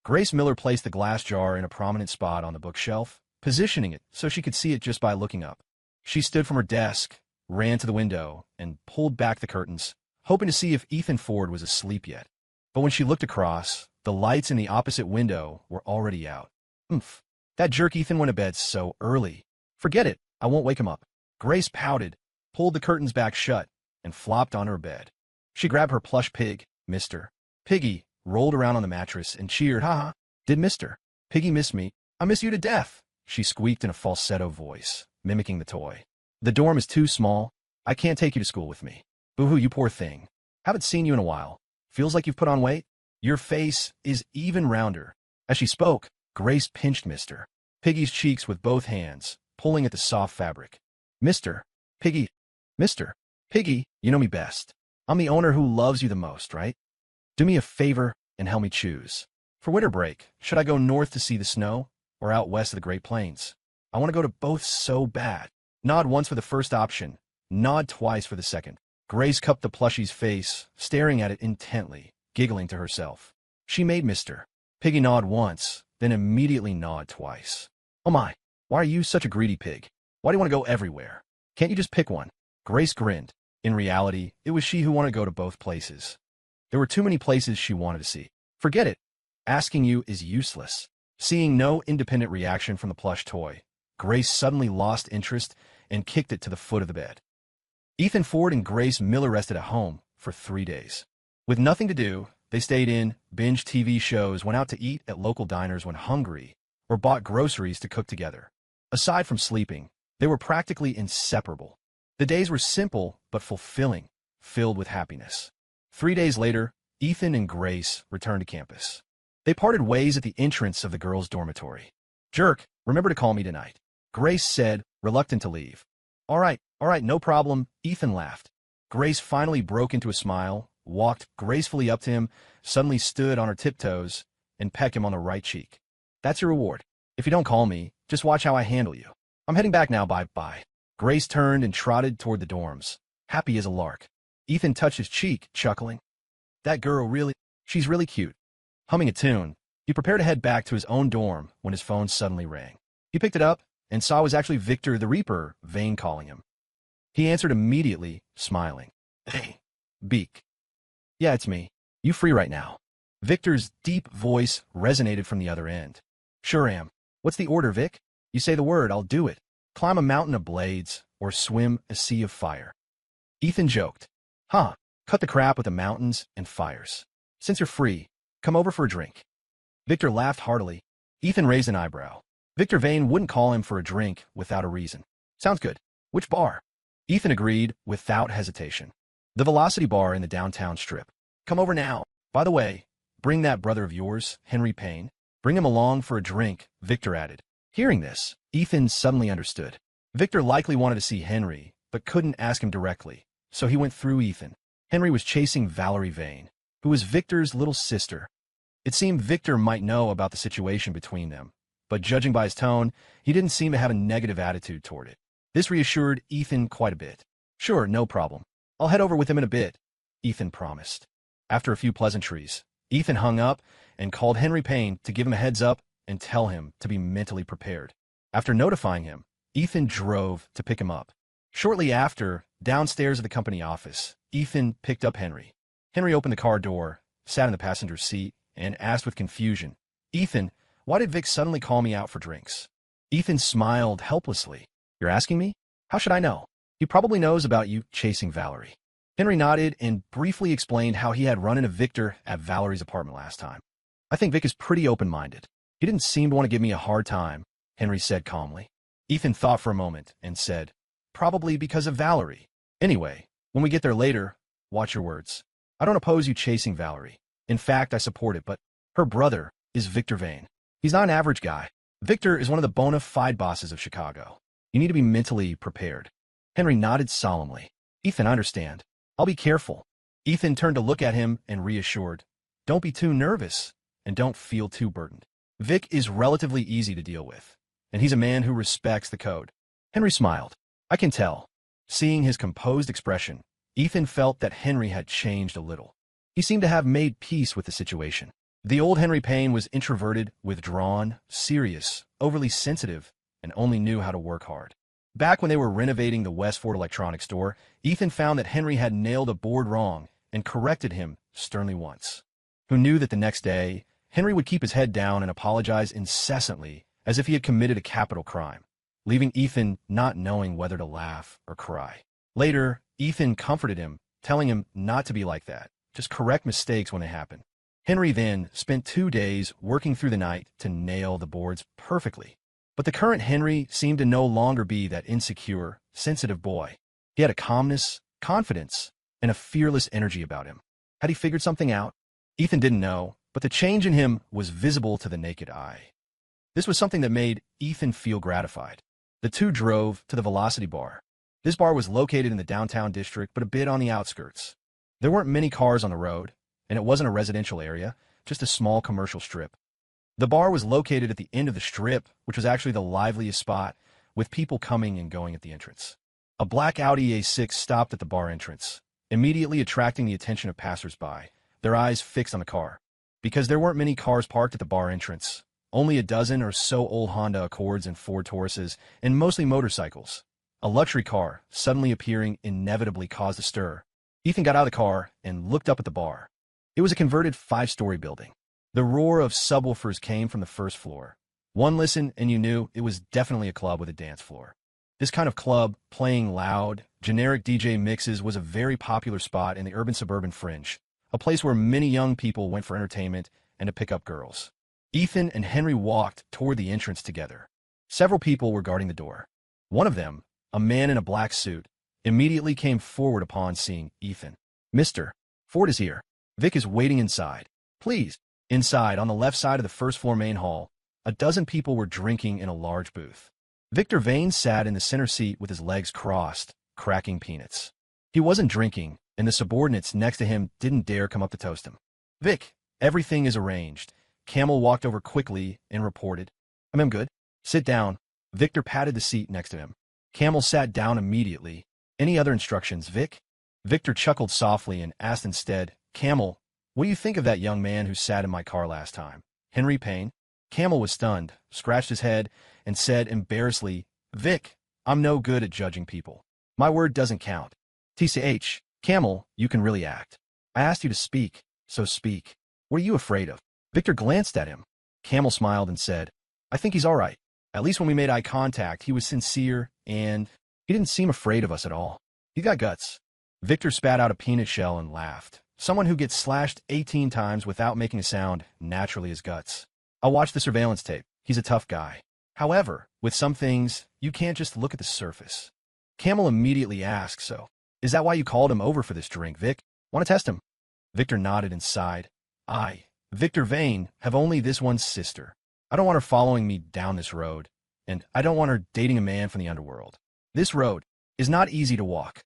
Grace Miller placed the glass jar in a prominent spot on the bookshelf, positioning it so she could see it just by looking up. She stood from her desk, ran to the window, and pulled back the curtains, hoping to see if Ethan Ford was asleep yet. But when she looked across, the lights in the opposite window were already out. Oomph. That jerk Ethan went to bed so early. Forget it, I won't wake him up. Grace pouted, pulled the curtains back shut, and flopped on her bed. She grabbed her plush pig, Mr. Piggy, rolled around on the mattress, and cheered, "Ha ha, did Mr. Piggy miss me? I miss you to death," she squeaked in a falsetto voice, mimicking the toy. "The dorm is too small. I can't take you to school with me. Boo-hoo, you poor thing. Haven't seen you in a while. Feels like you've put on weight? Your face is even rounder." As she spoke, Grace pinched Mr. Piggy's cheeks with both hands, pulling at the soft fabric. "Mr. Piggy, Mr. Piggy, you know me best. I'm the owner who loves you the most, right? Do me a favor and help me choose. For winter break, should I go north to see the snow or out west of the Great Plains? I want to go to both so bad." Nod once for the first option, nod twice for the second. Grace cupped the plushie's face, staring at it intently, giggling to herself. She made Mr. Piggy nod once, then immediately nod twice. "Oh my, why are you such a greedy pig? Why do you want to go everywhere? Can't you just pick one?" Grace grinned. In reality, it was she who wanted to go to both places. There were too many places she wanted to see. "Forget it. Asking you is useless." Seeing no independent reaction from the plush toy, Grace suddenly lost interest and kicked it to the foot of the bed. Ethan Ford and Grace Miller rested at home for 3 days. With nothing to do, they stayed in, binged TV shows, went out to eat at local diners when hungry, or bought groceries to cook together. Aside from sleeping, they were practically inseparable. The days were simple but fulfilling, filled with happiness. 3 days later, Ethan and Grace returned to campus. They parted ways at the entrance of the girls' dormitory. "Jerk, remember to call me tonight," Grace said, reluctant to leave. All right, no problem," Ethan laughed. Grace finally broke into a smile, walked gracefully up to him, suddenly stood on her tiptoes, and pecked him on the right cheek. "That's your reward. If you don't call me, just watch how I handle you. I'm heading back now, bye-bye." Grace turned and trotted toward the dorms, happy as a lark. Ethan touched his cheek, chuckling. "That girl she's really cute." Humming a tune, he prepared to head back to his own dorm when his phone suddenly rang. He picked it up and saw it was actually Victor the Reaper, Vane, calling him. He answered immediately, smiling. "Hey, Beak. Yeah, it's me. You free right now?" Victor's deep voice resonated from the other end. "Sure am. What's the order, Vic? You say the word, I'll do it. Climb a mountain of blades or swim a sea of fire." Ethan joked. "Huh, cut the crap with the mountains and fires. Since you're free, come over for a drink." Victor laughed heartily. Ethan raised an eyebrow. Victor Vane wouldn't call him for a drink without a reason. "Sounds good. Which bar?" Ethan agreed without hesitation. "The Velocity Bar in the downtown strip. Come over now. By the way, bring that brother of yours, Henry Payne. Bring him along for a drink," Victor added. Hearing this, Ethan suddenly understood. Victor likely wanted to see Henry, but couldn't ask him directly, so he went through Ethan. Henry was chasing Valerie Vane, who was Victor's little sister. It seemed Victor might know about the situation between them, but judging by his tone, he didn't seem to have a negative attitude toward it. This reassured Ethan quite a bit. "Sure, no problem. I'll head over with him in a bit," Ethan promised. After a few pleasantries, Ethan hung up and called Henry Payne to give him a heads up and tell him to be mentally prepared. After notifying him, Ethan drove to pick him up. Shortly after, downstairs at the company office, Ethan picked up Henry. Henry opened the car door, sat in the passenger seat, and asked with confusion, "Ethan, why did Vic suddenly call me out for drinks?" Ethan smiled helplessly. "You're asking me? How should I know? He probably knows about you chasing Valerie." Henry nodded and briefly explained how he had run into Victor at Valerie's apartment last time. "I think Vic is pretty open-minded. He didn't seem to want to give me a hard time," Henry said calmly. Ethan thought for a moment and said, "Probably because of Valerie. Anyway, when we get there later, watch your words. I don't oppose you chasing Valerie. In fact, I support it, but her brother is Victor Vane. He's not an average guy. Victor is one of the bona fide bosses of Chicago. You need to be mentally prepared." Henry nodded solemnly. "Ethan, I understand. I'll be careful." Ethan turned to look at him and reassured, "Don't be too nervous and don't feel too burdened. Vic is relatively easy to deal with, and he's a man who respects the code." Henry smiled. "I can tell." Seeing his composed expression, Ethan felt that Henry had changed a little. He seemed to have made peace with the situation. The old Henry Payne was introverted, withdrawn, serious, overly sensitive, and only knew how to work hard. Back when they were renovating the Westford electronics store, Ethan found that Henry had nailed a board wrong and corrected him sternly once. Who knew that the next day, Henry would keep his head down and apologize incessantly as if he had committed a capital crime, leaving Ethan not knowing whether to laugh or cry. Later, Ethan comforted him, telling him not to be like that, just correct mistakes when they happen. Henry then spent 2 days working through the night to nail the boards perfectly. But the current Henry seemed to no longer be that insecure, sensitive boy. He had a calmness, confidence, and a fearless energy about him. Had he figured something out? Ethan didn't know, but the change in him was visible to the naked eye. This was something that made Ethan feel gratified. The two drove to the Velocity Bar. This bar was located in the downtown district, but a bit on the outskirts. There weren't many cars on the road, and it wasn't a residential area, just a small commercial strip. The bar was located at the end of the strip, which was actually the liveliest spot, with people coming and going at the entrance. A black Audi A6 stopped at the bar entrance, immediately attracting the attention of passersby, their eyes fixed on the car. Because there weren't many cars parked at the bar entrance, only a dozen or so old Honda Accords and Ford Tauruses, and mostly motorcycles. A luxury car suddenly appearing inevitably caused a stir. Ethan got out of the car and looked up at the bar. It was a converted 5-story building. The roar of subwoofers came from the first floor. One listen and you knew it was definitely a club with a dance floor. This kind of club, playing loud, generic DJ mixes, was a very popular spot in the urban-suburban fringe, a place where many young people went for entertainment and to pick up girls. Ethan and Henry walked toward the entrance together. Several people were guarding the door. One of them, a man in a black suit, immediately came forward upon seeing Ethan. "Mr. Ford is here. Vic is waiting inside. Please." Inside, on the left side of the first-floor main hall, a dozen people were drinking in a large booth. Victor Vane sat in the center seat with his legs crossed, cracking peanuts. He wasn't drinking, and the subordinates next to him didn't dare come up to toast him. "Vic, everything is arranged." Camel walked over quickly and reported. "I'm good. Sit down." Victor patted the seat next to him. Camel sat down immediately. "Any other instructions, Vic?" Victor chuckled softly and asked instead, "Camel, what do you think of that young man who sat in my car last time? Henry Payne?" Camel was stunned, scratched his head, and said embarrassedly, "Vic, I'm no good at judging people. My word doesn't count." "TCH, Camel, you can really act. I asked you to speak, so speak. What are you afraid of?" Victor glanced at him. Camel smiled and said, "I think he's all right. At least when we made eye contact, he was sincere, and he didn't seem afraid of us at all. He's got guts." Victor spat out a peanut shell and laughed. Someone who gets slashed 18 times without making a sound naturally has guts. "I'll watch the surveillance tape. He's a tough guy. However, with some things, you can't just look at the surface." Camel immediately asked, "So, is that why you called him over for this drink, Vic? Want to test him?" Victor nodded and sighed. "I, Victor Vane, have only this one sister. I don't want her following me down this road, and I don't want her dating a man from the underworld. This road is not easy to walk.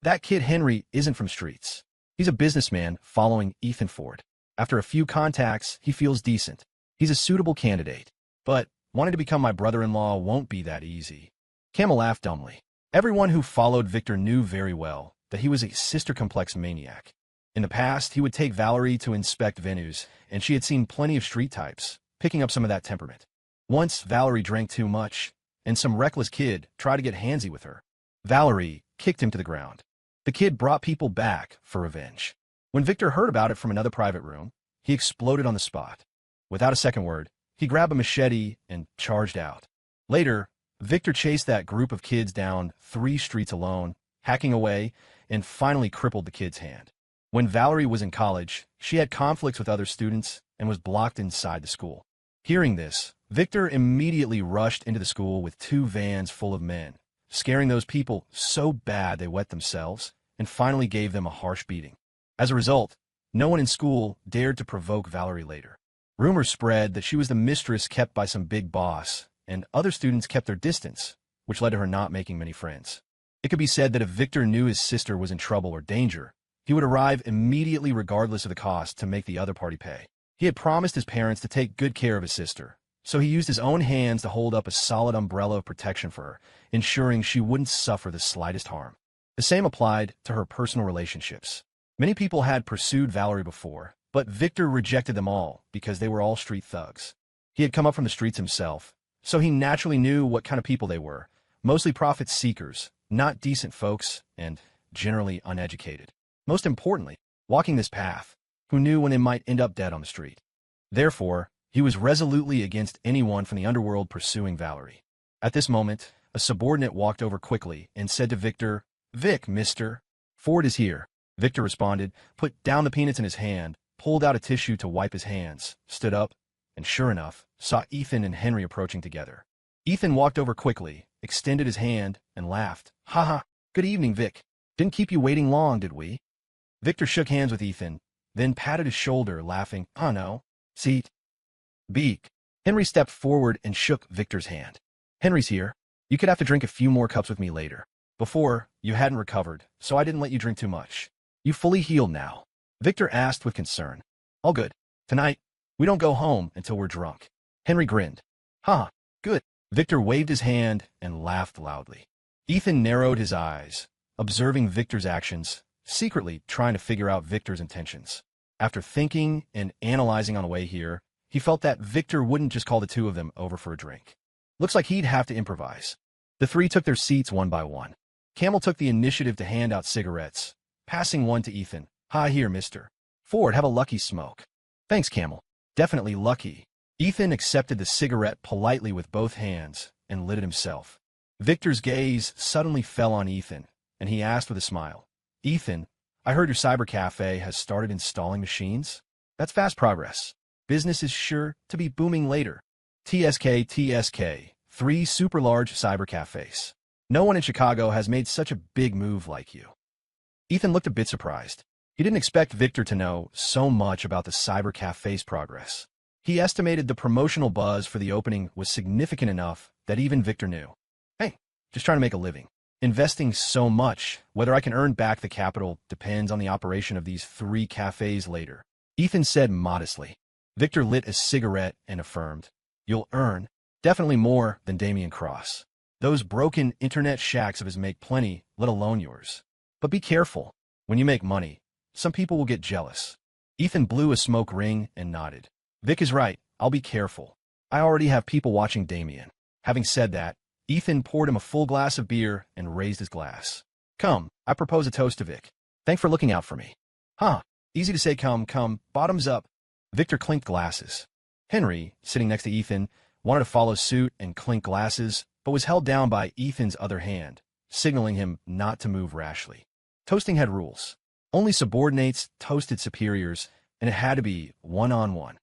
That kid Henry isn't from streets. He's a businessman following Ethan Ford. After a few contacts, he feels decent. He's a suitable candidate. But wanting to become my brother-in-law won't be that easy." Camel laughed dumbly. Everyone who followed Victor knew very well that he was a sister-complex maniac. In the past, he would take Valerie to inspect venues, and she had seen plenty of street types, picking up some of that temperament. Once, Valerie drank too much, and some reckless kid tried to get handsy with her. Valerie kicked him to the ground. The kid brought people back for revenge. When Victor heard about it from another private room, he exploded on the spot. Without a second word, he grabbed a machete and charged out. Later, Victor chased that group of kids down 3 streets alone, hacking away, and finally crippled the kid's hand. When Valerie was in college, she had conflicts with other students and was blocked inside the school. Hearing this, Victor immediately rushed into the school with 2 vans full of men, scaring those people so bad they wet themselves, and finally gave them a harsh beating. As a result, no one in school dared to provoke Valerie later. Rumors spread that she was the mistress kept by some big boss, and other students kept their distance, which led to her not making many friends. It could be said that if Victor knew his sister was in trouble or danger, he would arrive immediately regardless of the cost to make the other party pay. He had promised his parents to take good care of his sister, so he used his own hands to hold up a solid umbrella of protection for her, ensuring she wouldn't suffer the slightest harm. The same applied to her personal relationships. Many people had pursued Valerie before, But Victor rejected them all because they were all street thugs. He had come up from the streets himself, so he naturally knew what kind of people they were. Mostly profit seekers, not decent folks, and generally uneducated. Most importantly, walking this path, who knew when they might end up dead on the street. Therefore, he was resolutely against anyone from the underworld pursuing Valerie. At this moment, a subordinate walked over quickly and said to Victor, "Vic, mister. Ford is here." Victor responded, put down the peanuts in his hand, pulled out a tissue to wipe his hands, stood up, and sure enough, saw Ethan and Henry approaching together. Ethan walked over quickly, extended his hand, and laughed. "Ha ha, good evening, Vic. Didn't keep you waiting long, did we?" Victor shook hands with Ethan, then patted his shoulder, laughing. "Oh no. Seat. Beak." Henry stepped forward and shook Victor's hand. "Henry's here. You could have to drink a few more cups with me later. Before, you hadn't recovered, so I didn't let you drink too much. You fully healed now?" Victor asked with concern. "All good. Tonight, we don't go home until we're drunk." Henry grinned. "Huh, good." Victor waved his hand and laughed loudly. Ethan narrowed his eyes, observing Victor's actions, secretly trying to figure out Victor's intentions. After thinking and analyzing on the way here, he felt that Victor wouldn't just call the two of them over for a drink. Looks like he'd have to improvise. The three took their seats one by one. Camel took the initiative to hand out cigarettes, passing one to Ethan. "Hi here, mister. Ford, have a lucky smoke." "Thanks, Camel. Definitely lucky." Ethan accepted the cigarette politely with both hands and lit it himself. Victor's gaze suddenly fell on Ethan, and he asked with a smile, "Ethan, I heard your cyber cafe has started installing machines? That's fast progress. Business is sure to be booming later." TSK, 3 super large cyber cafes. No one in Chicago has made such a big move like you. Ethan looked a bit surprised. He didn't expect Victor to know so much about the cyber cafe's progress. He estimated the promotional buzz for the opening was significant enough that even Victor knew. "Hey, just trying to make a living. Investing so much, whether I can earn back the capital depends on the operation of these 3 cafes later," Ethan said modestly. Victor lit a cigarette and affirmed, "You'll earn definitely more than Damian Cross. Those broken internet shacks of his make plenty, let alone yours. But be careful. When you make money, some people will get jealous." Ethan blew a smoke ring and nodded. "Vic is right. I'll be careful. I already have people watching Damian." Having said that, Ethan poured him a full glass of beer and raised his glass. "Come, I propose a toast to Vic. Thanks for looking out for me." "Huh, easy to say come, bottoms up." Victor clinked glasses. Henry, sitting next to Ethan, wanted to follow suit and clink glasses, but was held down by Ethan's other hand, signaling him not to move rashly. Toasting had rules. Only subordinates toasted superiors, and it had to be one-on-one.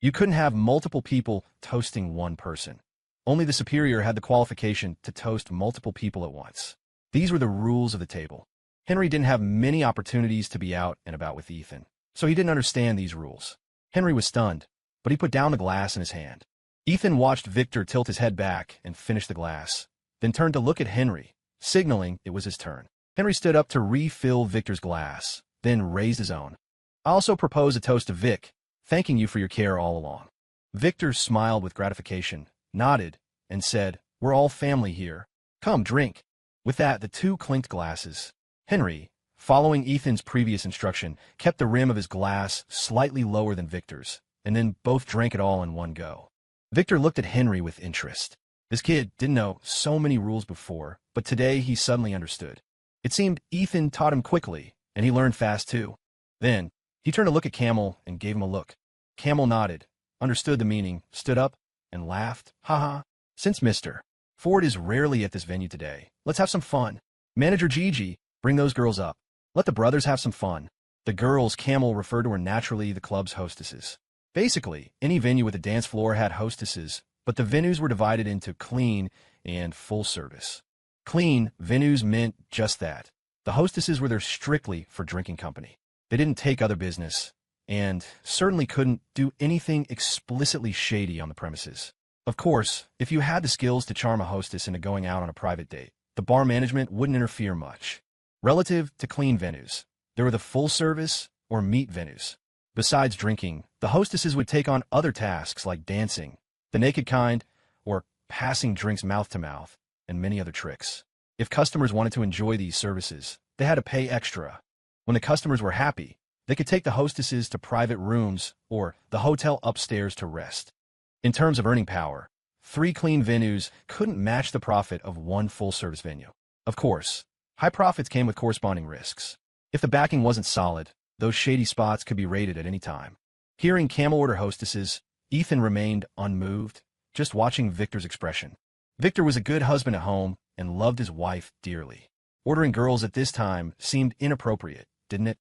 You couldn't have multiple people toasting one person. Only the superior had the qualification to toast multiple people at once. These were the rules of the table. Henry didn't have many opportunities to be out and about with Ethan, so he didn't understand these rules. Henry was stunned, but he put down the glass in his hand. Ethan watched Victor tilt his head back and finish the glass, then turned to look at Henry, signaling it was his turn. Henry stood up to refill Victor's glass, then raised his own. "I also propose a toast to Vic, thanking you for your care all along." Victor smiled with gratification, nodded, and said, "We're all family here. Come, drink." With that, the two clinked glasses. Henry, following Ethan's previous instruction, kept the rim of his glass slightly lower than Victor's, and then both drank it all in one go. Victor looked at Henry with interest. This kid didn't know so many rules before, but today he suddenly understood. It seemed Ethan taught him quickly, and he learned fast too. Then, he turned to look at Camel and gave him a look. Camel nodded, understood the meaning, stood up, and laughed. "Haha, since Mr. Ford is rarely at this venue today, let's have some fun. Manager Gigi, bring those girls up. Let the brothers have some fun." The girls, Camel referred to were naturally the club's hostesses. Basically, any venue with a dance floor had hostesses, but the venues were divided into clean and full service. Clean venues meant just that. The hostesses were there strictly for drinking company. They didn't take other business, and certainly couldn't do anything explicitly shady on the premises. Of course, if you had the skills to charm a hostess into going out on a private date, the bar management wouldn't interfere much. Relative to clean venues, there were the full-service or meat venues. Besides drinking, the hostesses would take on other tasks like dancing, the naked kind, or passing drinks mouth to mouth, and many other tricks. If customers wanted to enjoy these services, they had to pay extra. When the customers were happy, They could take the hostesses to private rooms or the hotel upstairs to rest. In terms of earning power, 3 clean venues couldn't match the profit of 1 full-service venue. Of course, high profits came with corresponding risks. If the backing wasn't solid, those shady spots could be raided at any time. Hearing camel order hostesses, Ethan remained unmoved, just watching Victor's expression. Victor was a good husband at home and loved his wife dearly. Ordering girls at this time seemed inappropriate, didn't it?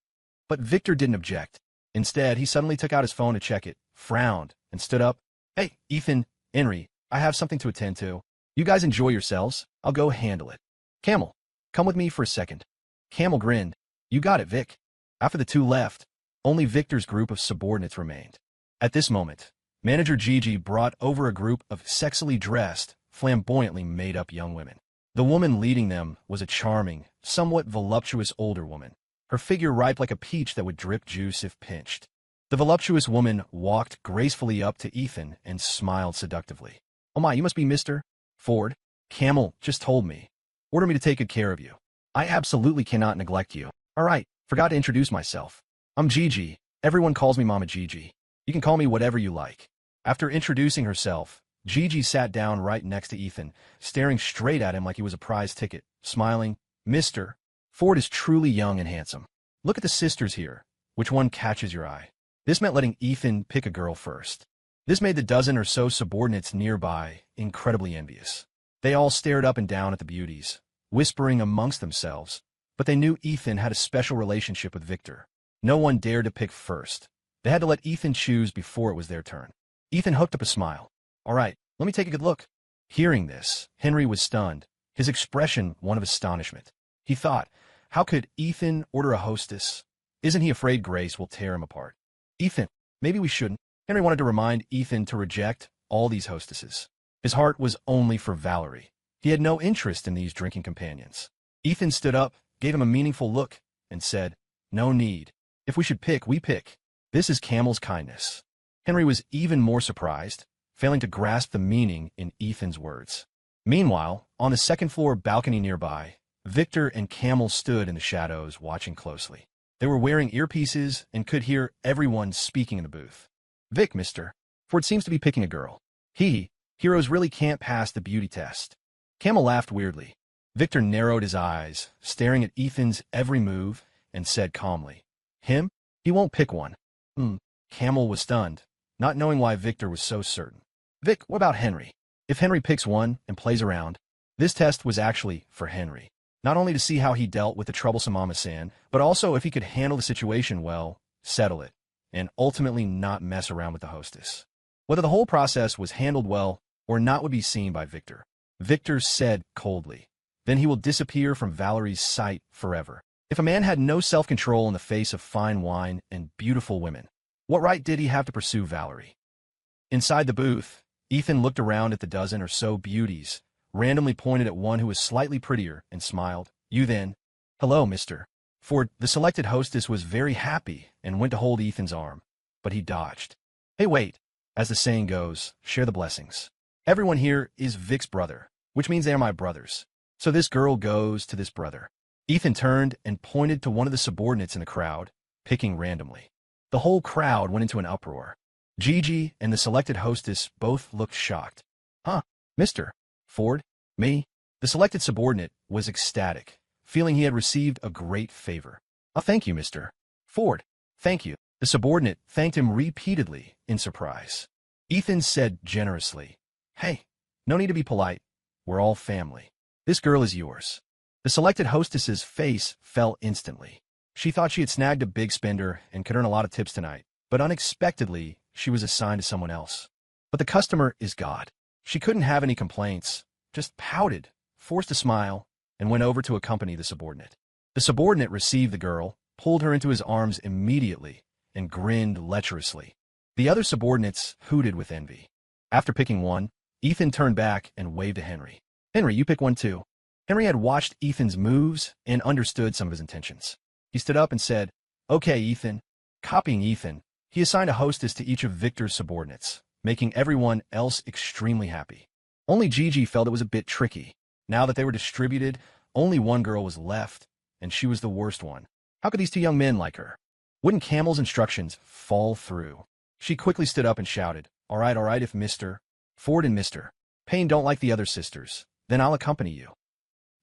But Victor didn't object. Instead, he suddenly took out his phone to check it, frowned, and stood up. Hey, Ethan, Henry, I have something to attend to. You guys enjoy yourselves. I'll go handle it. Camel, come with me for a second. Camel grinned. You got it, Vic. After the two left, only Victor's group of subordinates remained. At this moment, Manager Gigi brought over a group of sexily dressed, flamboyantly made-up young women. The woman leading them was a charming, somewhat voluptuous older woman, her figure ripe like a peach that would drip juice if pinched. The voluptuous woman walked gracefully up to Ethan and smiled seductively. Oh my, you must be Mr. Ford. Camel just told me. Order me to take good care of you. I absolutely cannot neglect you. All right, forgot to introduce myself. I'm Gigi. Everyone calls me Mama Gigi. You can call me whatever you like. After introducing herself, Gigi sat down right next to Ethan, staring straight at him like he was a prize ticket, smiling. Mr. Ford is truly young and handsome. Look at the sisters here. Which one catches your eye? This meant letting Ethan pick a girl first. This made the dozen or so subordinates nearby incredibly envious. They all stared up and down at the beauties, whispering amongst themselves, but they knew Ethan had a special relationship with Victor. No one dared to pick first. They had to let Ethan choose before it was their turn. Ethan hooked up a smile. All right, let me take a good look. Hearing this, Henry was stunned, his expression one of astonishment. He thought, how could Ethan order a hostess? Isn't he afraid Grace will tear him apart? Ethan, maybe we shouldn't. Henry wanted to remind Ethan to reject all these hostesses. His heart was only for Valerie. He had no interest in these drinking companions. Ethan stood up, gave him a meaningful look, and said, no need. If we should pick, we pick. This is Camel's kindness. Henry was even more surprised, failing to grasp the meaning in Ethan's words. Meanwhile, on the second-floor balcony nearby, Victor and Camel stood in the shadows watching closely. They were wearing earpieces and could hear everyone speaking in the booth. Vic, Mr. Ford seems to be picking a girl. Heroes really can't pass the beauty test. Camel laughed weirdly. Victor narrowed his eyes, staring at Ethan's every move, and said calmly, him? He won't pick one. Camel was stunned, not knowing why Victor was so certain. Vic, what about Henry? If Henry picks one and plays around, this test was actually for Henry. Not only to see how he dealt with the troublesome Mama San, but also if he could handle the situation well, settle it, and ultimately not mess around with the hostess. Whether the whole process was handled well or not would be seen by Victor. Victor said coldly, then he will disappear from Valerie's sight forever. If a man had no self-control in the face of fine wine and beautiful women, what right did he have to pursue Valerie? Inside the booth, Ethan looked around at the dozen or so beauties, randomly pointed at one who was slightly prettier, and smiled. You then? Hello, Mr. Ford. The selected hostess was very happy and went to hold Ethan's arm, but he dodged. Hey, wait. As the saying goes, share the blessings. Everyone here is Vic's brother, which means they are my brothers. So this girl goes to this brother. Ethan turned and pointed to one of the subordinates in the crowd, picking randomly. The whole crowd went into an uproar. Gigi and the selected hostess both looked shocked. Huh, Mr. Ford? Me? The selected subordinate was ecstatic, feeling he had received a great favor. Oh, thank you, Mr. Ford. Thank you. The subordinate thanked him repeatedly in surprise. Ethan said generously, hey, no need to be polite. We're all family. This girl is yours. The selected hostess's face fell instantly. She thought she had snagged a big spender and could earn a lot of tips tonight, but unexpectedly, she was assigned to someone else. But the customer is God. She couldn't have any complaints, just pouted, forced a smile, and went over to accompany the subordinate. The subordinate received the girl, pulled her into his arms immediately, and grinned lecherously. The other subordinates hooted with envy. After picking one, Ethan turned back and waved to Henry. Henry, you pick one too. Henry had watched Ethan's moves and understood some of his intentions. He stood up and said, okay, Ethan. Copying Ethan, he assigned a hostess to each of Victor's subordinates, making everyone else extremely happy. Only Gigi felt it was a bit tricky. Now that they were distributed, only one girl was left, and she was the worst one. How could these two young men like her? Wouldn't Camel's instructions fall through? She quickly stood up and shouted, all right, if Mr. Ford and Mr. Payne don't like the other sisters, then I'll accompany you.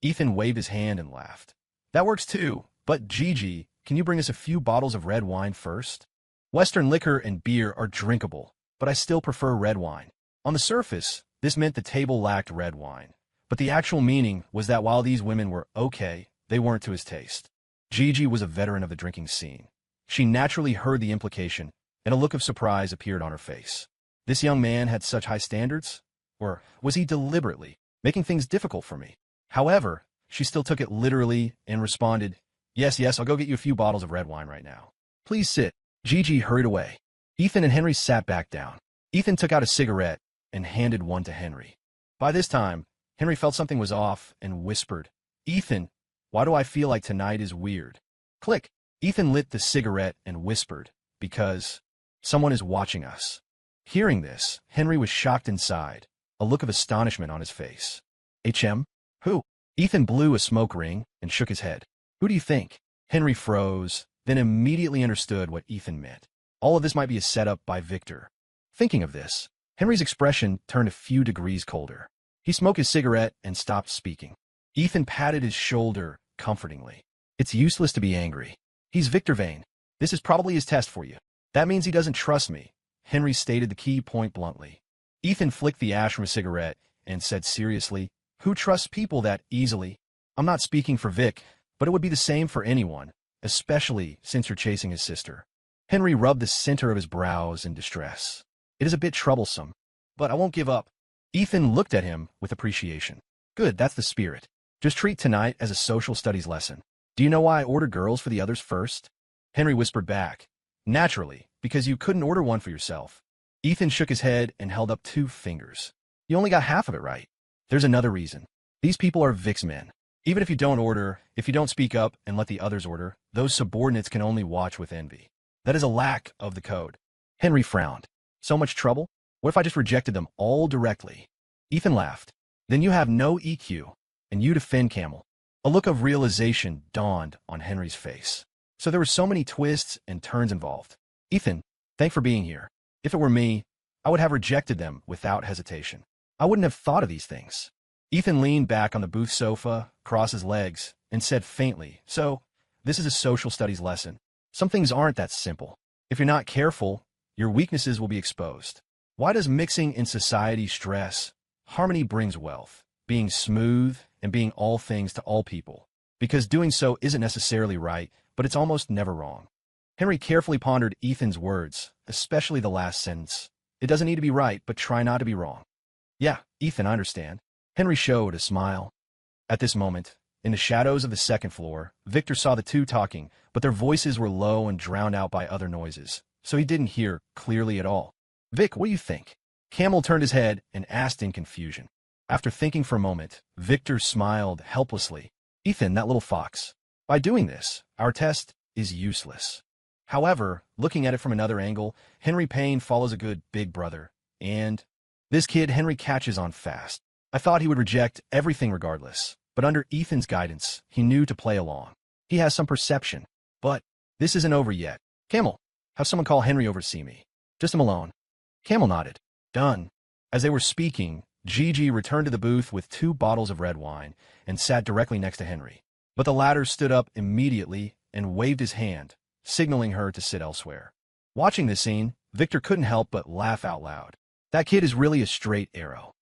Ethan waved his hand and laughed. That works too, but Gigi, can you bring us a few bottles of red wine first? Western liquor and beer are drinkable, but I still prefer red wine. On the surface, this meant the table lacked red wine, but the actual meaning was that while these women were okay, they weren't to his taste. Gigi was a veteran of the drinking scene. She naturally heard the implication, and a look of surprise appeared on her face. This young man had such high standards? Or was he deliberately making things difficult for me? However, she still took it literally and responded, yes, I'll go get you a few bottles of red wine right now. Please sit. Gigi hurried away. Ethan and Henry sat back down. Ethan took out a cigarette and handed one to Henry. By this time, Henry felt something was off and whispered, Ethan, why do I feel like tonight is weird? Click. Ethan lit the cigarette and whispered, because someone is watching us. Hearing this, Henry was shocked inside, a look of astonishment on his face. Who? Ethan blew a smoke ring and shook his head. Who do you think? Henry froze, then immediately understood what Ethan meant. All of this might be a setup by Victor. Thinking of this, Henry's expression turned a few degrees colder. He smoked his cigarette and stopped speaking. Ethan patted his shoulder comfortingly. It's useless to be angry. He's Victor Vane. This is probably his test for you. That means he doesn't trust me. Henry stated the key point bluntly. Ethan flicked the ash from a cigarette and said seriously, who trusts people that easily? I'm not speaking for Vic, but it would be the same for anyone, especially since you're chasing his sister. Henry rubbed the center of his brows in distress. It is a bit troublesome, but I won't give up. Ethan looked at him with appreciation. Good, that's the spirit. Just treat tonight as a social studies lesson. Do you know why I ordered girls for the others first? Henry whispered back. Naturally, because you couldn't order one for yourself. Ethan shook his head and held up 2 fingers. You only got half of it right. There's another reason. These people are Vic's men. Even if you don't order, if you don't speak up and let the others order, those subordinates can only watch with envy. That is a lack of the code. Henry frowned. So much trouble? What if I just rejected them all directly? Ethan laughed. Then you have no EQ, and you defend Camel. A look of realization dawned on Henry's face. So there were so many twists and turns involved. Ethan, thanks for being here. If it were me, I would have rejected them without hesitation. I wouldn't have thought of these things. Ethan leaned back on the booth sofa, crossed his legs, and said faintly, so, this is a social studies lesson. Some things aren't that simple. If you're not careful, your weaknesses will be exposed. Why does mixing in society stress? Harmony brings wealth, being smooth and being all things to all people. Because doing so isn't necessarily right, but it's almost never wrong. Henry carefully pondered Ethan's words, especially the last sentence. It doesn't need to be right, but try not to be wrong. Yeah, Ethan, I understand. Henry showed a smile. At this moment, in the shadows of the second floor, Victor saw the two talking, but their voices were low and drowned out by other noises, so he didn't hear clearly at all. Vic, what do you think? Camel turned his head and asked in confusion. After thinking for a moment, Victor smiled helplessly. Ethan, that little fox. By doing this, our test is useless. However, looking at it from another angle, Henry Payne follows a good big brother, and this kid Henry catches on fast. I thought he would reject everything regardless, but under Ethan's guidance, he knew to play along. He has some perception, but this isn't over yet. Camel, have someone call Henry over to see me. Just him alone. Camel nodded. Done. As they were speaking, Gigi returned to the booth with 2 bottles of red wine and sat directly next to Henry. But the latter stood up immediately and waved his hand, signaling her to sit elsewhere. Watching this scene, Victor couldn't help but laugh out loud. That kid is really a straight arrow.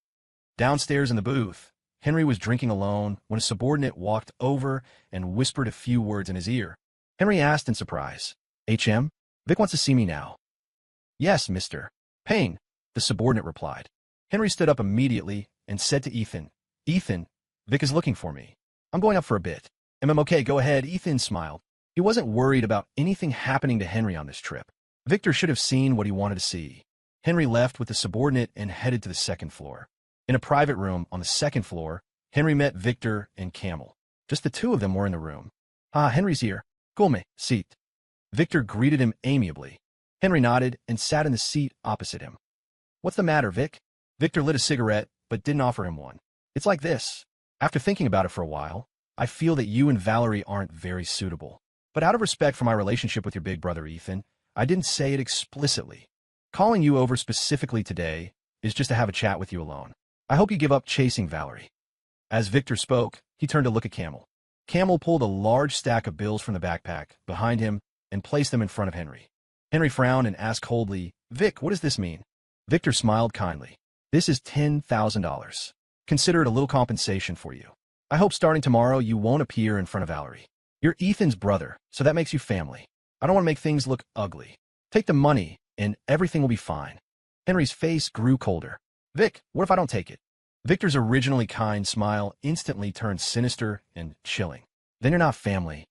Downstairs in the booth, Henry was drinking alone when a subordinate walked over and whispered a few words in his ear. Henry asked in surprise, HM? Vic wants to see me now. Yes, Mr. Payne, the subordinate replied. Henry stood up immediately and said to Ethan, Ethan, Vic is looking for me. I'm going up for a bit. Okay, go ahead. Ethan smiled. He wasn't worried about anything happening to Henry on this trip. Victor should have seen what he wanted to see. Henry left with the subordinate and headed to the second floor. In a private room on the second floor, Henry met Victor and Camel. Just the 2 of them were in the room. Ah, Henry's here. Come, seat. Victor greeted him amiably. Henry nodded and sat in the seat opposite him. What's the matter, Vic? Victor lit a cigarette, but didn't offer him one. It's like this. After thinking about it for a while, I feel that you and Valerie aren't very suitable. But out of respect for my relationship with your big brother, Ethan, I didn't say it explicitly. Calling you over specifically today is just to have a chat with you alone. I hope you give up chasing Valerie. As Victor spoke, he turned to look at Camel. Camel pulled a large stack of bills from the backpack behind him and placed them in front of Henry. Henry frowned and asked coldly, Vic, what does this mean? Victor smiled kindly. This is $10,000. Consider it a little compensation for you. I hope starting tomorrow you won't appear in front of Valerie. You're Ethan's brother, so that makes you family. I don't want to make things look ugly. Take the money, and everything will be fine. Henry's face grew colder. Vic, what if I don't take it? Victor's originally kind smile instantly turned sinister and chilling. Then you're not family.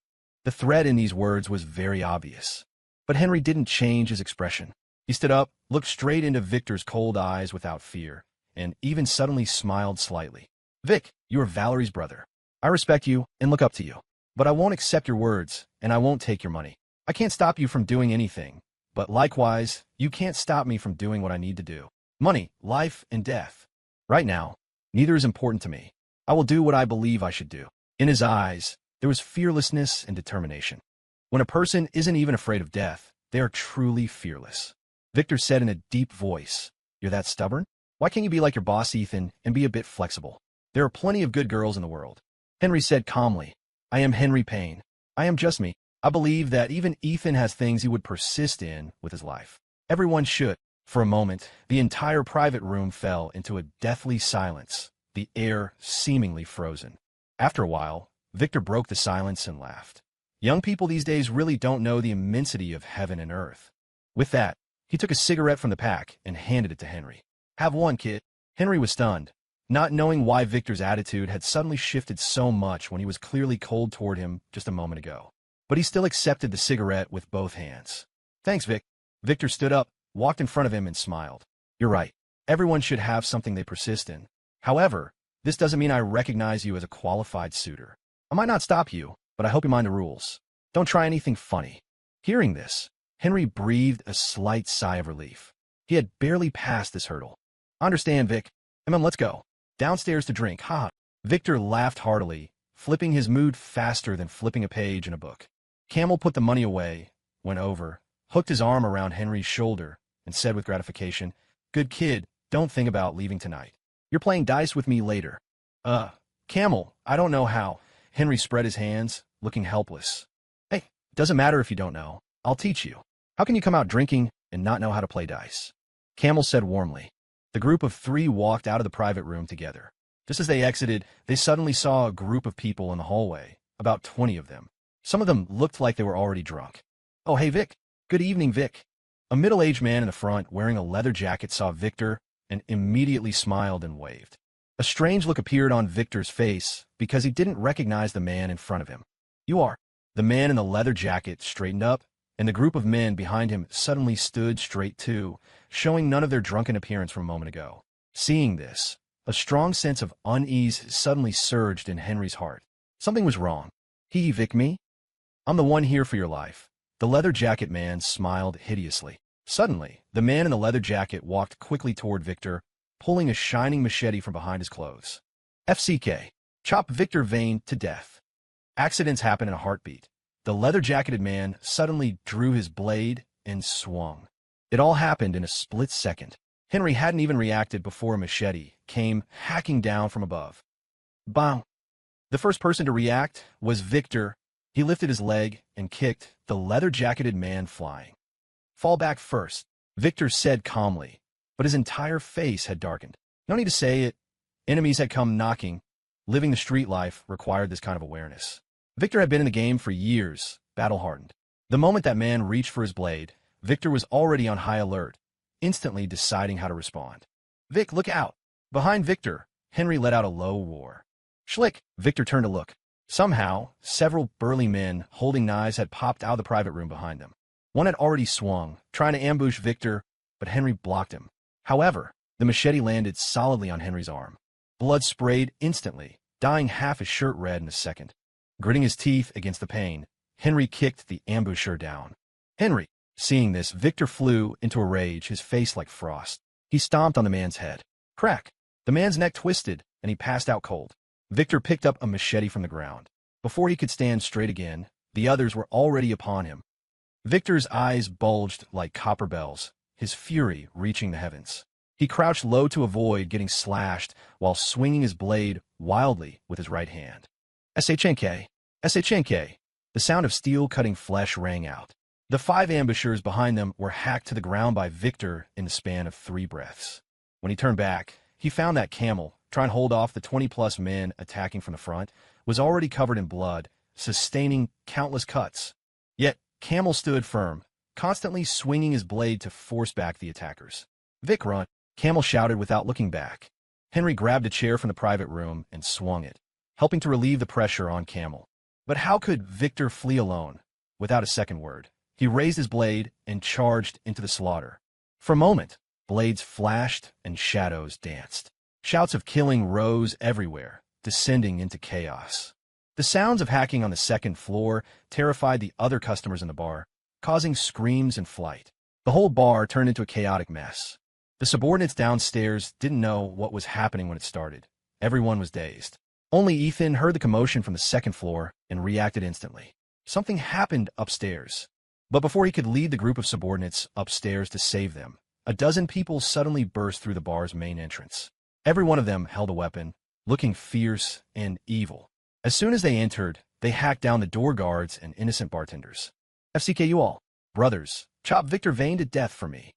The threat in these words was very obvious. But Henry didn't change his expression. He stood up, looked straight into Victor's cold eyes without fear, and even suddenly smiled slightly. Vic, you are Valerie's brother. I respect you and look up to you. But I won't accept your words, and I won't take your money. I can't stop you from doing anything, but likewise, you can't stop me from doing what I need to do. Money, life, and death. Right now, neither is important to me. I will do what I believe I should do. In his eyes, there was fearlessness and determination. When a person isn't even afraid of death, they are truly fearless. Victor said in a deep voice, You're that stubborn? Why can't you be like your boss, Ethan, and be a bit flexible? There are plenty of good girls in the world. Henry said calmly, I am Henry Payne. I am just me. I believe that even Ethan has things he would persist in with his life. Everyone should. For a moment, the entire private room fell into a deathly silence, the air seemingly frozen. After a while, Victor broke the silence and laughed. Young people these days really don't know the immensity of heaven and earth. With that, he took a cigarette from the pack and handed it to Henry. Have one, kid. Henry was stunned, not knowing why Victor's attitude had suddenly shifted so much when he was clearly cold toward him just a moment ago. But he still accepted the cigarette with both hands. Thanks, Vic. Victor stood up, walked in front of him, and smiled. You're right. Everyone should have something they persist in. However, this doesn't mean I recognize you as a qualified suitor. I might not stop you, but I hope you mind the rules. Don't try anything funny. Hearing this, Henry breathed a slight sigh of relief. He had barely passed this hurdle. I understand, Vic. Let's go. Downstairs to drink, ha. Victor laughed heartily, flipping his mood faster than flipping a page in a book. Camel put the money away, went over, hooked his arm around Henry's shoulder, and said with gratification, Good kid, don't think about leaving tonight. You're playing dice with me later. Camel, I don't know how. Henry spread his hands, looking helpless. Hey, doesn't matter if you don't know. I'll teach you. How can you come out drinking and not know how to play dice? Camel said warmly. The group of three walked out of the private room together. Just as they exited, they suddenly saw a group of people in the hallway, about 20 of them. Some of them looked like they were already drunk. Oh, hey, Vic. Good evening, Vic. A middle-aged man in the front wearing a leather jacket saw Victor and immediately smiled and waved. A strange look appeared on Victor's face because he didn't recognize the man in front of him. You are. The man in the leather jacket straightened up, and the group of men behind him suddenly stood straight too, showing none of their drunken appearance from a moment ago. Seeing this, a strong sense of unease suddenly surged in Henry's heart. Something was wrong. Vic, me? I'm the one here for your life. The leather jacket man smiled hideously. Suddenly, the man in the leather jacket walked quickly toward Victor, pulling a shining machete from behind his clothes. FCK. Chop Victor Vane to death. Accidents happen in a heartbeat. The leather-jacketed man suddenly drew his blade and swung. It all happened in a split second. Henry hadn't even reacted before a machete came hacking down from above. Bow! The first person to react was Victor. He lifted his leg and kicked the leather-jacketed man flying. Fall back first, Victor said calmly, but his entire face had darkened. No need to say it. Enemies had come knocking. Living the street life required this kind of awareness. Victor had been in the game for years, battle-hardened. The moment that man reached for his blade, Victor was already on high alert, instantly deciding how to respond. Vic, look out! Behind Victor, Henry let out a low roar. Schlick! Victor turned to look. Somehow, several burly men holding knives had popped out of the private room behind them. One had already swung, trying to ambush Victor, but Henry blocked him. However, the machete landed solidly on Henry's arm. Blood sprayed instantly, dyeing half his shirt red in a second. Gritting his teeth against the pain, Henry kicked the ambusher down. Henry! Seeing this, Victor flew into a rage, his face like frost. He stomped on the man's head. Crack! The man's neck twisted, and he passed out cold. Victor picked up a machete from the ground. Before he could stand straight again, The others were already upon him. Victor's eyes bulged like copper bells, his fury reaching the heavens. He crouched low to avoid getting slashed while swinging his blade wildly with his right hand. SHNK, SHNK. The sound of steel cutting flesh rang out. The 5 ambushers behind them were hacked to the ground by Victor in the span of 3 breaths. When he turned back, he found that Camel, trying to hold off the 20-plus men attacking from the front, was already covered in blood, sustaining countless cuts. Yet, Camel stood firm, constantly swinging his blade to force back the attackers. "Vic, run!" Camel shouted without looking back. Henry grabbed a chair from the private room and swung it, helping to relieve the pressure on Camel. But how could Victor flee alone? Without a second word, he raised his blade and charged into the slaughter. For a moment, blades flashed and shadows danced. Shouts of killing rose everywhere, descending into chaos. The sounds of hacking on the second floor terrified the other customers in the bar, causing screams and flight. The whole bar turned into a chaotic mess. The subordinates downstairs didn't know what was happening when it started. Everyone was dazed. Only Ethan heard the commotion from the second floor and reacted instantly. Something happened upstairs. But before he could lead the group of subordinates upstairs to save them, a dozen people suddenly burst through the bar's main entrance. Every one of them held a weapon, looking fierce and evil. As soon as they entered, they hacked down the door guards and innocent bartenders. "FCK you all. Brothers, chop Victor Vane to death for me."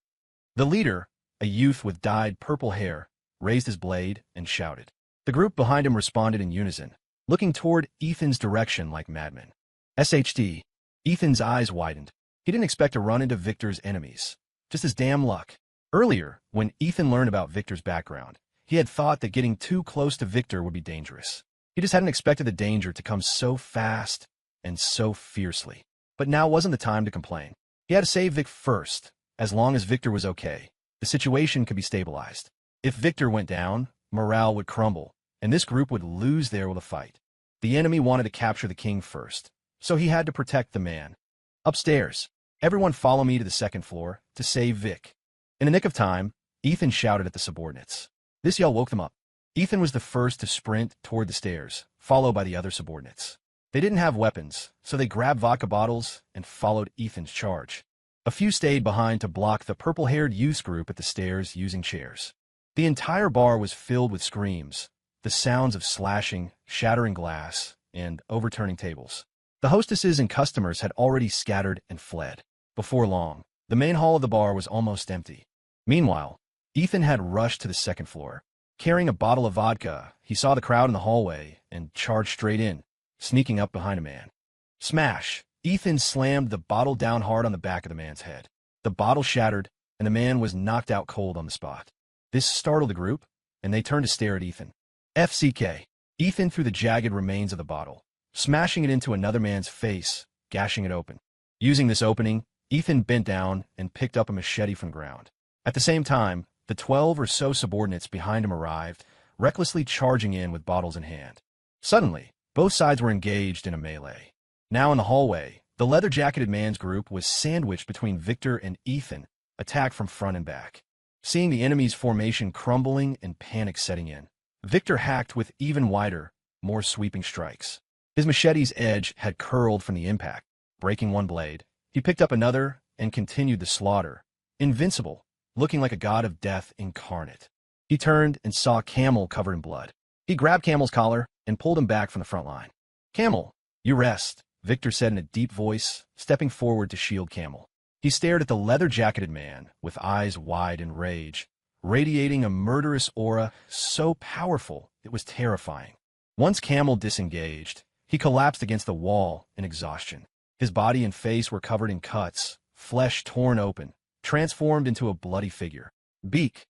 The leader, a youth with dyed purple hair, raised his blade and shouted. The group behind him responded in unison, looking toward Ethan's direction like madmen. SHD. Ethan's eyes widened. He didn't expect to run into Victor's enemies. Just his damn luck. Earlier, when Ethan learned about Victor's background, he had thought that getting too close to Victor would be dangerous. He just hadn't expected the danger to come so fast and so fiercely. But now wasn't the time to complain. He had to save Vic first. As long as Victor was okay, the situation could be stabilized. If Victor went down, morale would crumble, and this group would lose there with a fight. The enemy wanted to capture the king first, so he had to protect the man. "Upstairs. Everyone follow me to the second floor to save Vic." In the nick of time, Ethan shouted at the subordinates. This yell woke them up. Ethan was the first to sprint toward the stairs, followed by the other subordinates. They didn't have weapons, so they grabbed vodka bottles and followed Ethan's charge. A few stayed behind to block the purple-haired youth group at the stairs using chairs. The entire bar was filled with screams, the sounds of slashing, shattering glass, and overturning tables. The hostesses and customers had already scattered and fled. Before long, the main hall of the bar was almost empty. Meanwhile, Ethan had rushed to the second floor. Carrying a bottle of vodka, he saw the crowd in the hallway and charged straight in, sneaking up behind a man. Smash! Ethan slammed the bottle down hard on the back of the man's head. The bottle shattered, and the man was knocked out cold on the spot. This startled the group, and they turned to stare at Ethan. FCK. Ethan threw the jagged remains of the bottle, smashing it into another man's face, gashing it open. Using this opening, Ethan bent down and picked up a machete from the ground. At the same time, the 12 or so subordinates behind him arrived, recklessly charging in with bottles in hand. Suddenly, both sides were engaged in a melee. Now in the hallway, the leather-jacketed man's group was sandwiched between Victor and Ethan, attacked from front and back. Seeing the enemy's formation crumbling and panic setting in, Victor hacked with even wider, more sweeping strikes. His machete's edge had curled from the impact. Breaking one blade, he picked up another and continued the slaughter, invincible, looking like a god of death incarnate. He turned and saw Camel covered in blood. He grabbed Camel's collar and pulled him back from the front line. "Camel, you rest," Victor said in a deep voice, stepping forward to shield Camel. He stared at the leather-jacketed man with eyes wide in rage, radiating a murderous aura so powerful it was terrifying. Once Camel disengaged, he collapsed against the wall in exhaustion. His body and face were covered in cuts, flesh torn open, transformed into a bloody figure. Beak.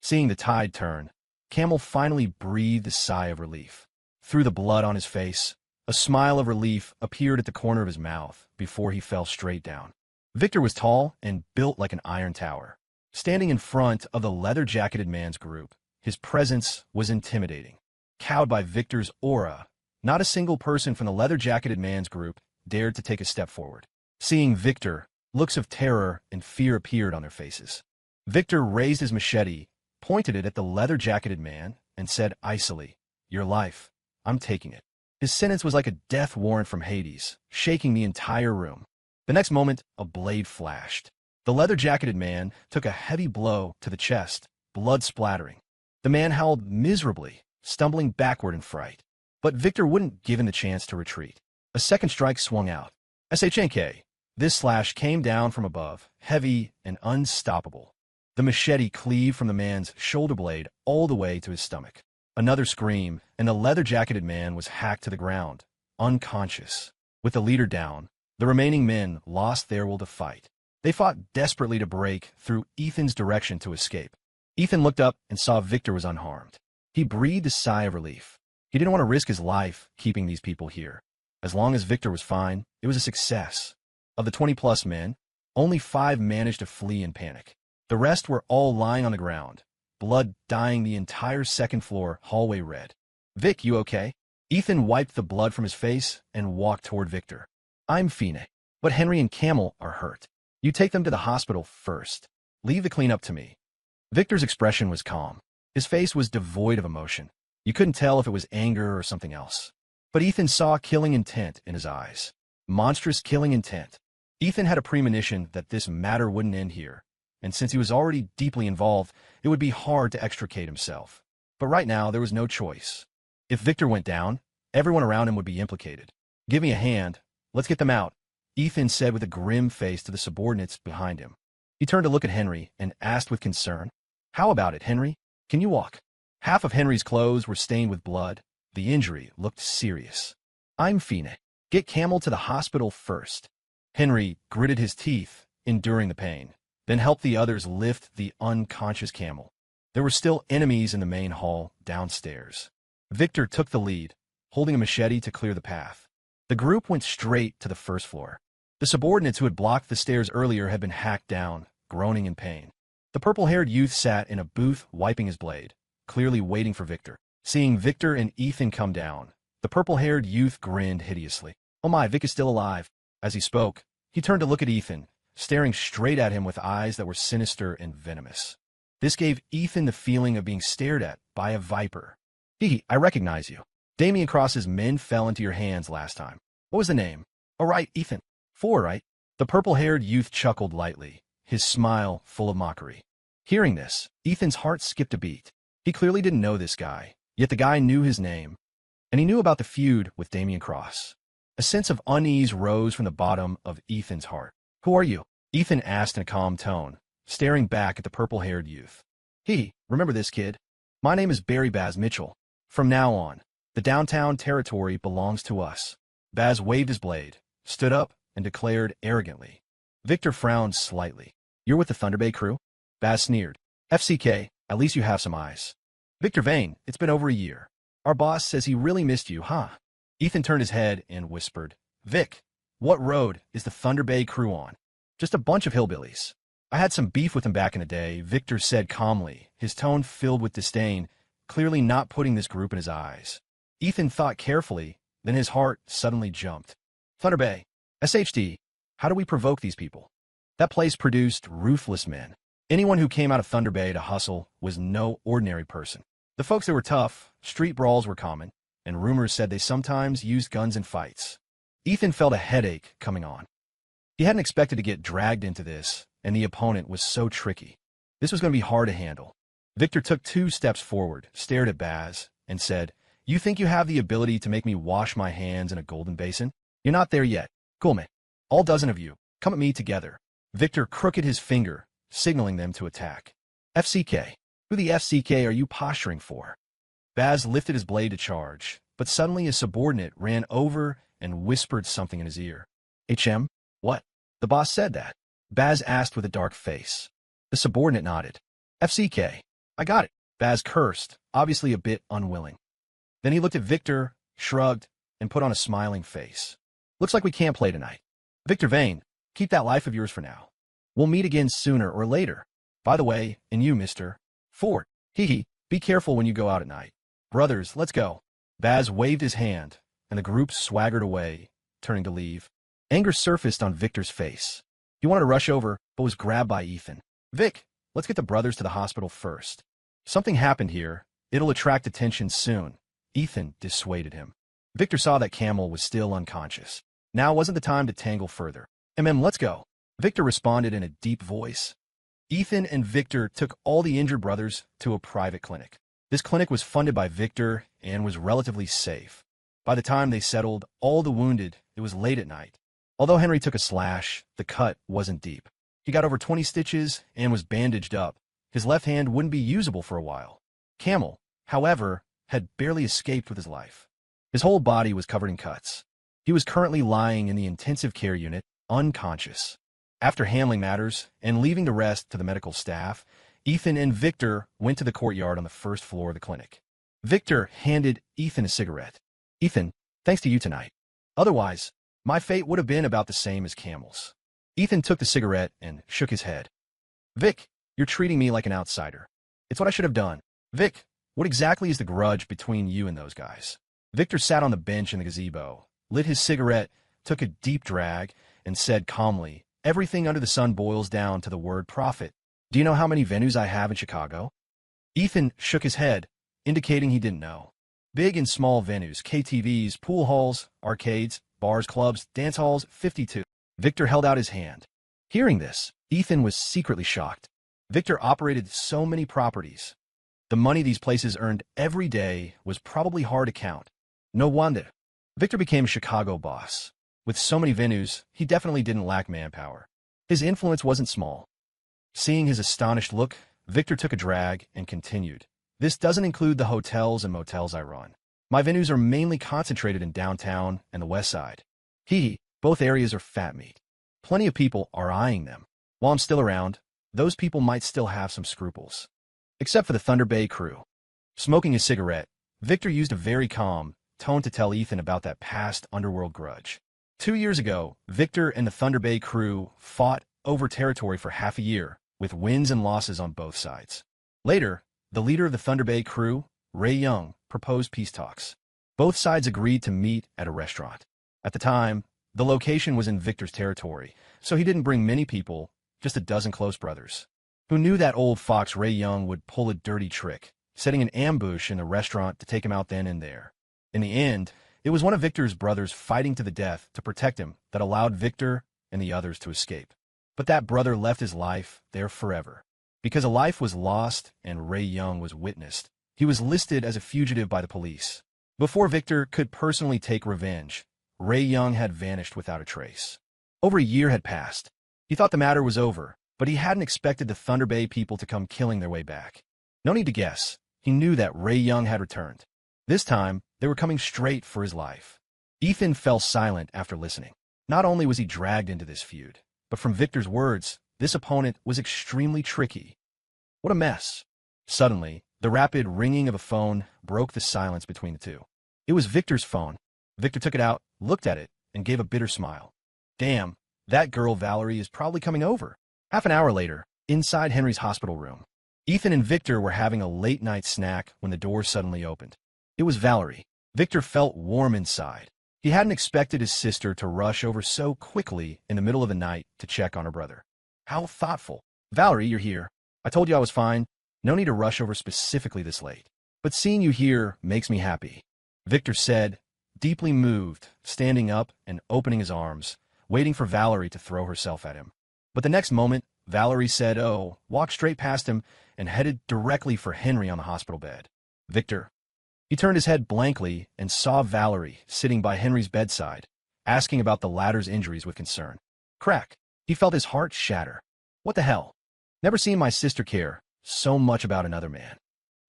Seeing the tide turn, Camel finally breathed a sigh of relief. Through the blood on his face, a smile of relief appeared at the corner of his mouth before he fell straight down. Victor was tall and built like an iron tower. Standing in front of the leather-jacketed man's group, his presence was intimidating. Cowed by Victor's aura, not a single person from the leather-jacketed man's group dared to take a step forward. Seeing Victor, looks of terror and fear appeared on their faces. Victor raised his machete, pointed it at the leather-jacketed man, and said icily, "Your life. I'm taking it." His sentence was like a death warrant from Hades, shaking the entire room. The next moment, a blade flashed. The leather-jacketed man took a heavy blow to the chest, blood splattering. The man howled miserably, stumbling backward in fright. But Victor wouldn't give him the chance to retreat. A second strike swung out. SHNK. This slash came down from above, heavy and unstoppable. The machete cleaved from the man's shoulder blade all the way to his stomach. Another scream, and the leather-jacketed man was hacked to the ground, unconscious. With the leader down, the remaining men lost their will to fight. They fought desperately to break through Ethan's direction to escape. Ethan looked up and saw Victor was unharmed. He breathed a sigh of relief. He didn't want to risk his life keeping these people here. As long as Victor was fine, it was a success. Of the 20-plus men, only 5 managed to flee in panic. The rest were all lying on the ground, blood dyeing the entire second-floor hallway red. "Vic, you okay?" Ethan wiped the blood from his face and walked toward Victor. "I'm fine, but Henry and Camel are hurt. You take them to the hospital first. Leave the cleanup to me." Victor's expression was calm. His face was devoid of emotion. You couldn't tell if it was anger or something else. But Ethan saw killing intent in his eyes. Monstrous killing intent. Ethan had a premonition that this matter wouldn't end here, and since he was already deeply involved, it would be hard to extricate himself. But right now, there was no choice. If Victor went down, everyone around him would be implicated. "Give me a hand. Let's get them out," Ethan said with a grim face to the subordinates behind him. He turned to look at Henry and asked with concern, "How about it, Henry? Can you walk?" Half of Henry's clothes were stained with blood. The injury looked serious. "I'm fine. Get Camel to the hospital first." Henry gritted his teeth, enduring the pain, then helped the others lift the unconscious Camel. There were still enemies in the main hall downstairs. Victor took the lead, holding a machete to clear the path. The group went straight to the first floor. The subordinates who had blocked the stairs earlier had been hacked down, groaning in pain. The purple-haired youth sat in a booth wiping his blade, clearly waiting for Victor. Seeing Victor and Ethan come down, the purple-haired youth grinned hideously. "Oh my, Vic is still alive." As he spoke, he turned to look at Ethan, staring straight at him with eyes that were sinister and venomous. This gave Ethan the feeling of being stared at by a viper. I recognize you. Damien Cross's men fell into your hands last time. What was the name?" "Oh right, Ethan. 4, right?" The purple-haired youth chuckled lightly, his smile full of mockery. Hearing this, Ethan's heart skipped a beat. He clearly didn't know this guy, yet the guy knew his name, and he knew about the feud with Damien Cross. A sense of unease rose from the bottom of Ethan's heart. "Who are you?" Ethan asked in a calm tone, staring back at the purple-haired youth. Remember this, kid? My name is Barry Baz Mitchell. From now on, the downtown territory belongs to us." Baz waved his blade, stood up, and declared arrogantly. Victor frowned slightly. "You're with the Thunder Bay crew?" Baz sneered. "FCK, at least you have some eyes." "Victor Vane, it's been over a year. Our boss says he really missed you, huh?" Ethan turned his head and whispered, "Vic, what road is the Thunder Bay crew on?" "Just a bunch of hillbillies. I had some beef with them back in the day," Victor said calmly, his tone filled with disdain, clearly not putting this group in his eyes. Ethan thought carefully, then his heart suddenly jumped. "Thunder Bay. SHD. How do we provoke these people?" That place produced ruthless men. Anyone who came out of Thunder Bay to hustle was no ordinary person. The folks that were tough, street brawls were common, and rumors said they sometimes used guns in fights. Ethan felt a headache coming on. He hadn't expected to get dragged into this, and the opponent was so tricky. This was going to be hard to handle. Victor took 2 steps forward, stared at Baz, and said, "You think you have the ability to make me wash my hands in a golden basin? You're not there yet. Cool, man. All dozen of you, come at me together." Victor crooked his finger, signaling them to attack. "FCK. Who the FCK are you posturing for?" Baz lifted his blade to charge, but suddenly a subordinate ran over and whispered something in his ear. "HM? What?" "The boss said that," Baz asked with a dark face. The subordinate nodded. "FCK. I got it," Baz cursed, obviously a bit unwilling. Then he looked at Victor, shrugged, and put on a smiling face. "Looks like we can't play tonight. Victor Vane, keep that life of yours for now. We'll meet again sooner or later. By the way, and you, Mr. Ford, be careful when you go out at night. Brothers, let's go." Baz waved his hand, and the group swaggered away, turning to leave. Anger surfaced on Victor's face. He wanted to rush over, but was grabbed by Ethan. "Vic, let's get the brothers to the hospital first. Something happened here. It'll attract attention soon." Ethan dissuaded him. Victor saw that Camel was still unconscious. Now wasn't the time to tangle further. Let's go. Victor responded in a deep voice. Ethan and Victor took all the injured brothers to a private clinic. This clinic was funded by Victor and was relatively safe. By the time they settled all the wounded, it was late at night. Although Henry took a slash, the cut wasn't deep. He got over 20 stitches and was bandaged up. His left hand wouldn't be usable for a while. Camel, however, had barely escaped with his life. His whole body was covered in cuts. He was currently lying in the intensive care unit, unconscious. After handling matters and leaving the rest to the medical staff, Ethan and Victor went to the courtyard on the first floor of the clinic. Victor handed Ethan a cigarette. Ethan, thanks to you tonight. Otherwise, my fate would have been about the same as Camel's. Ethan took the cigarette and shook his head. Vic, you're treating me like an outsider. It's what I should have done. Vic, what exactly is the grudge between you and those guys? Victor sat on the bench in the gazebo, lit his cigarette, took a deep drag, and said calmly, everything under the sun boils down to the word profit. Do you know how many venues I have in Chicago? Ethan shook his head, indicating he didn't know. Big and small venues, KTVs, pool halls, arcades, bars, clubs, dance halls, 52. Victor held out his hand. Hearing this, Ethan was secretly shocked. Victor operated so many properties. The money these places earned every day was probably hard to count. No wonder. Victor became a Chicago boss. With so many venues, he definitely didn't lack manpower. His influence wasn't small. Seeing his astonished look, Victor took a drag and continued. This doesn't include the hotels and motels I run. My venues are mainly concentrated in downtown and the west side. Both areas are fat meat. Plenty of people are eyeing them. While I'm still around, those people might still have some scruples. Except for the Thunder Bay crew. Smoking a cigarette, Victor used a very calm tone to tell Ethan about that past underworld grudge. 2 years ago, Victor and the Thunder Bay crew fought over territory for half a year, with wins and losses on both sides. Later, the leader of the Thunder Bay crew, Ray Young, proposed peace talks. Both sides agreed to meet at a restaurant. At the time, the location was in Victor's territory, so he didn't bring many people, just a dozen close brothers, who knew that old fox Ray Young would pull a dirty trick, setting an ambush in the restaurant to take him out then and there. In the end, it was one of Victor's brothers fighting to the death to protect him that allowed Victor and the others to escape. But that brother left his life there forever. Because a life was lost and Ray Young was witnessed, he was listed as a fugitive by the police. Before Victor could personally take revenge, Ray Young had vanished without a trace. Over a year had passed. He thought the matter was over, but he hadn't expected the Thunder Bay people to come killing their way back. No need to guess. He knew that Ray Young had returned. This time, they were coming straight for his life. Ethan fell silent after listening. Not only was he dragged into this feud, but from Victor's words, this opponent was extremely tricky. What a mess. Suddenly, the rapid ringing of a phone broke the silence between the two. It was Victor's phone. Victor took it out, looked at it, and gave a bitter smile. Damn, that girl Valerie is probably coming over. Half an hour later, inside Henry's hospital room, Ethan and Victor were having a late-night snack when the door suddenly opened. It was Valerie. Victor felt warm inside. He hadn't expected his sister to rush over so quickly in the middle of the night to check on her brother. How thoughtful. Valerie, you're here. I told you I was fine. No need to rush over specifically this late. But seeing you here makes me happy, Victor said, deeply moved, standing up and opening his arms, waiting for Valerie to throw herself at him. But the next moment, Valerie said, "Oh," walked straight past him and headed directly for Henry on the hospital bed. Victor. He turned his head blankly and saw Valerie sitting by Henry's bedside, asking about the latter's injuries with concern. Crack. He felt his heart shatter. What the hell? Never seen my sister care so much about another man.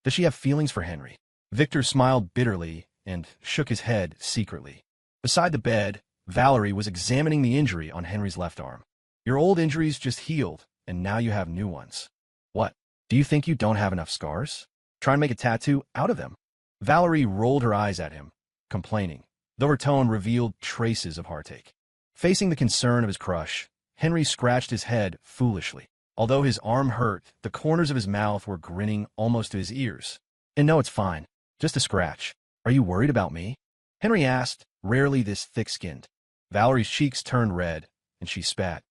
Does she have feelings for Henry? Victor smiled bitterly and shook his head secretly. Beside the bed, Valerie was examining the injury on Henry's left arm. Your old injuries just healed, and now you have new ones. What? Do you think you don't have enough scars? Try and make a tattoo out of them. Valerie rolled her eyes at him, complaining, though her tone revealed traces of heartache. Facing the concern of his crush, Henry scratched his head foolishly. Although his arm hurt, the corners of his mouth were grinning almost to his ears. And no, it's fine. Just a scratch. Are you worried about me? Henry asked, rarely this thick-skinned. Valerie's cheeks turned red, and she spat.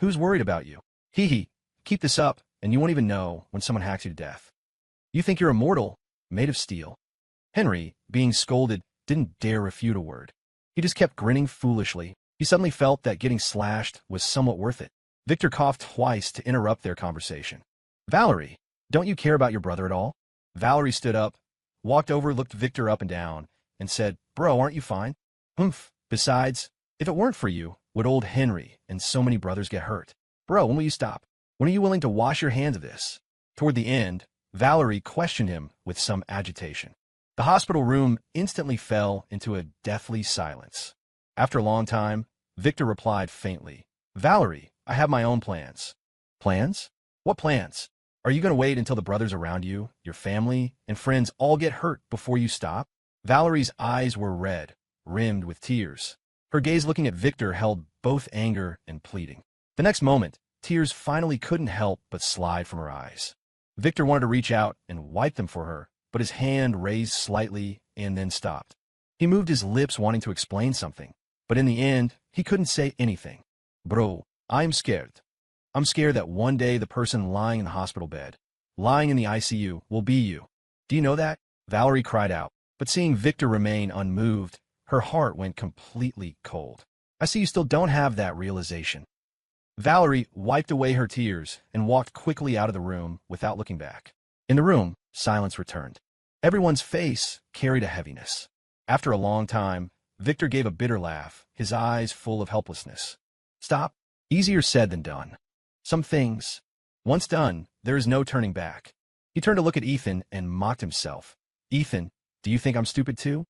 Who's worried about you? Hee. Keep this up, and you won't even know when someone hacks you to death. You think you're immortal, made of steel. Henry, being scolded, didn't dare refute a word. He just kept grinning foolishly. He suddenly felt that getting slashed was somewhat worth it. Victor coughed twice to interrupt their conversation. Valerie, don't you care about your brother at all? Valerie stood up, walked over, looked Victor up and down, and said, Bro, aren't you fine? Humph. Besides, if it weren't for you, would old Henry and so many brothers get hurt? Bro, when will you stop? When are you willing to wash your hands of this? Toward the end, Valerie questioned him with some agitation. The hospital room instantly fell into a deathly silence. After a long time, Victor replied faintly, Valerie, I have my own plans. Plans? What plans? Are you going to wait until the brothers around you, your family, and friends all get hurt before you stop? Valerie's eyes were red, rimmed with tears. Her gaze looking at Victor held both anger and pleading. The next moment, tears finally couldn't help but slide from her eyes. Victor wanted to reach out and wipe them for her, but his hand raised slightly and then stopped. He moved his lips wanting to explain something, but in the end, he couldn't say anything. Bro, I'm scared. I'm scared that one day the person lying in the hospital bed, lying in the ICU, will be you. Do you know that? Valerie cried out, but seeing Victor remain unmoved, her heart went completely cold. I see you still don't have that realization. Valerie wiped away her tears and walked quickly out of the room without looking back. In the room, silence returned. Everyone's face carried a heaviness. After a long time, Victor gave a bitter laugh, his eyes full of helplessness. Stop. Easier said than done. Some things, once done, there is no turning back. He turned to look at Ethan and mocked himself. Ethan, do you think I'm stupid too?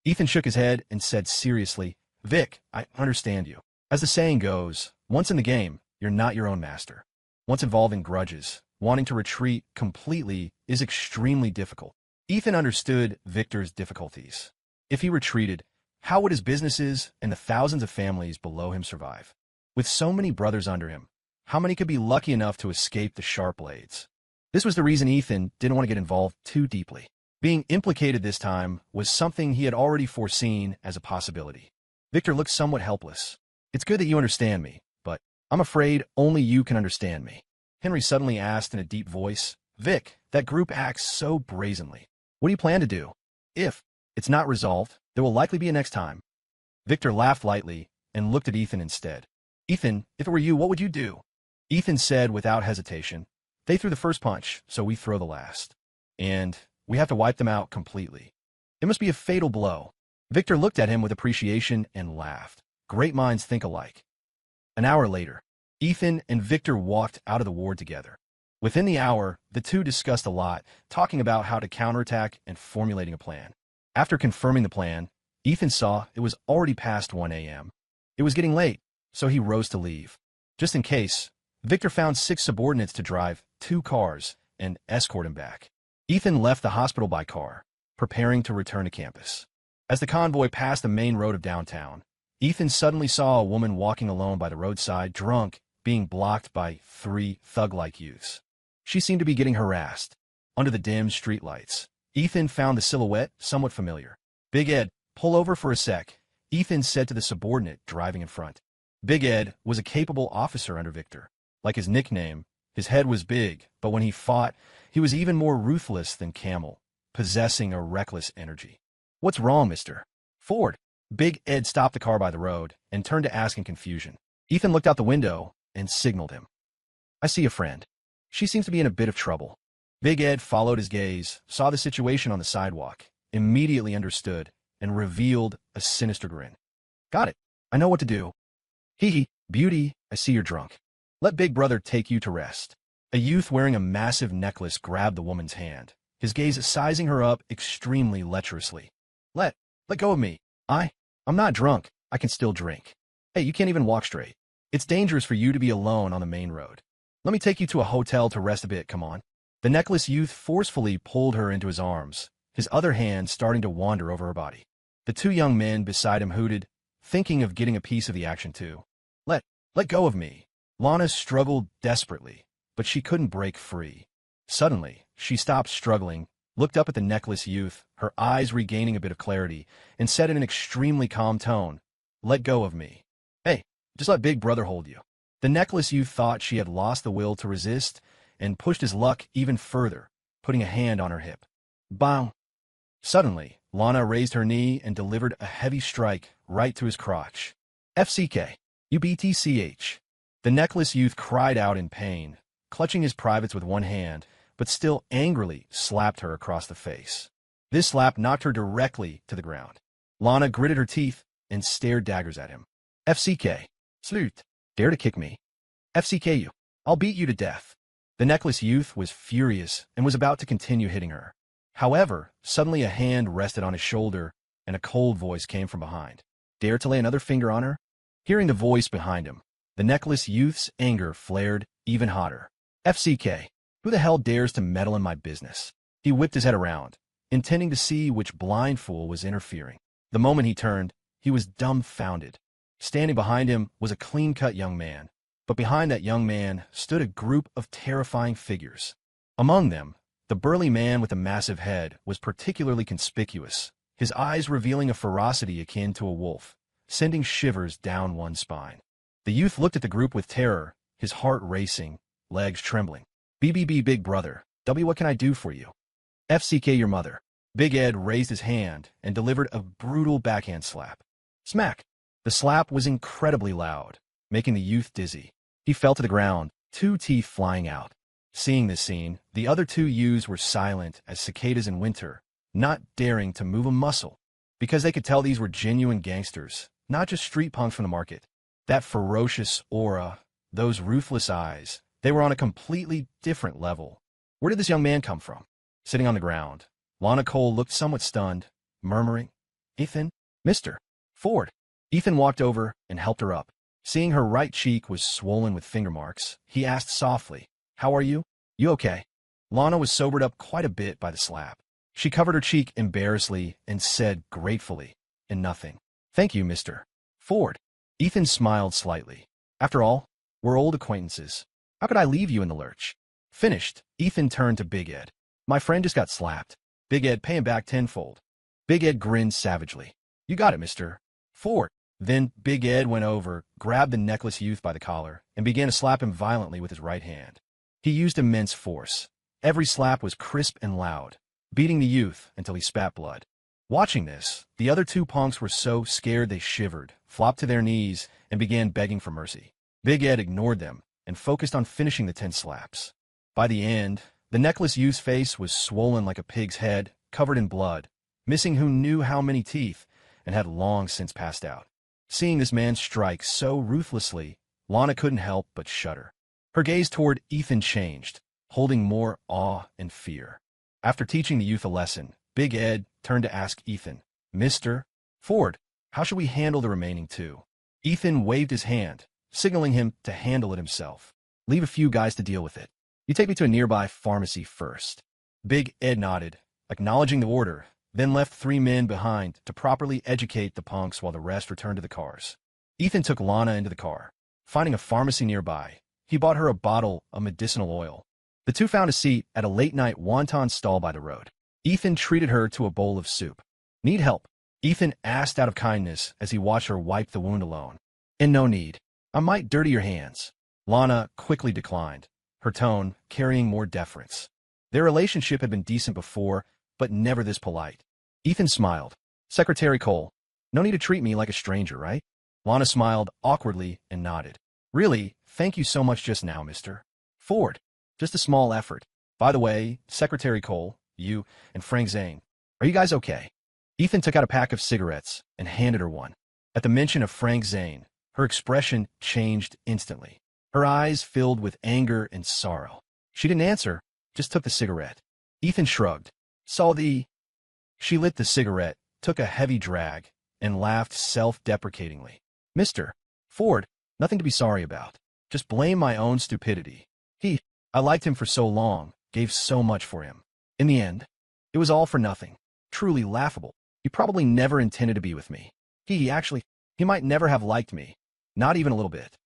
Ethan shook his head and said seriously, Vic, I understand you. As the saying goes, once in the game, you're not your own master. Once involving grudges, wanting to retreat completely is extremely difficult. Ethan understood Victor's difficulties. If he retreated, how would his businesses and the thousands of families below him survive? With so many brothers under him, how many could be lucky enough to escape the sharp blades? This was the reason Ethan didn't want to get involved too deeply. Being implicated this time was something he had already foreseen as a possibility. Victor looked somewhat helpless. It's good that you understand me, but I'm afraid only you can understand me. Henry suddenly asked in a deep voice, Vic, that group acts so brazenly. What do you plan to do? If it's not resolved, there will likely be a next time. Victor laughed lightly and looked at Ethan instead. Ethan, if it were you, what would you do? Ethan said without hesitation, they threw the first punch, so we throw the last. And we have to wipe them out completely. It must be a fatal blow. Victor looked at him with appreciation and laughed. Great minds think alike. An hour later, Ethan and Victor walked out of the ward together. Within the hour, the two discussed a lot, talking about how to counterattack and formulating a plan. After confirming the plan, Ethan saw it was already past 1 a.m. It was getting late, so he rose to leave. Just in case, Victor found 6 subordinates to drive 2 cars and escort him back. Ethan left the hospital by car, preparing to return to campus. As the convoy passed the main road of downtown, Ethan suddenly saw a woman walking alone by the roadside, drunk, being blocked by 3 thug-like youths. She seemed to be getting harassed. Under the dim streetlights, Ethan found the silhouette somewhat familiar. Big Ed, pull over for a sec, Ethan said to the subordinate driving in front. Big Ed was a capable officer under Victor. Like his nickname, his head was big, but when he fought, he was even more ruthless than Camel, possessing a reckless energy. What's wrong, mister? Ford. Big Ed stopped the car by the road and turned to ask in confusion. Ethan looked out the window and signaled him. I see a friend. She seems to be in a bit of trouble. Big Ed followed his gaze, saw the situation on the sidewalk, immediately understood, and revealed a sinister grin. Got it. I know what to do. Hee hee, beauty, I see you're drunk. Let Big Brother take you to rest. A youth wearing a massive necklace grabbed the woman's hand, his gaze sizing her up extremely lecherously. Let go of me. I'm not drunk. I can still drink. Hey, you can't even walk straight. It's dangerous for you to be alone on the main road. Let me take you to a hotel to rest a bit, come on. The necklace youth forcefully pulled her into his arms, his other hand starting to wander over her body. The 2 young men beside him hooted, thinking of getting a piece of the action too. Let go of me. Lana struggled desperately, but she couldn't break free. Suddenly, she stopped struggling, looked up at the necklace youth, her eyes regaining a bit of clarity, and said in an extremely calm tone, Let go of me. Hey, just let Big Brother hold you. The necklace youth thought she had lost the will to resist and pushed his luck even further, putting a hand on her hip. Bang! Suddenly, Lana raised her knee and delivered a heavy strike right to his crotch. FCK. UBTCH. The necklace youth cried out in pain, clutching his privates with one hand, but still angrily slapped her across the face. This slap knocked her directly to the ground. Lana gritted her teeth and stared daggers at him. FCK. Slut. Dare to kick me. FCK you. I'll beat you to death. The necklace youth was furious and was about to continue hitting her. However, suddenly a hand rested on his shoulder and a cold voice came from behind. Dare to lay another finger on her? Hearing the voice behind him, the necklace youth's anger flared even hotter. FCK. Who the hell dares to meddle in my business? He whipped his head around, intending to see which blind fool was interfering. The moment he turned, he was dumbfounded. Standing behind him was a clean-cut young man, but behind that young man stood a group of terrifying figures. Among them, the burly man with the massive head was particularly conspicuous, his eyes revealing a ferocity akin to a wolf, sending shivers down one's spine. The youth looked at the group with terror, his heart racing, legs trembling. BBB Big Brother, W what can I do for you? FCK your mother. Big Ed raised his hand and delivered a brutal backhand slap. Smack! The slap was incredibly loud, making the youth dizzy. He fell to the ground, 2 teeth flying out. Seeing this scene, the other 2 youths were silent as cicadas in winter, not daring to move a muscle, because they could tell these were genuine gangsters, not just street punks from the market. That ferocious aura, those ruthless eyes, they were on a completely different level. Where did this young man come from? Sitting on the ground, Lana Cole looked somewhat stunned, murmuring, Ethan? Mr. Ford. Ethan walked over and helped her up. Seeing her right cheek was swollen with finger marks, he asked softly, How are you? You okay? Lana was sobered up quite a bit by the slap. She covered her cheek embarrassedly and said gratefully, and nothing. Thank you, Mr. Ford. Ethan smiled slightly. After all, we're old acquaintances. How could I leave you in the lurch? Finished, Ethan turned to Big Ed. My friend just got slapped. Big Ed, pay him back tenfold. Big Ed grinned savagely. You got it, Mr. Ford. Then Big Ed went over, grabbed the necklace youth by the collar, and began to slap him violently with his right hand. He used immense force. Every slap was crisp and loud, beating the youth until he spat blood. Watching this, the other 2 punks were so scared they shivered, flopped to their knees, and began begging for mercy. Big Ed ignored them and focused on finishing the 10 slaps. By the end, the necklace youth's face was swollen like a pig's head, covered in blood, missing who knew how many teeth, and had long since passed out. Seeing this man strike so ruthlessly, Lana couldn't help but shudder. Her gaze toward Ethan changed, holding more awe and fear. After teaching the youth a lesson, Big Ed turned to ask Ethan, Mr. Ford, how should we handle the remaining 2? Ethan waved his hand, signaling him to handle it himself. Leave a few guys to deal with it. You take me to a nearby pharmacy first. Big Ed nodded, acknowledging the order, then left 3 men behind to properly educate the punks while the rest returned to the cars. Ethan took Lana into the car. Finding a pharmacy nearby, he bought her a bottle of medicinal oil. The 2 found a seat at a late-night wonton stall by the road. Ethan treated her to a bowl of soup. Need help? Ethan asked out of kindness as he watched her wipe the wound alone. And no need. I might dirty your hands. Lana quickly declined, her tone carrying more deference. Their relationship had been decent before, but never this polite. Ethan smiled. Secretary Cole, no need to treat me like a stranger, right? Lana smiled awkwardly and nodded. Really, thank you so much just now, Mr. Ford. Just a small effort. By the way, Secretary Cole, you, and Frank Zane, are you guys okay? Ethan took out a pack of cigarettes and handed her one. At the mention of Frank Zane, her expression changed instantly. Her eyes filled with anger and sorrow. She didn't answer, just took the cigarette. Ethan shrugged. She lit the cigarette, took a heavy drag, and laughed self-deprecatingly. Mr. Ford, nothing to be sorry about. Just blame my own stupidity. I liked him for so long, gave so much for him. In the end, it was all for nothing. Truly laughable. He probably never intended to be with me. He might never have liked me. Not even a little bit.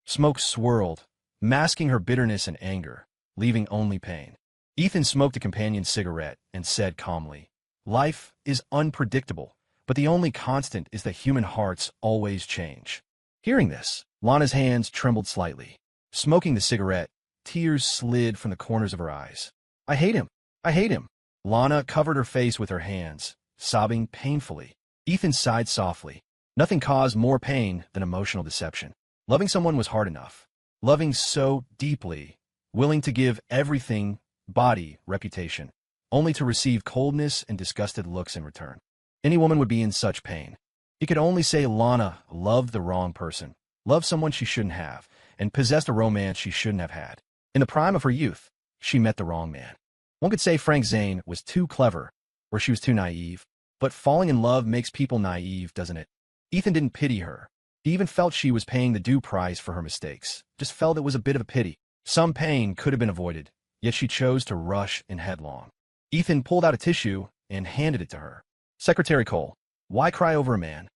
Smoke swirled, masking her bitterness and anger, leaving only pain. Ethan smoked a companion cigarette and said calmly, Life is unpredictable, but the only constant is that human hearts always change. Hearing this, Lana's hands trembled slightly. Smoking the cigarette, tears slid from the corners of her eyes. I hate him. I hate him. Lana covered her face with her hands, sobbing painfully. Ethan sighed softly. Nothing caused more pain than emotional deception. Loving someone was hard enough. Loving so deeply, willing to give everything, body, reputation, only to receive coldness and disgusted looks in return. Any woman would be in such pain. He could only say Lana loved the wrong person, loved someone she shouldn't have, and possessed a romance she shouldn't have had. In the prime of her youth, she met the wrong man. One could say Frank Zane was too clever, or she was too naive. But falling in love makes people naive, doesn't it? Ethan didn't pity her. He even felt she was paying the due price for her mistakes. Just felt it was a bit of a pity. Some pain could have been avoided, yet she chose to rush in headlong. Ethan pulled out a tissue and handed it to her. Secretary Cole, why cry over a man?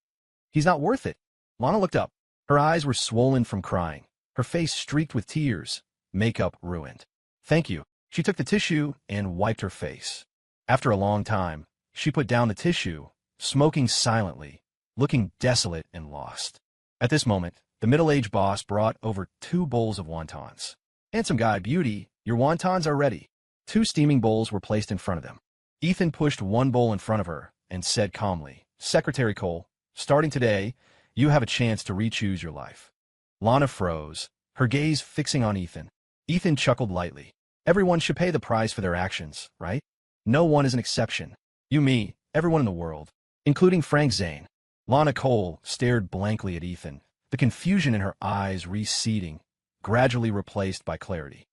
He's not worth it. Lana looked up. Her eyes were swollen from crying, her face streaked with tears, makeup ruined. Thank you. She took the tissue and wiped her face. After a long time, she put down the tissue, smoking silently, looking desolate and lost. At this moment, the middle-aged boss brought over 2 bowls of wontons. Handsome guy, beauty, your wontons are ready. 2 steaming bowls were placed in front of them. Ethan pushed 1 bowl in front of her and said calmly, Secretary Cole, starting today, you have a chance to re-choose your life. Lana froze, her gaze fixing on Ethan. Ethan chuckled lightly. Everyone should pay the price for their actions, right? No one is an exception. You, me, everyone in the world, including Frank Zane. Lana Cole stared blankly at Ethan, the confusion in her eyes receding, gradually replaced by clarity.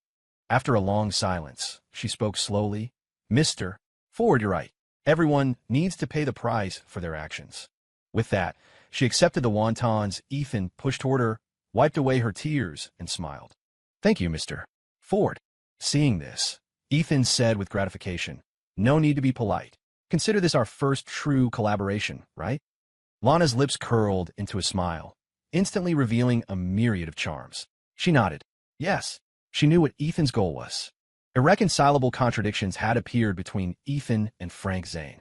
After a long silence, she spoke slowly. Mr. Ford, you're right. Everyone needs to pay the price for their actions. With that, she accepted the wontons Ethan pushed toward her, wiped away her tears, and smiled. Thank you, Mr. Ford. Seeing this, Ethan said with gratification, no need to be polite. Consider this our first true collaboration, right? Lana's lips curled into a smile, instantly revealing a myriad of charms. She nodded. Yes, she knew what Ethan's goal was. Irreconcilable contradictions had appeared between Ethan and Frank Zane.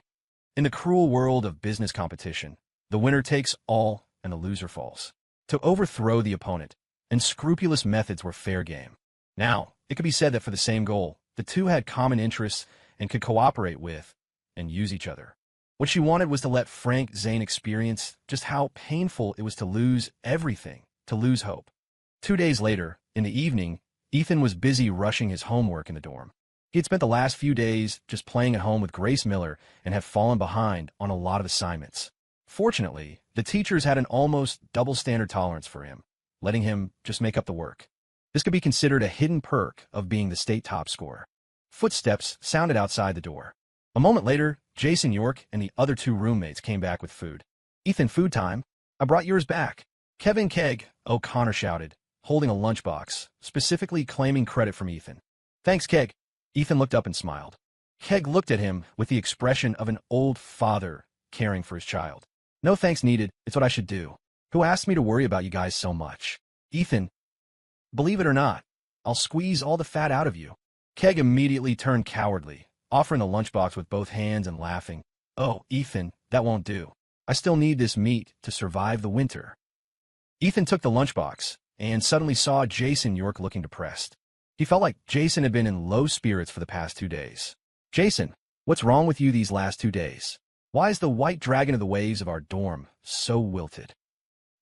In the cruel world of business competition, the winner takes all and the loser falls. To overthrow the opponent, unscrupulous methods were fair game. Now, it could be said that for the same goal, the two had common interests and could cooperate with and use each other. What she wanted was to let Frank Zane experience just how painful it was to lose everything, to lose hope. 2 days later, in the evening, Ethan was busy rushing his homework in the dorm. He had spent the last few days just playing at home with Grace Miller and had fallen behind on a lot of assignments. Fortunately, the teachers had an almost double standard tolerance for him, letting him just make up the work. This could be considered a hidden perk of being the state top scorer. Footsteps sounded outside the door. A moment later, Jason York and the other 2 roommates came back with food. Ethan, food time. I brought yours back. Kevin Keg, O'Connor shouted, holding a lunchbox, specifically claiming credit from Ethan. Thanks, Keg. Ethan looked up and smiled. Keg looked at him with the expression of an old father caring for his child. No thanks needed, it's what I should do. Who asked me to worry about you guys so much? Ethan, believe it or not, I'll squeeze all the fat out of you. Keg immediately turned cowardly, offering the lunchbox with both hands and laughing. Oh, Ethan, that won't do. I still need this meat to survive the winter. Ethan took the lunchbox and suddenly saw Jason York looking depressed. He felt like Jason had been in low spirits for the past 2 days. Jason, what's wrong with you these last 2 days? Why is the white dragon of the waves of our dorm so wilted?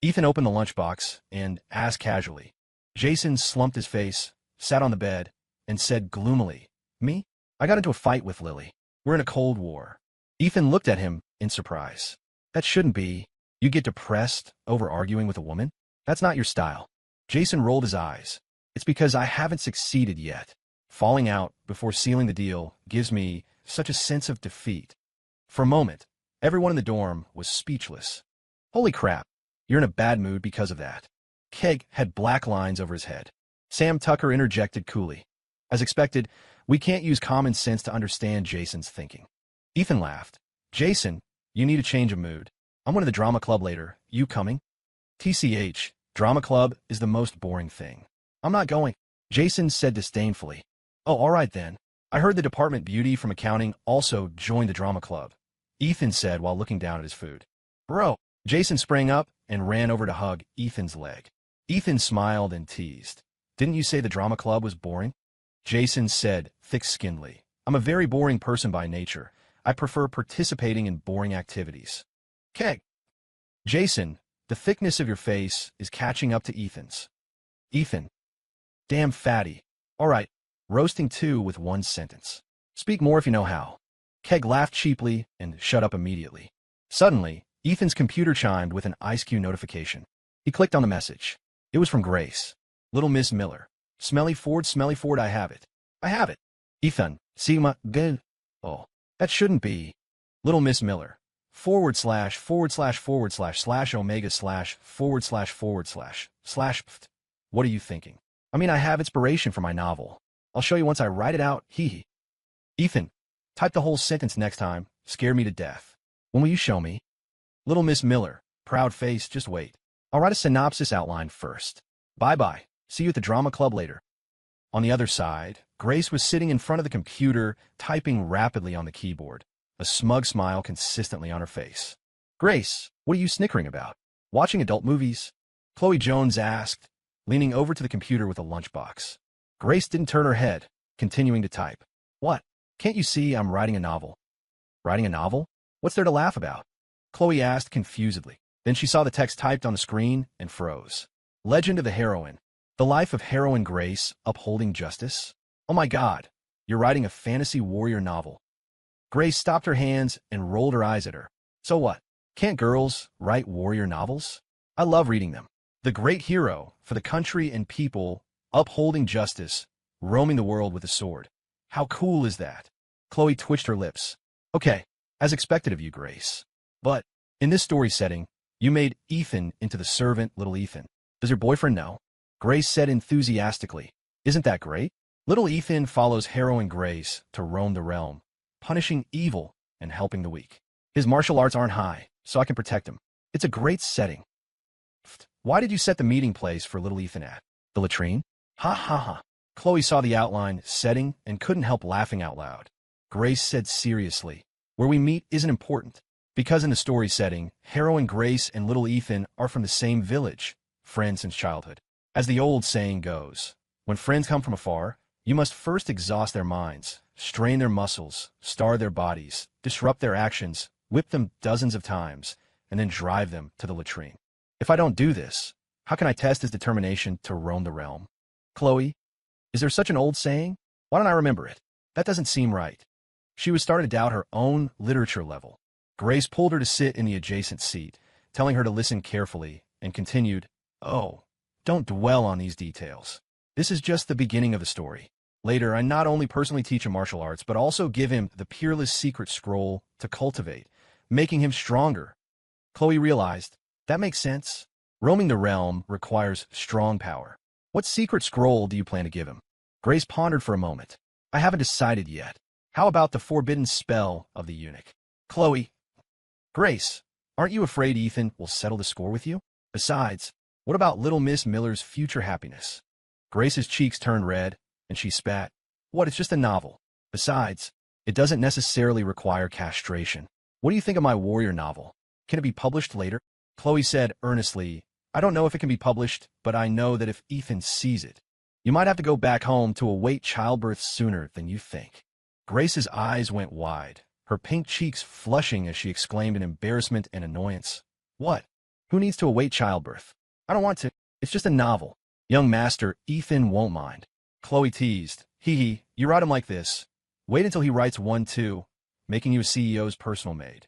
Ethan opened the lunchbox and asked casually. Jason slumped his face, sat on the bed, and said gloomily, Me? I got into a fight with Lily. We're in a cold war. Ethan looked at him in surprise. That shouldn't be. You get depressed over arguing with a woman? That's not your style. Jason rolled his eyes. It's because I haven't succeeded yet. Falling out before sealing the deal gives me such a sense of defeat. For a moment, everyone in the dorm was speechless. Holy crap, you're in a bad mood because of that. Keg had black lines over his head. Sam Tucker interjected coolly. As expected, we can't use common sense to understand Jason's thinking. Ethan laughed. Jason, you need a change of mood. I'm going to the drama club later. You coming? TCH, drama club is the most boring thing. I'm not going, Jason said disdainfully. Oh, all right then. I heard the department beauty from accounting also joined the drama club, Ethan said while looking down at his food. Bro, Jason sprang up and ran over to hug Ethan's leg. Ethan smiled and teased. Didn't you say the drama club was boring? Jason said thick-skinnedly. I'm a very boring person by nature. I prefer participating in boring activities. Keg. Jason, the thickness of your face is catching up to Ethan's. Ethan. Damn fatty. All right, roasting two with one sentence. Speak more if you know how. Keg laughed cheaply and shut up immediately. Suddenly, Ethan's computer chimed with an IceQ notification. He clicked on the message. It was from Grace. Little Miss Miller. Smelly Ford, I have it. I have it. Ethan, Sigma, good. Oh, that shouldn't be. Little Miss Miller. / // omega / /. What are you thinking? I mean, I have inspiration for my novel. I'll show you once I write it out, hee hee. Ethan, type the whole sentence next time. Scare me to death. When will you show me? Little Miss Miller, proud face, just wait. I'll write a synopsis outline first. Bye-bye. See you at the drama club later. On the other side, Grace was sitting in front of the computer, typing rapidly on the keyboard, a smug smile consistently on her face. Grace, what are you snickering about? Watching adult movies? Chloe Jones asked, leaning over to the computer with a lunchbox. Grace didn't turn her head, continuing to type. What? Can't you see I'm writing a novel? Writing a novel? What's there to laugh about? Chloe asked confusedly. Then she saw the text typed on the screen and froze. Legend of the Heroine. The life of heroine Grace, upholding justice? Oh my God, you're writing a fantasy warrior novel. Grace stopped her hands and rolled her eyes at her. So what? Can't girls write warrior novels? I love reading them. The great hero for the country and people, upholding justice, roaming the world with a sword. How cool is that? Chloe twitched her lips. Okay, as expected of you, Grace. But, in this story setting, you made Ethan into the servant, little Ethan. Does your boyfriend know? Grace said enthusiastically. Isn't that great? Little Ethan follows heroine Grace to roam the realm, punishing evil and helping the weak. His martial arts aren't high, so I can protect him. It's a great setting. Why did you set the meeting place for little Ethan at? The latrine? Ha ha ha. Chloe saw the outline, setting, and couldn't help laughing out loud. Grace said seriously, where we meet isn't important, because in the story setting, heroine Grace and little Ethan are from the same village, friends since childhood. As the old saying goes, when friends come from afar, you must first exhaust their minds, strain their muscles, starve their bodies, disrupt their actions, whip them dozens of times, and then drive them to the latrine. If I don't do this, how can I test his determination to roam the realm? Chloe, is there such an old saying? Why don't I remember it? That doesn't seem right. She was starting to doubt her own literature level. Grace pulled her to sit in the adjacent seat, telling her to listen carefully, and continued, Oh, don't dwell on these details. This is just the beginning of the story. Later, I not only personally teach him martial arts, but also give him the peerless secret scroll to cultivate, making him stronger. Chloe realized, that makes sense. Roaming the realm requires strong power. What secret scroll do you plan to give him? Grace pondered for a moment. I haven't decided yet. How about the forbidden spell of the eunuch? Chloe. Grace, aren't you afraid Ethan will settle the score with you? Besides, what about little Miss Miller's future happiness? Grace's cheeks turned red, and she spat. What, it's just a novel. Besides, it doesn't necessarily require castration. What do you think of my warrior novel? Can it be published later? Chloe said earnestly, I don't know if it can be published, but I know that if Ethan sees it, you might have to go back home to await childbirth sooner than you think. Grace's eyes went wide, her pink cheeks flushing as she exclaimed in embarrassment and annoyance. What? Who needs to await childbirth? I don't want to. It's just a novel. Young master, Ethan won't mind. Chloe teased. Hee hee, you write him like this. Wait until he writes one too, making you a CEO's personal maid.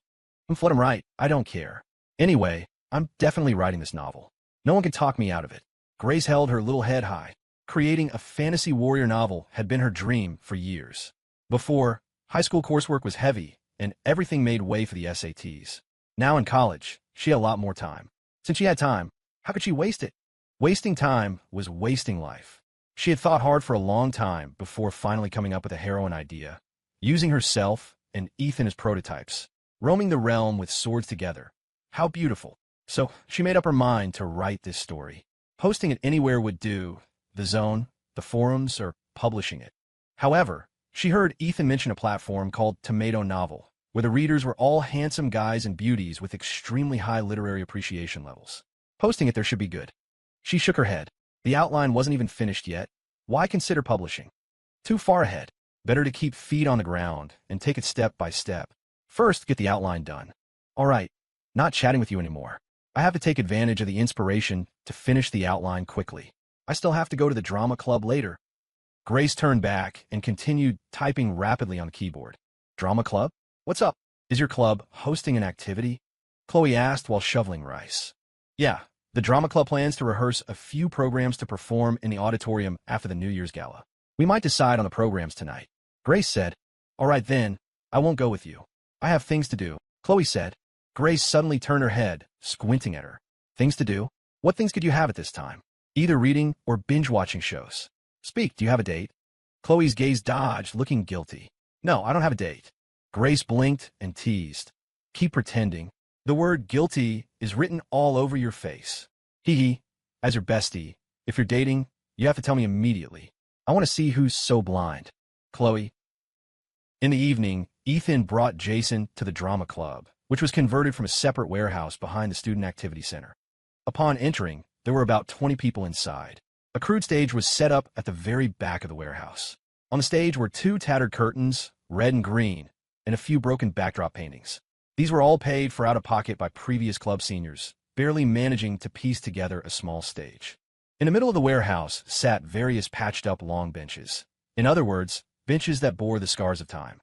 Let him write. I don't care. Anyway, I'm definitely writing this novel. No one can talk me out of it. Grace held her little head high. Creating a fantasy warrior novel had been her dream for years. Before, high school coursework was heavy, and everything made way for the SATs. Now in college, she had a lot more time. Since she had time, how could she waste it? Wasting time was wasting life. She had thought hard for a long time before finally coming up with a heroine idea, using herself and Ethan as prototypes, roaming the realm with swords together. How beautiful. So she made up her mind to write this story. Posting it anywhere would do, the Zone, the forums, or publishing it. However, she heard Ethan mention a platform called Tomato Novel, where the readers were all handsome guys and beauties with extremely high literary appreciation levels. Posting it there should be good. She shook her head. The outline wasn't even finished yet. Why consider publishing? Too far ahead. Better to keep feet on the ground and take it step by step. First, get the outline done. All right, not chatting with you anymore. I have to take advantage of the inspiration to finish the outline quickly. I still have to go to the drama club later. Grace turned back and continued typing rapidly on the keyboard. Drama club? What's up? Is your club hosting an activity? Chloe asked while shoveling rice. Yeah, the drama club plans to rehearse a few programs to perform in the auditorium after the New Year's gala. We might decide on the programs tonight. Grace said. All right then, I won't go with you. I have things to do, Chloe said. Grace suddenly turned her head, squinting at her. Things to do? What things could you have at this time? Either reading or binge-watching shows. Speak, do you have a date? Chloe's gaze dodged, looking guilty. No, I don't have a date. Grace blinked and teased. Keep pretending. The word guilty is written all over your face. Hee hee. As your bestie, if you're dating, you have to tell me immediately. I want to see who's so blind. Chloe. In the evening, Ethan brought Jason to the drama club, which was converted from a separate warehouse behind the Student Activity Center. Upon entering, there were about 20 people inside. A crude stage was set up at the very back of the warehouse. On the stage were 2 tattered curtains, red and green, and a few broken backdrop paintings. These were all paid for out of pocket by previous club seniors, barely managing to piece together a small stage. In the middle of the warehouse sat various patched-up long benches. In other words, benches that bore the scars of time.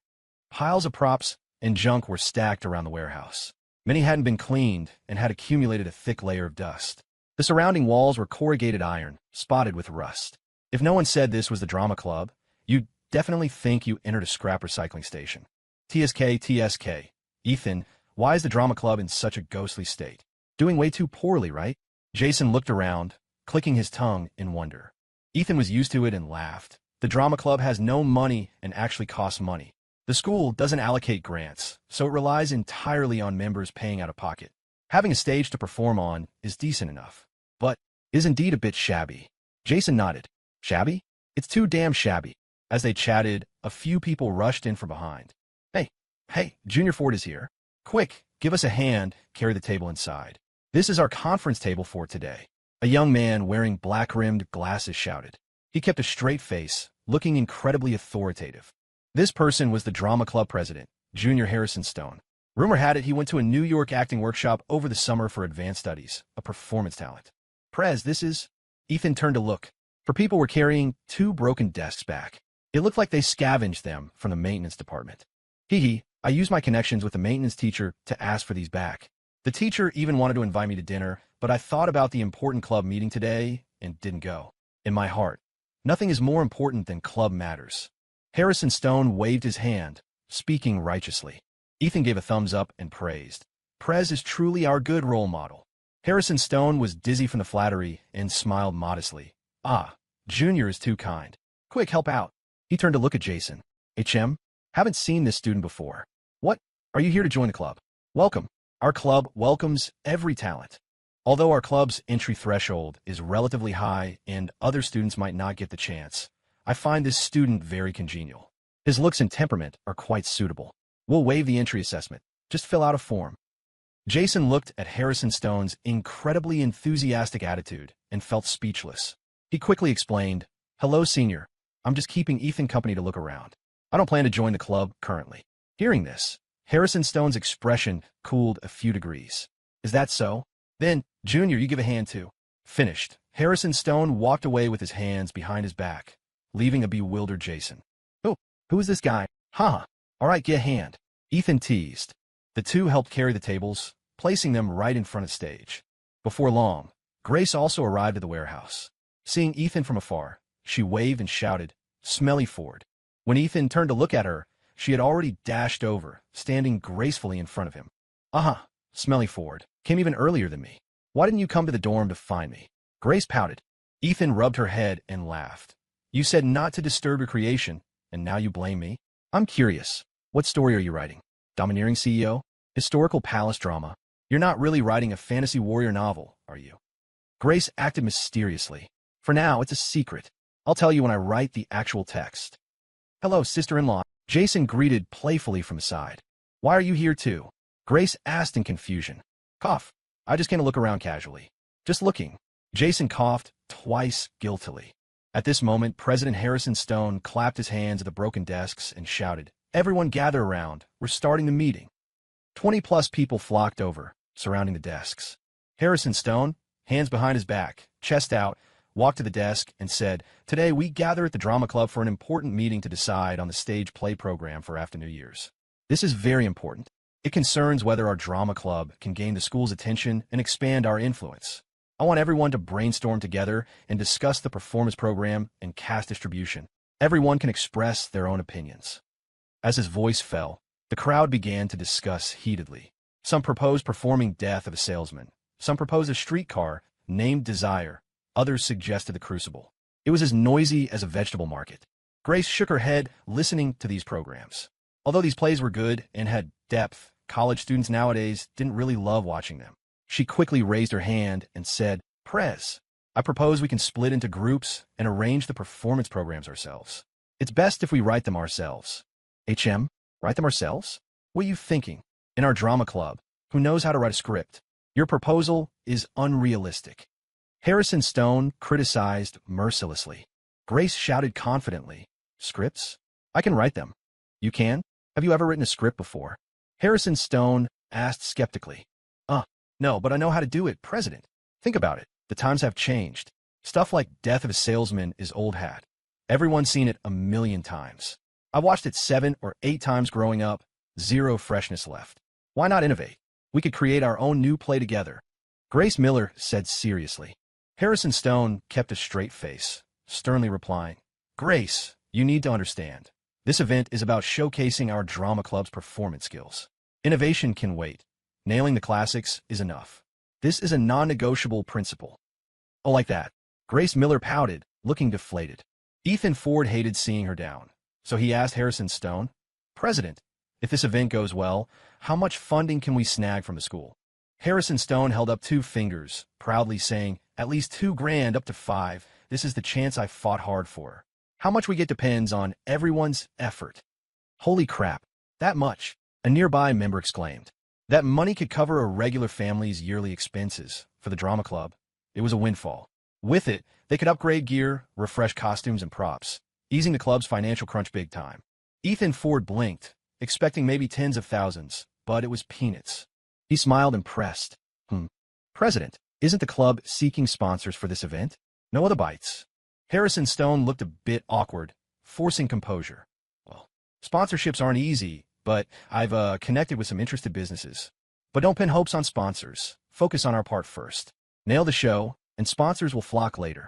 Piles of props and junk were stacked around the warehouse. Many hadn't been cleaned and had accumulated a thick layer of dust. The surrounding walls were corrugated iron, spotted with rust. If no one said this was the drama club, you'd definitely think you entered a scrap recycling station. TSK. Ethan, why is the drama club in such a ghostly state? Doing way too poorly, right? Jason looked around, clicking his tongue in wonder. Ethan was used to it and laughed. The drama club has no money and actually costs money. The school doesn't allocate grants, so it relies entirely on members paying out of pocket. Having a stage to perform on is decent enough, but is indeed a bit shabby. Jason nodded. Shabby? It's too damn shabby. As they chatted, a few people rushed in from behind. Hey, Junior Ford is here. Quick, give us a hand, carry the table inside. This is our conference table for today. A young man wearing black-rimmed glasses shouted. He kept a straight face, looking incredibly authoritative. This person was the drama club president, Junior Harrison Stone. Rumor had it he went to a New York acting workshop over the summer for advanced studies, a performance talent. Prez, this is... Ethan turned to look. For people were carrying 2 broken desks back. It looked like they scavenged them from the maintenance department. Hee. I used my connections with the maintenance teacher to ask for these back. The teacher even wanted to invite me to dinner, but I thought about the important club meeting today and didn't go. In my heart, nothing is more important than club matters. Harrison Stone waved his hand, speaking righteously. Ethan gave a thumbs up and praised. Prez is truly our good role model. Harrison Stone was dizzy from the flattery and smiled modestly. Ah, Junior is too kind. Quick, help out. He turned to look at Jason. HM? Haven't seen this student before. What? Are you here to join the club? Welcome. Our club welcomes every talent. Although our club's entry threshold is relatively high and other students might not get the chance, I find this student very congenial. His looks and temperament are quite suitable. We'll waive the entry assessment. Just fill out a form. Jason looked at Harrison Stone's incredibly enthusiastic attitude and felt speechless. He quickly explained, Hello, senior. I'm just keeping Ethan company to look around. I don't plan to join the club currently. Hearing this, Harrison Stone's expression cooled a few degrees. Is that so? Then, Junior, you give a hand too. Finished. Harrison Stone walked away with his hands behind his back, leaving a bewildered Jason. Oh, who is this guy? All right, get a hand. Ethan teased. The two helped carry the tables, placing them right in front of the stage. Before long, Grace also arrived at the warehouse. Seeing Ethan from afar, she waved and shouted, Smelly Ford. When Ethan turned to look at her, she had already dashed over, standing gracefully in front of him. Smelly Ford. Came even earlier than me. Why didn't you come to the dorm to find me? Grace pouted. Ethan rubbed her head and laughed. You said not to disturb your creation, and now you blame me? I'm curious. What story are you writing? Domineering CEO? Historical palace drama? You're not really writing a fantasy warrior novel, are you? Grace acted mysteriously. For now, it's a secret. I'll tell you when I write the actual text. Hello, sister-in-law. Jason greeted playfully from the side. Why are you here too? Grace asked in confusion. Cough. I just came to look around casually. Just looking. Jason coughed twice guiltily. At this moment, President Harrison Stone clapped his hands at the broken desks and shouted, Everyone gather around. We're starting the meeting. 20-plus people flocked over, surrounding the desks. Harrison Stone, hands behind his back, chest out, walked to the desk and said, "Today we gather at the drama club for an important meeting to decide on the stage play program for after New Year's. This is very important. It concerns whether our drama club can gain the school's attention and expand our influence. I want everyone to brainstorm together and discuss the performance program and cast distribution. Everyone can express their own opinions." As his voice fell, the crowd began to discuss heatedly. Some proposed performing Death of a Salesman. Some proposed a streetcar named Desire. Others suggested the Crucible. It was as noisy as a vegetable market. Grace shook her head, listening to these programs. Although these plays were good and had depth, college students nowadays didn't really love watching them. She quickly raised her hand and said, "Prez, I propose we can split into groups and arrange the performance programs ourselves. It's best if we write them ourselves." "HM? Write them ourselves? What are you thinking? In our drama club, who knows how to write a script? Your proposal is unrealistic." Harrison Stone criticized mercilessly. Grace shouted confidently, "Scripts? I can write them." "You can? Have you ever written a script before?" Harrison Stone asked skeptically. No, but I know how to do it, President. Think about it. The times have changed. Stuff like Death of a Salesman is old hat. Everyone's seen it a million times. I've watched it 7 or 8 times growing up. Zero freshness left. Why not innovate? We could create our own new play together." Grace Miller said seriously. Harrison Stone kept a straight face, sternly replying, "Grace, you need to understand. This event is about showcasing our drama club's performance skills. Innovation can wait. Nailing the classics is enough. This is a non-negotiable principle." "Oh, like that?" Grace Miller pouted, looking deflated. Ethan Ford hated seeing her down, so he asked Harrison Stone, "President, if this event goes well, how much funding can we snag from the school?" Harrison Stone held up 2 fingers, proudly saying, "At least $2,000 up to 5. This is the chance I fought hard for. How much we get depends on everyone's effort." "Holy crap, that much?" a nearby member exclaimed. That money could cover a regular family's yearly expenses for the drama club. It was a windfall. With it, they could upgrade gear, refresh costumes and props, easing the club's financial crunch big time. Ethan Ford blinked, expecting maybe tens of thousands, but it was peanuts. He smiled impressed. President, isn't the club seeking sponsors for this event? No other bites." Harrison Stone looked a bit awkward, forcing composure. "Well, sponsorships aren't easy, but I've connected with some interested businesses. But don't pin hopes on sponsors. Focus on our part first. Nail the show, and sponsors will flock later."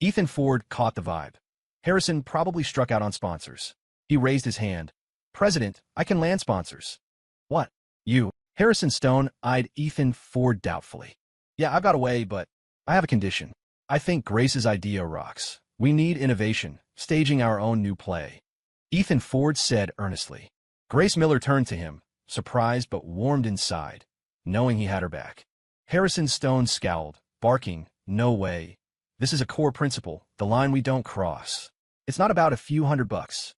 Ethan Ford caught the vibe. Harrison probably struck out on sponsors. He raised his hand. "President, I can land sponsors." "What? You?" Harrison Stone eyed Ethan Ford doubtfully. "Yeah, I've got a way, but I have a condition. I think Grace's idea rocks. We need innovation, staging our own new play." Ethan Ford said earnestly. Grace Miller turned to him, surprised but warmed inside, knowing he had her back. Harrison Stone scowled, barking, "No way. This is a core principle, the line we don't cross. It's not about a few $100.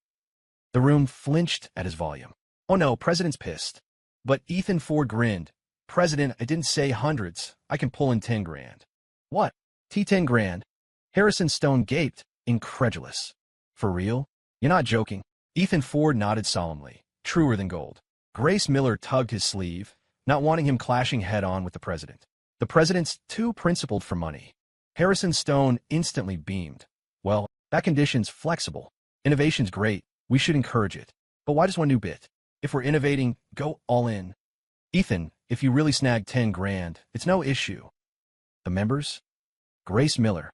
The room flinched at his volume. "Oh no, President's pissed." But Ethan Ford grinned. "President, I didn't say hundreds. I can pull in 10 grand. "What? $10 grand? Harrison Stone gaped, incredulous. "For real? You're not joking?" Ethan Ford nodded solemnly. Truer than gold. Grace Miller tugged his sleeve, not wanting him clashing head-on with the president. The president's too principled for money. Harrison Stone instantly beamed. "Well, that condition's flexible. Innovation's great. We should encourage it. But why just one new bit? If we're innovating, go all in. Ethan, if you really snag 10 grand, it's no issue." The members? Grace Miller.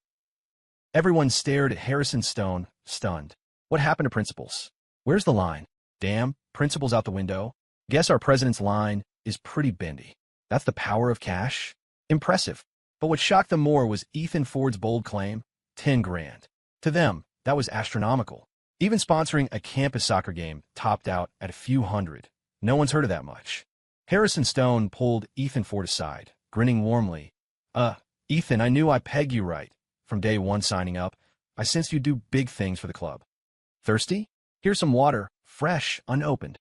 Everyone stared at Harrison Stone, stunned. What happened to principles? Where's the line? Damn, principles out the window. Guess our president's line is pretty bendy. That's the power of cash? Impressive. But what shocked them more was Ethan Ford's bold claim, 10 grand. To them, that was astronomical. Even sponsoring a campus soccer game topped out at a few hundred. No one's heard of that much. Harrison Stone pulled Ethan Ford aside, grinning warmly. Ethan, I knew I pegged you right. From day one signing up, I sensed you'd do big things for the club. Thirsty? Here's some water, fresh, unopened.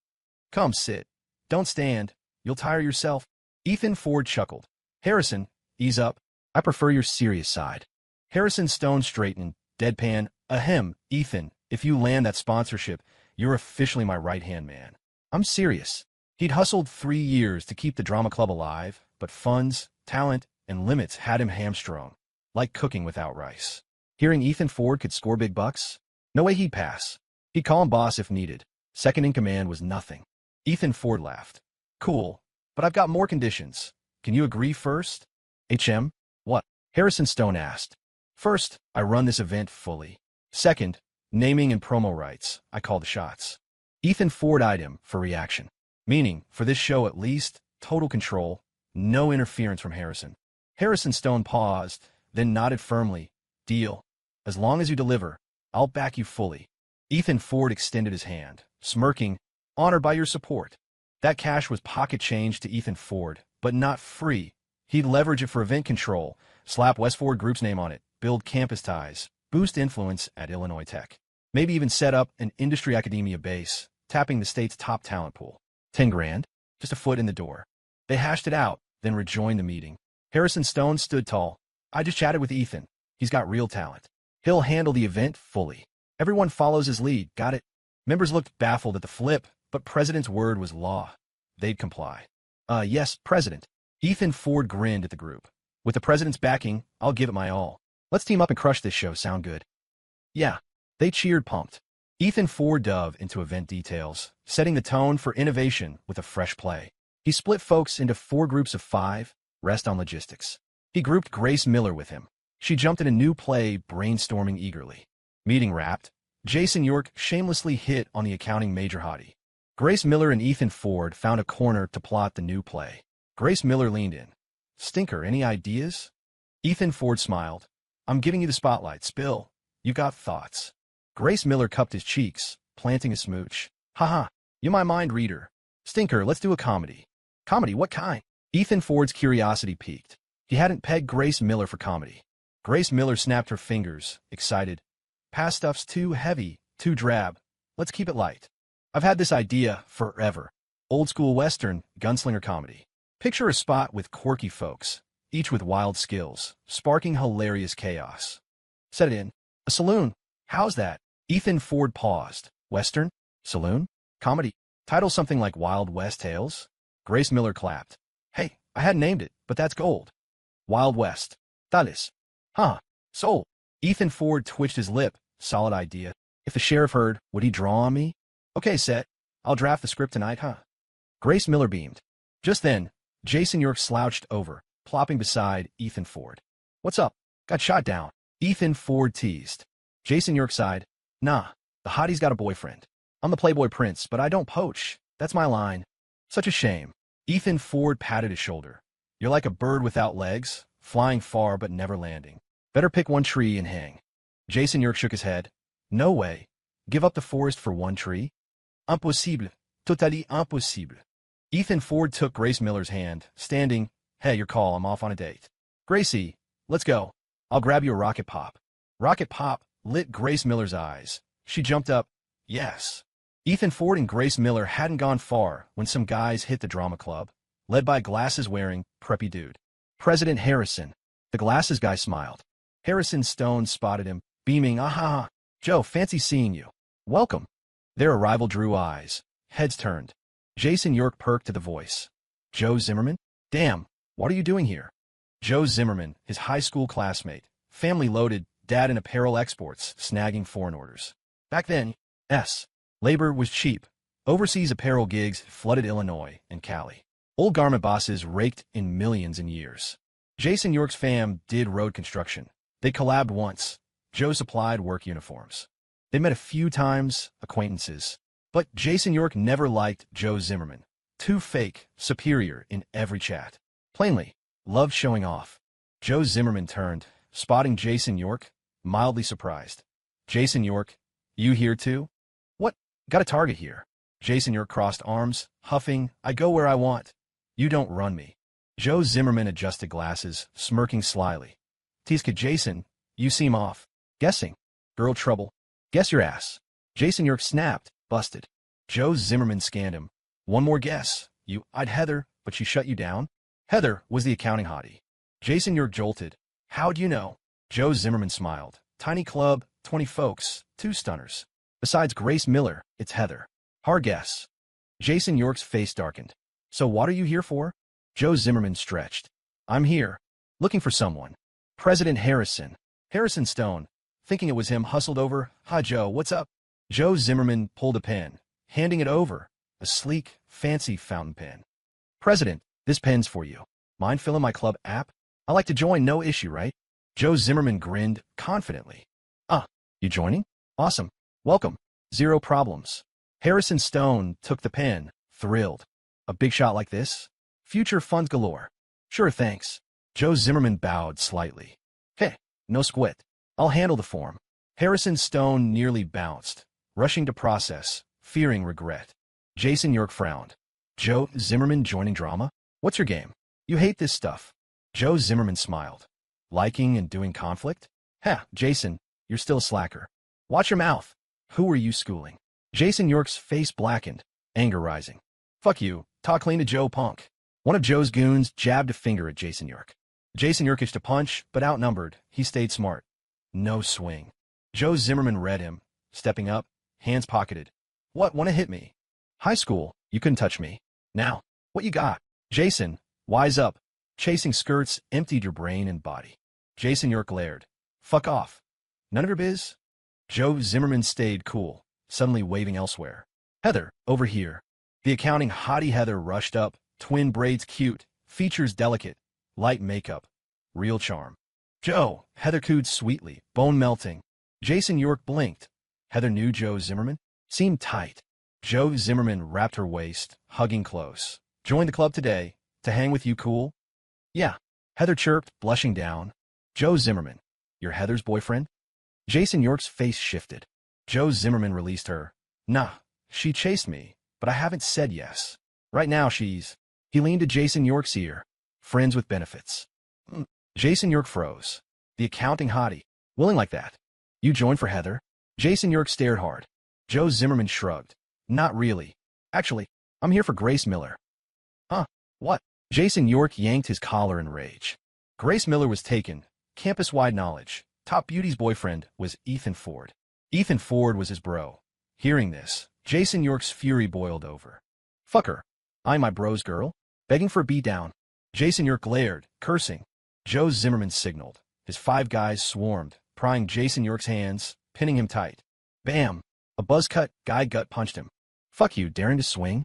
Come, sit. Don't stand. You'll tire yourself." Ethan Ford chuckled. "Harrison, ease up. I prefer your serious side." Harrison Stone straightened, deadpan. "Ahem, Ethan, if you land that sponsorship, you're officially my right-hand man. I'm serious. He'd hustled 3 years to keep the drama club alive, but funds, talent, and limits had him hamstrung, like cooking without rice. Hearing Ethan Ford could score big bucks? No way he'd pass. He'd call him boss if needed. Second in command was nothing. Ethan Ford laughed. Cool, but I've got more conditions. Can you agree first? What? Harrison Stone asked. First, I run this event fully. Second, naming and promo rights. I call the shots. Ethan Ford eyed him for reaction. Meaning, for this show at least, total control, no interference from Harrison. Harrison Stone paused, then nodded firmly. Deal. As long as you deliver, I'll back you fully. Ethan Ford extended his hand, smirking, honored by your support. That cash was pocket change to Ethan Ford, but not free. He'd leverage it for event control, slap West Ford Group's name on it, build campus ties, boost influence at Illinois Tech. Maybe even set up an industry academia base, tapping the state's top talent pool. 10 grand? Just a foot in the door. They hashed it out, then rejoined the meeting. Harrison Stone stood tall. I just chatted with Ethan. He's got real talent. He'll handle the event fully. Everyone follows his lead, got it? Members looked baffled at the flip, but President's word was law. They'd comply. Yes, President. Ethan Ford grinned at the group. With the President's backing, I'll give it my all. Let's team up and crush this show, sound good? Yeah. They cheered, pumped. Ethan Ford dove into event details, setting the tone for innovation with a fresh play. He split folks into 4 groups of 5, rest on logistics. He grouped Grace Miller with him. She jumped in a new play, brainstorming eagerly. Meeting wrapped, Jason York shamelessly hit on the accounting major hottie. Grace Miller and Ethan Ford found a corner to plot the new play. Grace Miller leaned in. Stinker, any ideas? Ethan Ford smiled. I'm giving you the spotlight, spill. You got thoughts. Grace Miller cupped his cheeks, planting a smooch. Haha, you my mind reader. Stinker, let's do a comedy. Comedy, what kind? Ethan Ford's curiosity piqued. He hadn't pegged Grace Miller for comedy. Grace Miller snapped her fingers, excited. Past stuff's too heavy, too drab. Let's keep it light. I've had this idea forever. Old school Western, gunslinger comedy. Picture a spot with quirky folks, each with wild skills, sparking hilarious chaos. Set it in. A saloon. How's that? Ethan Ford paused. Western? Saloon? Comedy? Title something like Wild West Tales? Grace Miller clapped. Hey, I hadn't named it, but that's gold. Wild West. Tales. Huh. Sold. Ethan Ford twitched his lip. Solid idea. If the sheriff heard, would he draw on me? Okay, set. I'll draft the script tonight, huh? Grace Miller beamed. Just then, Jason York slouched over, plopping beside Ethan Ford. What's up? Got shot down. Ethan Ford teased. Jason York sighed. Nah, the hottie's got a boyfriend. I'm the Playboy Prince, but I don't poach. That's my line. Such a shame. Ethan Ford patted his shoulder. You're like a bird without legs, flying far but never landing. Better pick one tree and hang. Jason York shook his head. No way. Give up the forest for one tree? Impossible. Totally impossible. Ethan Ford took Grace Miller's hand, standing. Hey, your call, I'm off on a date. Gracie, let's go. I'll grab you a rocket pop. Rocket pop lit Grace Miller's eyes. She jumped up. Yes. Ethan Ford and Grace Miller hadn't gone far when some guys hit the drama club, led by glasses-wearing, preppy dude. President Harrison. The glasses guy smiled. Harrison Stone spotted him, beaming, aha, Joe, fancy seeing you. Welcome. Their arrival drew eyes. Heads turned. Jason York perked to the voice. Joe Zimmerman? Damn, what are you doing here? Joe Zimmerman, his high school classmate, family loaded, dad in apparel exports, snagging foreign orders. Back then, labor was cheap. Overseas apparel gigs flooded Illinois and Cali. Old garment bosses raked in millions in years. Jason York's fam did road construction. They collabed once. Joe supplied work uniforms. They met a few times, acquaintances. But Jason York never liked Joe Zimmerman. Too fake, superior in every chat. Plainly, loved showing off. Joe Zimmerman turned, spotting Jason York, mildly surprised. Jason York, you here too? What? Got a target here. Jason York crossed arms, huffing, I go where I want. You don't run me. Joe Zimmerman adjusted glasses, smirking slyly. Teaska Jason, you seem off. Guessing. Girl trouble. Guess your ass. Jason York snapped, busted. Joe Zimmerman scanned him. One more guess. I'd Heather, but she shut you down? Heather was the accounting hottie. Jason York jolted. How'd you know? Joe Zimmerman smiled. Tiny club, 20 folks, 2 stunners. Besides Grace Miller, it's Heather. Hard guess. Jason York's face darkened. So what are you here for? Joe Zimmerman stretched. I'm here. Looking for someone. President Harrison. Harrison Stone, thinking it was him, hustled over. Hi, Joe, what's up? Joe Zimmerman pulled a pen, handing it over. A sleek, fancy fountain pen. President, this pen's for you. Mind filling my club app? I like to join, no issue, right? Joe Zimmerman grinned confidently. You joining? Awesome. Welcome. Zero problems. Harrison Stone took the pen, thrilled. A big shot like this? Future funds galore. Sure, thanks. Joe Zimmerman bowed slightly. Hey, no squit. I'll handle the form. Harrison Stone nearly bounced, rushing to process, fearing regret. Jason York frowned. Joe Zimmerman joining drama? What's your game? You hate this stuff. Joe Zimmerman smiled. Liking and doing conflict? Jason, you're still a slacker. Watch your mouth. Who are you schooling? Jason York's face blackened, anger rising. Fuck you, talk clean to Joe, punk. One of Joe's goons jabbed a finger at Jason York. Jason York itched to punch, but outnumbered, he stayed smart. No swing. Joe Zimmerman read him, stepping up, hands pocketed. What, wanna hit me? High school, you couldn't touch me. Now, what you got? Jason, wise up. Chasing skirts emptied your brain and body. Jason York glared. Fuck off. None of your biz? Joe Zimmerman stayed cool, suddenly waving elsewhere. Heather, over here. The accounting hottie Heather rushed up, twin braids cute, features delicate, light makeup, real charm. Joe, Heather cooed sweetly, bone melting. Jason York blinked. Heather knew Joe Zimmerman? Seemed tight. Joe Zimmerman wrapped her waist, hugging close. Join the club today. To hang with you, cool? Yeah. Heather chirped, blushing down. Joe Zimmerman, you're Heather's boyfriend? Jason York's face shifted. Joe Zimmerman released her. Nah, she chased me, but I haven't said yes. Right now she's... He leaned to Jason York's ear. Friends with benefits. Jason York froze. The accounting hottie. Willing like that. You joined for Heather? Jason York stared hard. Joe Zimmerman shrugged. Not really. Actually, I'm here for Grace Miller. Huh? What? Jason York yanked his collar in rage. Grace Miller was taken. Campus-wide knowledge. Top Beauty's boyfriend was Ethan Ford. Ethan Ford was his bro. Hearing this, Jason York's fury boiled over. Fuck her. I'm my bro's girl? Begging for a beatdown. Jason York glared, cursing. Joe Zimmerman signaled. His 5 guys swarmed, prying Jason York's hands, pinning him tight. Bam! A buzz-cut guy gut punched him. Fuck you, daring to swing?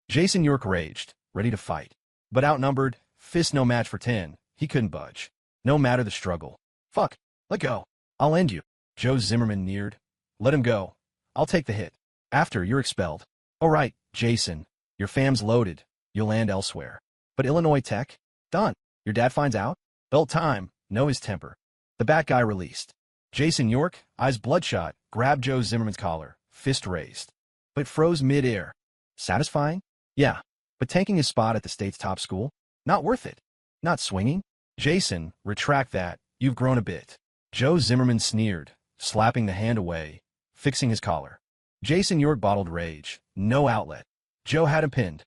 Jason York raged, ready to fight. But outnumbered, fist no match for 10, he couldn't budge. No matter the struggle. Fuck. Let go. I'll end you. Joe Zimmerman neared. Let him go. I'll take the hit. After, you're expelled. All right, Jason. Your fam's loaded. You'll land elsewhere. But Illinois Tech? Done. Your dad finds out? Belt time. Know his temper. The bat guy released. Jason York, eyes bloodshot, grabbed Joe Zimmerman's collar, fist raised. But froze mid-air. Satisfying? Yeah. But taking his spot at the state's top school? Not worth it. Not swinging? Jason, retract that. You've grown a bit. Joe Zimmerman sneered, slapping the hand away, fixing his collar. Jason York bottled rage. No outlet. Joe had him pinned.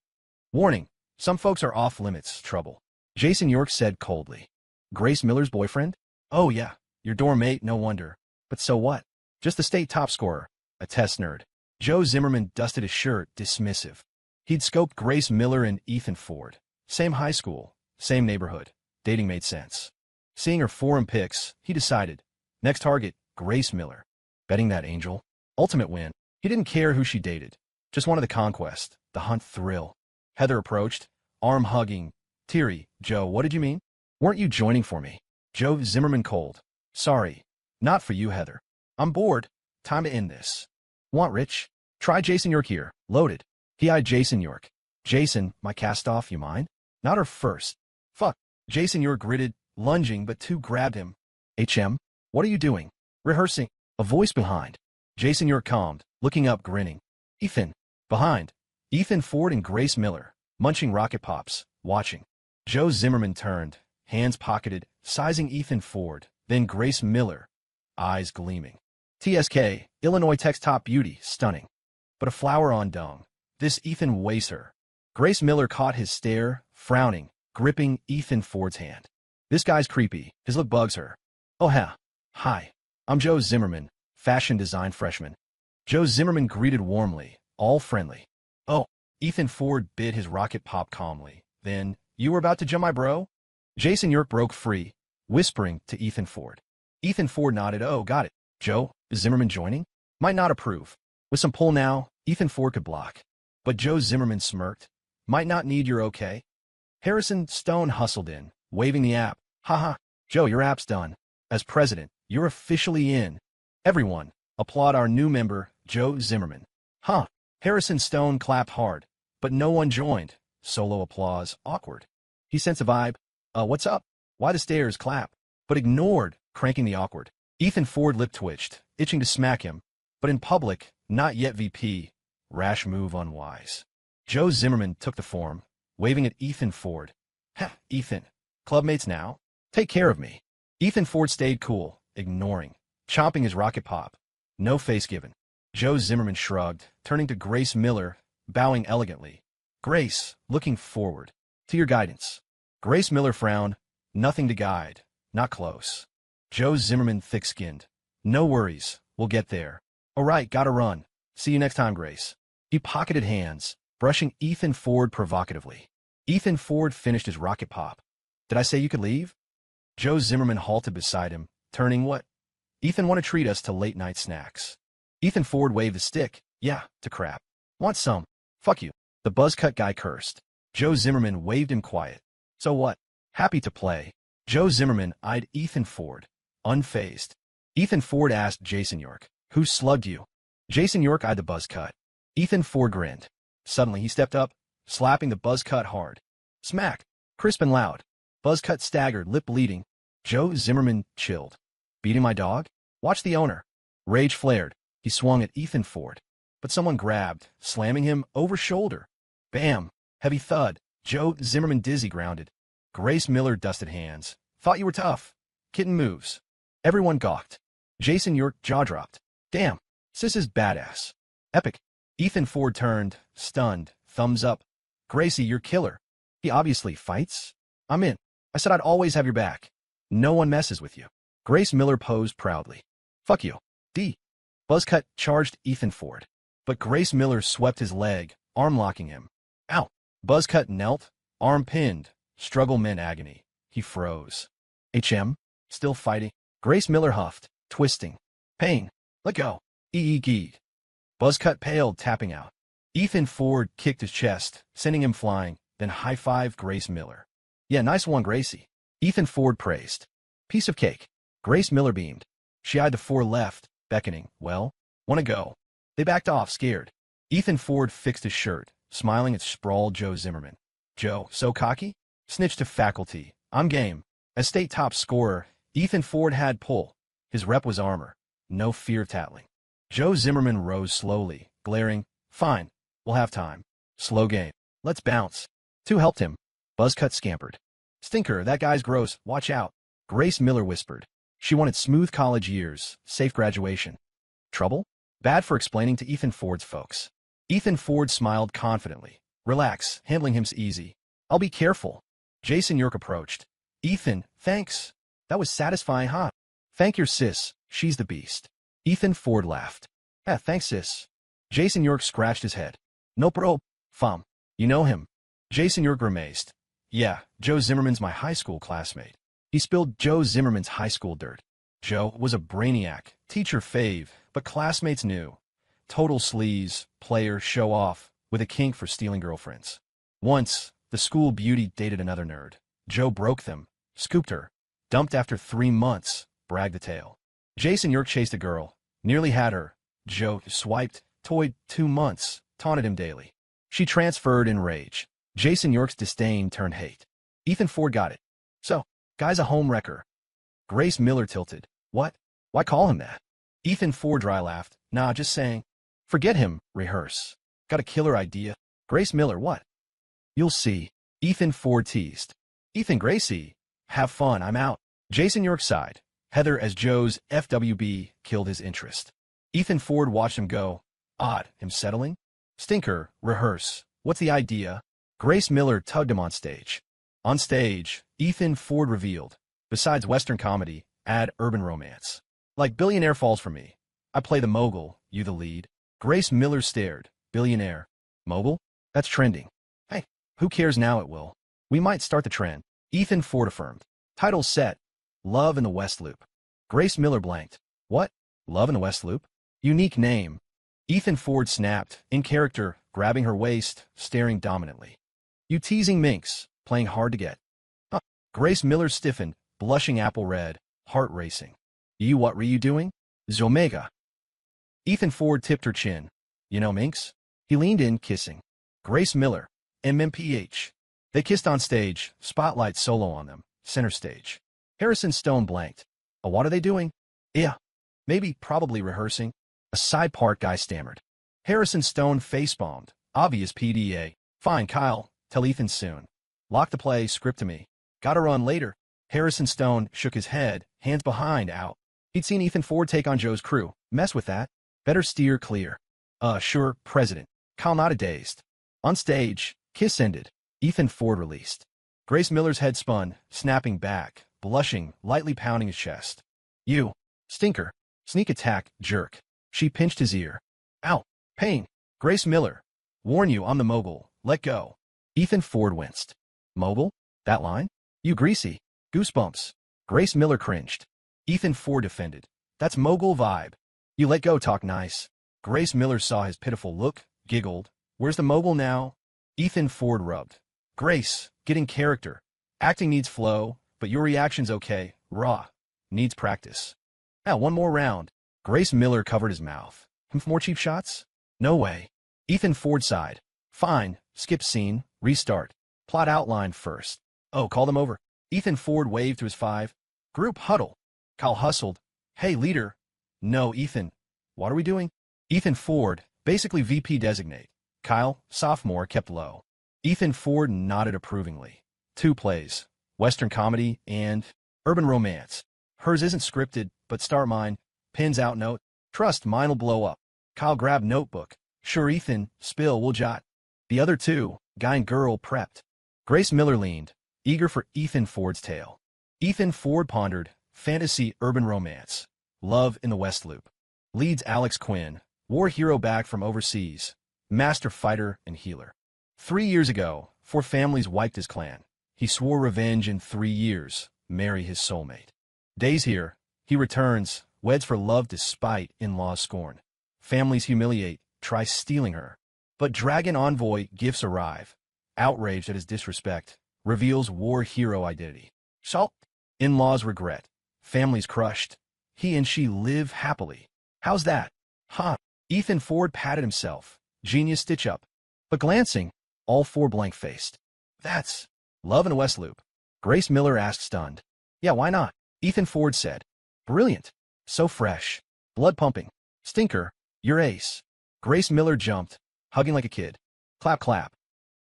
Warning, some folks are off-limits trouble. Jason York said coldly. Grace Miller's boyfriend? Oh yeah, your dorm mate, no wonder. But so what? Just the state top scorer, a test nerd. Joe Zimmerman dusted his shirt, dismissive. He'd scoped Grace Miller and Ethan Ford. Same high school, same neighborhood. Dating made sense. Seeing her forum pics, he decided. Next target, Grace Miller. Betting that angel. Ultimate win. He didn't care who she dated. Just wanted the conquest, the hunt thrill. Heather approached, arm hugging. Teary, Joe, what did you mean? Weren't you joining for me? Joe Zimmerman cold. Sorry. Not for you, Heather. I'm bored. Time to end this. Want rich? Try Jason York here. Loaded. He eyed Jason York. Jason, my cast-off, you mind? Not her first. Fuck. Jason York gritted, lunging, but 2 grabbed him. HM, what are you doing? Rehearsing. A voice behind. Jason York calmed, looking up, grinning. Ethan. Behind. Ethan Ford and Grace Miller, munching rocket pops, watching. Joe Zimmerman turned, hands pocketed, sizing Ethan Ford, then Grace Miller, eyes gleaming. TSK, Illinois Tech's top beauty, stunning. But a flower on dung. This Ethan weighs her. Grace Miller caught his stare, frowning, gripping Ethan Ford's hand. This guy's creepy. His look bugs her. Oh, hi. I'm Joe Zimmerman, fashion design freshman. Joe Zimmerman greeted warmly, all friendly. Oh, Ethan Ford bit his rocket pop calmly. Then, you were about to jump my bro? Jason York broke free, whispering to Ethan Ford. Ethan Ford nodded. Oh, got it. Joe, is Zimmerman joining? Might not approve. With some pull now, Ethan Ford could block. But Joe Zimmerman smirked. Might not need your okay. Harrison Stone hustled in, waving the app. Haha, Joe, your app's done. As president, you're officially in. Everyone, applaud our new member, Joe Zimmerman. Huh. Harrison Stone clapped hard, but no one joined. Solo applause, awkward. He sensed a vibe. What's up? Why the stairs clap? But ignored, cranking the awkward. Ethan Ford lip twitched, itching to smack him. But in public, not yet VP. Rash move unwise. Joe Zimmerman took the form, waving at Ethan Ford. Ha, Ethan. Clubmates now? Take care of me. Ethan Ford stayed cool, ignoring, chomping his rocket pop. No face given. Joe Zimmerman shrugged, turning to Grace Miller, bowing elegantly. Grace, looking forward. To your guidance. Grace Miller frowned. Nothing to guide. Not close. Joe Zimmerman thick-skinned. No worries. We'll get there. All right, gotta run. See you next time, Grace. He pocketed hands, brushing Ethan Ford provocatively. Ethan Ford finished his rocket pop. Did I say you could leave? Joe Zimmerman halted beside him, turning what? Ethan want to treat us to late-night snacks. Ethan Ford waved the stick. Yeah, to crap. Want some? Fuck you. The buzzcut guy cursed. Joe Zimmerman waved him quiet. So what? Happy to play. Joe Zimmerman eyed Ethan Ford, unfazed. Ethan Ford asked Jason York, who slugged you? Jason York eyed the buzzcut. Ethan Ford grinned. Suddenly he stepped up, slapping the buzzcut hard. Smack. Crisp and loud. Buzzcut staggered, lip bleeding. Joe Zimmerman chilled. Beating my dog? Watch the owner. Rage flared. He swung at Ethan Ford. But someone grabbed, slamming him over shoulder. Bam! Heavy thud. Joe Zimmerman dizzy grounded. Grace Miller dusted hands. Thought you were tough. Kitten moves. Everyone gawked. Jason York jaw dropped. Damn, sis is badass. Epic. Ethan Ford turned, stunned, thumbs up. Gracie, you're killer. He obviously fights? I'm in. I said I'd always have your back. No one messes with you. Grace Miller posed proudly. Fuck you. D. Buzzcut charged Ethan Ford. But Grace Miller swept his leg, arm locking him. Ow. Buzzcut knelt, arm pinned. Struggle meant agony. He froze. HM? Still fighting? Grace Miller huffed, twisting. Pain. Let go. Geed. Buzzcut paled, tapping out. Ethan Ford kicked his chest, sending him flying, then high-fived Grace Miller. Yeah, nice one, Gracie. Ethan Ford praised. Piece of cake. Grace Miller beamed. She eyed the four left, beckoning. Well, wanna go? They backed off, scared. Ethan Ford fixed his shirt, smiling at sprawled Joe Zimmerman. Joe, so cocky? Snitched to faculty. I'm game. As state top scorer, Ethan Ford had pull. His rep was armor. No fear of tattling. Joe Zimmerman rose slowly, glaring. Fine. We'll have time. Slow game. Let's bounce. Two helped him. Buzzcut scampered. Stinker, that guy's gross. Watch out. Grace Miller whispered. She wanted smooth college years, safe graduation. Trouble? Bad for explaining to Ethan Ford's folks. Ethan Ford smiled confidently. Relax, handling him's easy. I'll be careful. Jason York approached. Ethan, thanks. That was satisfying, huh? Thank your sis. She's the beast. Ethan Ford laughed. Yeah, thanks, sis. Jason York scratched his head. No pro. Fam. You know him. Jason York grimaced. Yeah, Joe Zimmerman's my high school classmate. He spilled Joe Zimmerman's high school dirt. Joe was a brainiac, teacher fave, but classmates knew. Total sleaze, player, show off, with a kink for stealing girlfriends. Once, the school beauty dated another nerd. Joe broke them, scooped her, dumped after 3 months, bragged the tale. Jason York chased a girl, nearly had her. Joe swiped, toyed 2 months, taunted him daily. She transferred in rage. Jason York's disdain turned hate. Ethan Ford got it. So, guy's a home wrecker. Grace Miller tilted. What? Why call him that? Ethan Ford dry laughed. Nah, just saying. Forget him, rehearse. Got a killer idea. Grace Miller, what? You'll see. Ethan Ford teased. Ethan Gracie. Have fun, I'm out. Jason York sighed. Heather as Joe's FWB killed his interest. Ethan Ford watched him go. Odd, him settling? Stinker, rehearse. What's the idea? Grace Miller tugged him on stage. On stage, Ethan Ford revealed. Besides Western comedy, add urban romance. Like Billionaire Falls for Me. I play the mogul, you the lead. Grace Miller stared. Billionaire. Mogul? That's trending. Hey, who cares now it will. We might start the trend. Ethan Ford affirmed. Title set. Love in the West Loop. Grace Miller blanked. What? Love in the West Loop? Unique name. Ethan Ford snapped, in character, grabbing her waist, staring dominantly. You teasing minx, playing hard to get. Huh. Grace Miller stiffened, blushing apple red, heart racing. You what were you doing? Zomega. Ethan Ford tipped her chin. You know minx? He leaned in, kissing. Grace Miller, MMPH. They kissed on stage, spotlight solo on them, center stage. Harrison Stone blanked. Oh, what are they doing? Yeah. Maybe, probably rehearsing. A side part guy stammered. Harrison Stone face-bombed. Obvious PDA. Fine, Kyle. Tell Ethan soon. Lock the play, script to me. Gotta run later. Harrison Stone shook his head, hands behind, out. He'd seen Ethan Ford take on Joe's crew. Mess with that. Better steer clear. Sure, President. Kyle nodded dazed. On stage, kiss ended. Ethan Ford released. Grace Miller's head spun, snapping back, blushing, lightly pounding his chest. You. Stinker. Sneak attack, jerk. She pinched his ear. Ow. Pain. Grace Miller. Warn you, I'm the mogul. Let go. Ethan Ford winced. Mogul? That line? You greasy. Goosebumps. Grace Miller cringed. Ethan Ford defended. That's mogul vibe. You let go, talk nice. Grace Miller saw his pitiful look, giggled. Where's the mogul now? Ethan Ford rubbed. Grace, get in character. Acting needs flow, but your reaction's okay. Raw. Needs practice. Now, one more round. Grace Miller covered his mouth. More cheap shots? No way. Ethan Ford sighed. Fine. Skip scene. Restart. Plot outline first. Oh, call them over. Ethan Ford waved to his 5. Group huddle. Kyle hustled. Hey, leader. No, Ethan. What are we doing? Ethan Ford, basically VP designate. Kyle, sophomore, kept low. Ethan Ford nodded approvingly. 2 plays. Western comedy and urban romance. Hers isn't scripted, but start mine. Pins out note. Trust mine'll blow up. Kyle grabbed notebook. Sure, Ethan, spill, we'll jot. The other 2, guy and girl, prepped. Grace Miller leaned, eager for Ethan Ford's tale. Ethan Ford pondered, fantasy urban romance. Love in the West Loop. Leads Alex Quinn, war hero back from overseas. Master fighter and healer. 3 years ago, 4 families wiped his clan. He swore revenge in 3 years, marry his soulmate. Days here, he returns, weds for love despite in-laws' scorn. Families humiliate, try stealing her. But Dragon Envoy gifts arrive. Outraged at his disrespect, reveals war hero identity. Salt. In-laws regret. Families crushed. He and she live happily. How's that? Huh. Ethan Ford patted himself. Genius stitch-up. But glancing, all 4 blank-faced. That's Love in the West Loop. Grace Miller asked stunned. Yeah, why not? Ethan Ford said. Brilliant. So fresh. Blood pumping. Stinker. You're ace. Grace Miller jumped, hugging like a kid. Clap, clap.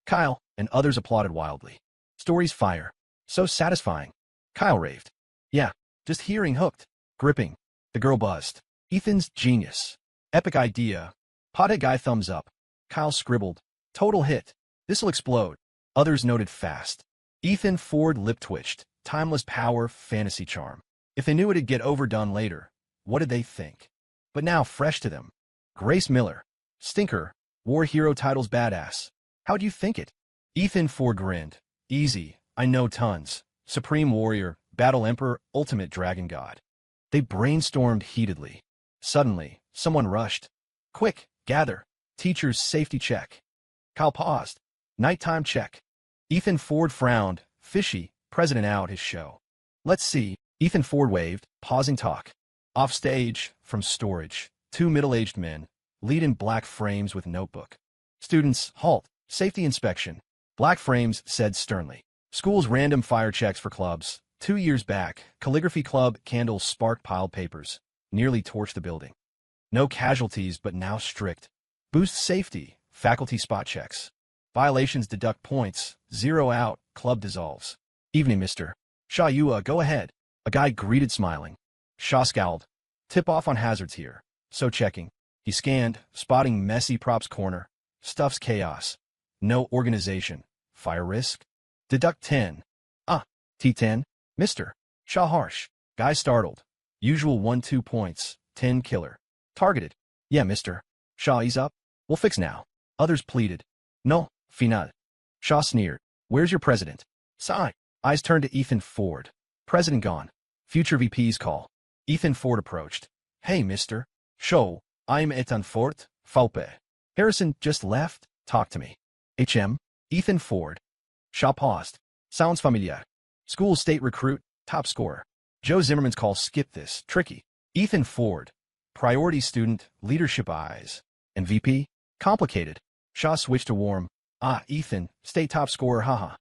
Kyle and others applauded wildly. Stories fire. So satisfying. Kyle raved. Yeah, just hearing hooked. Gripping. The girl buzzed. Ethan's genius. Epic idea. Pothead guy thumbs up. Kyle scribbled. Total hit. This'll explode. Others noted fast. Ethan Ford lip twitched. Timeless power, fantasy charm. If they knew it'd get overdone later, what did they think? But now fresh to them. Grace Miller. Stinker. War hero titles badass. How'd you think it? Ethan Ford grinned. Easy. I know tons. Supreme warrior, battle emperor, ultimate dragon god. They brainstormed heatedly. Suddenly, someone rushed. Quick, gather. Teacher's safety check. Kyle paused. Nighttime check. Ethan Ford frowned. Fishy. President out his show. Let's see. Ethan Ford waved, pausing talk. Off stage, from storage, 2 middle-aged men, lead in black frames with notebook. Students, halt. Safety inspection. Black frames said sternly. School's random fire checks for clubs. 2 years back, calligraphy club candles sparked piled papers. Nearly torched the building. No casualties, but now strict. Boost safety. Faculty spot checks. Violations deduct points. 0 out. Club dissolves. Evening, Mr. Shaw, you, go ahead. A guy greeted smiling. Shaw scowled. Tip off on hazards here. So checking. He scanned, spotting messy props corner. Stuff's chaos. No organization. Fire risk. Deduct 10. T10. Mr. Shaw harsh. Guy startled. Usual 1-2 points. 10 killer. Targeted. Yeah, Mr. Shaw, ease up. We'll fix now. Others pleaded. No, final. Shaw sneered. Where's your president? Sigh. Eyes turned to Ethan Ford. President gone. Future VP's call. Ethan Ford approached. Hey, mister. Show. I'm Ethan Ford, Falpe. Harrison just left. Talk to me. HM. Ethan Ford. Shaw paused. Sounds familiar. School state recruit, top scorer. Joe Zimmerman's call skipped this. Tricky. Ethan Ford. Priority student, leadership eyes. And VP? Complicated. Shaw switched to warm. Ah, Ethan, state top scorer, haha.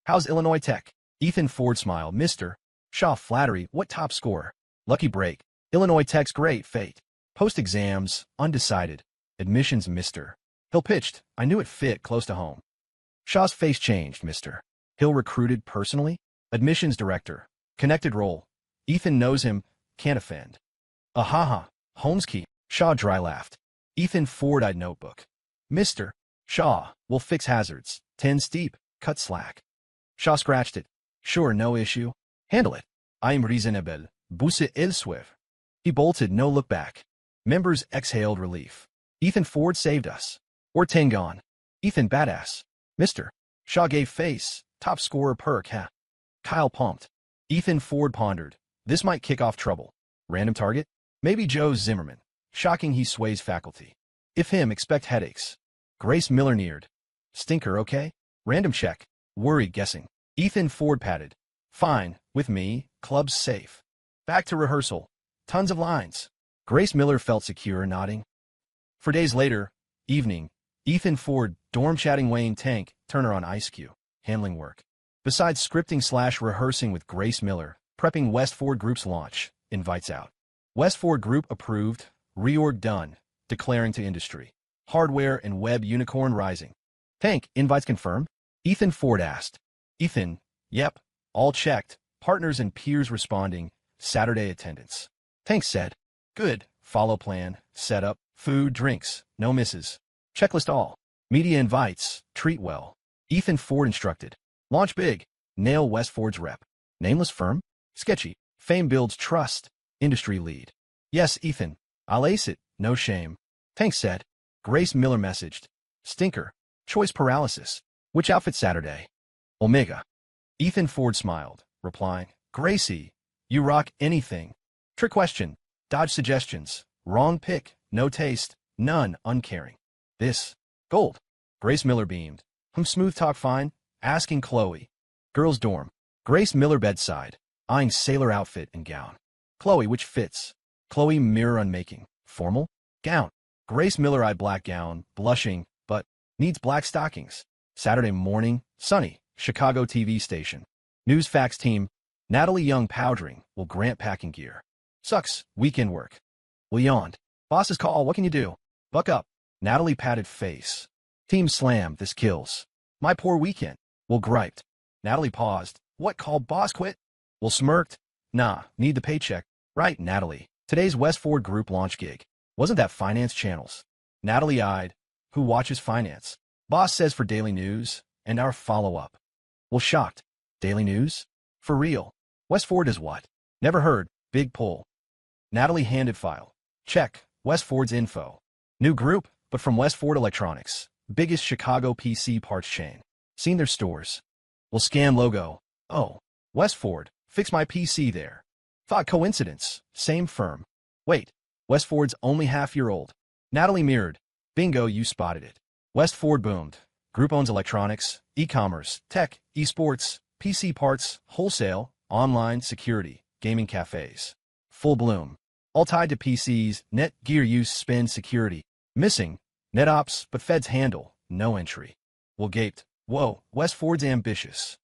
How's Illinois Tech? Ethan Ford smiled. Mister. Shaw flattery, what top scorer? Lucky break. Illinois Tech's great fate. Post-exams, undecided. Admissions, mister. Hill pitched. I knew it fit close to home. Shaw's face changed, mister. Hill recruited personally? Admissions director. Connected role. Ethan knows him. Can't offend. Ahaha. Holmes key. Shaw dry laughed. Ethan Ford eyed notebook. Mister. Shaw, we'll fix hazards. 10 steep. Cut slack. Shaw scratched it. Sure, no issue. Handle it. I'm reasonable. Busse el suave. He bolted, no look back. Members exhaled relief. Ethan Ford saved us. Or 10 gone. Ethan badass. Mister. Shaw gave face. Top scorer perk, huh? Kyle pumped. Ethan Ford pondered. This might kick off trouble. Random target? Maybe Joe Zimmerman. Shocking he sways faculty. If him, expect headaches. Grace Miller neared. Stinker, okay? Random check. Worried guessing. Ethan Ford patted. Fine, with me, club's safe. Back to rehearsal. Tons of lines. Grace Miller felt secure, nodding. For days later, evening, Ethan Ford, dorm chatting Wayne Tank, Turner on IceQ, handling work. Besides scripting/rehearsing with Grace Miller, prepping West Ford Group's launch, invites out. West Ford Group approved, reorg done, declaring to industry. Hardware and web unicorn rising. Tank, invites confirmed? Ethan Ford asked. Ethan, yep, all checked, partners and peers responding, Saturday attendance. Tank said, good, follow plan, setup, food, drinks, no misses. Checklist all. Media invites, treat well. Ethan Ford instructed. Launch big, nail West Ford's rep. Nameless firm? Sketchy. Fame builds trust. Industry lead. Yes, Ethan, I'll ace it, no shame. Tank said. Grace Miller messaged. Stinker. Choice paralysis. Which outfit Saturday? Omega. Ethan Ford smiled, replying, Gracie, you rock anything. Trick question. Dodge suggestions. Wrong pick. No taste. None. Uncaring. This. Gold. Grace Miller beamed. Smooth talk fine. Asking Chloe. Girls' dorm. Grace Miller bedside. Eyeing sailor outfit and gown. Chloe, which fits? Chloe mirror unmaking. Formal? Gown. Grace Miller eyed black gown, blushing, but needs black stockings. Saturday morning, sunny, Chicago TV station. News fax team. Natalie Young powdering, will grant packing gear. Sucks, weekend work. Will yawned. Boss's call, what can you do? Buck up. Natalie patted face. Team slam, this kills. My poor weekend. Will griped. Natalie paused. What called boss quit? Will smirked. Nah, need the paycheck. Right, Natalie. Today's West Ford Group launch gig. Wasn't that finance channels? Natalie eyed. Who watches finance? Boss says for daily news, and our follow-up. Well, shocked. Daily news? For real. West Ford is what? Never heard. Big pull. Natalie handed file. Check. West Ford's info. New group, but from West Ford Electronics. Biggest Chicago PC parts chain. Seen their stores. Will scam logo. Oh. West Ford. Fix my PC there. Thought coincidence. Same firm. Wait. West Ford's only half-year-old. Natalie mirrored. Bingo, you spotted it. West Ford boomed. Group owns electronics, e-commerce, tech, esports, PC parts, wholesale, online, security, gaming cafes. Full bloom. All tied to PCs, net gear use, spend, security. Missing. NetOps, but feds handle. No entry. Will gaped. Whoa, West Ford's ambitious.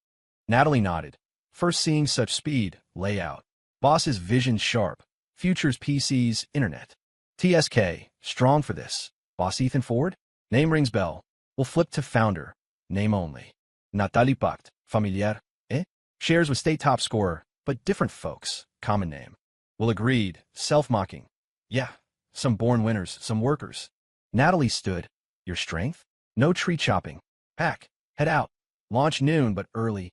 Natalie nodded. First seeing such speed, layout. Boss's vision sharp. Futures PCs, internet. TSK, strong for this. Boss Ethan Ford? Name rings bell. Will flip to founder. Name only. Natalie Pact. Familiar? Eh? Shares with state top scorer, but different folks. Common name. Will agreed. Self-mocking. Yeah. Some born winners, some workers. Natalie stood. Your strength? No tree chopping. Pack. Head out. Launch noon, but early.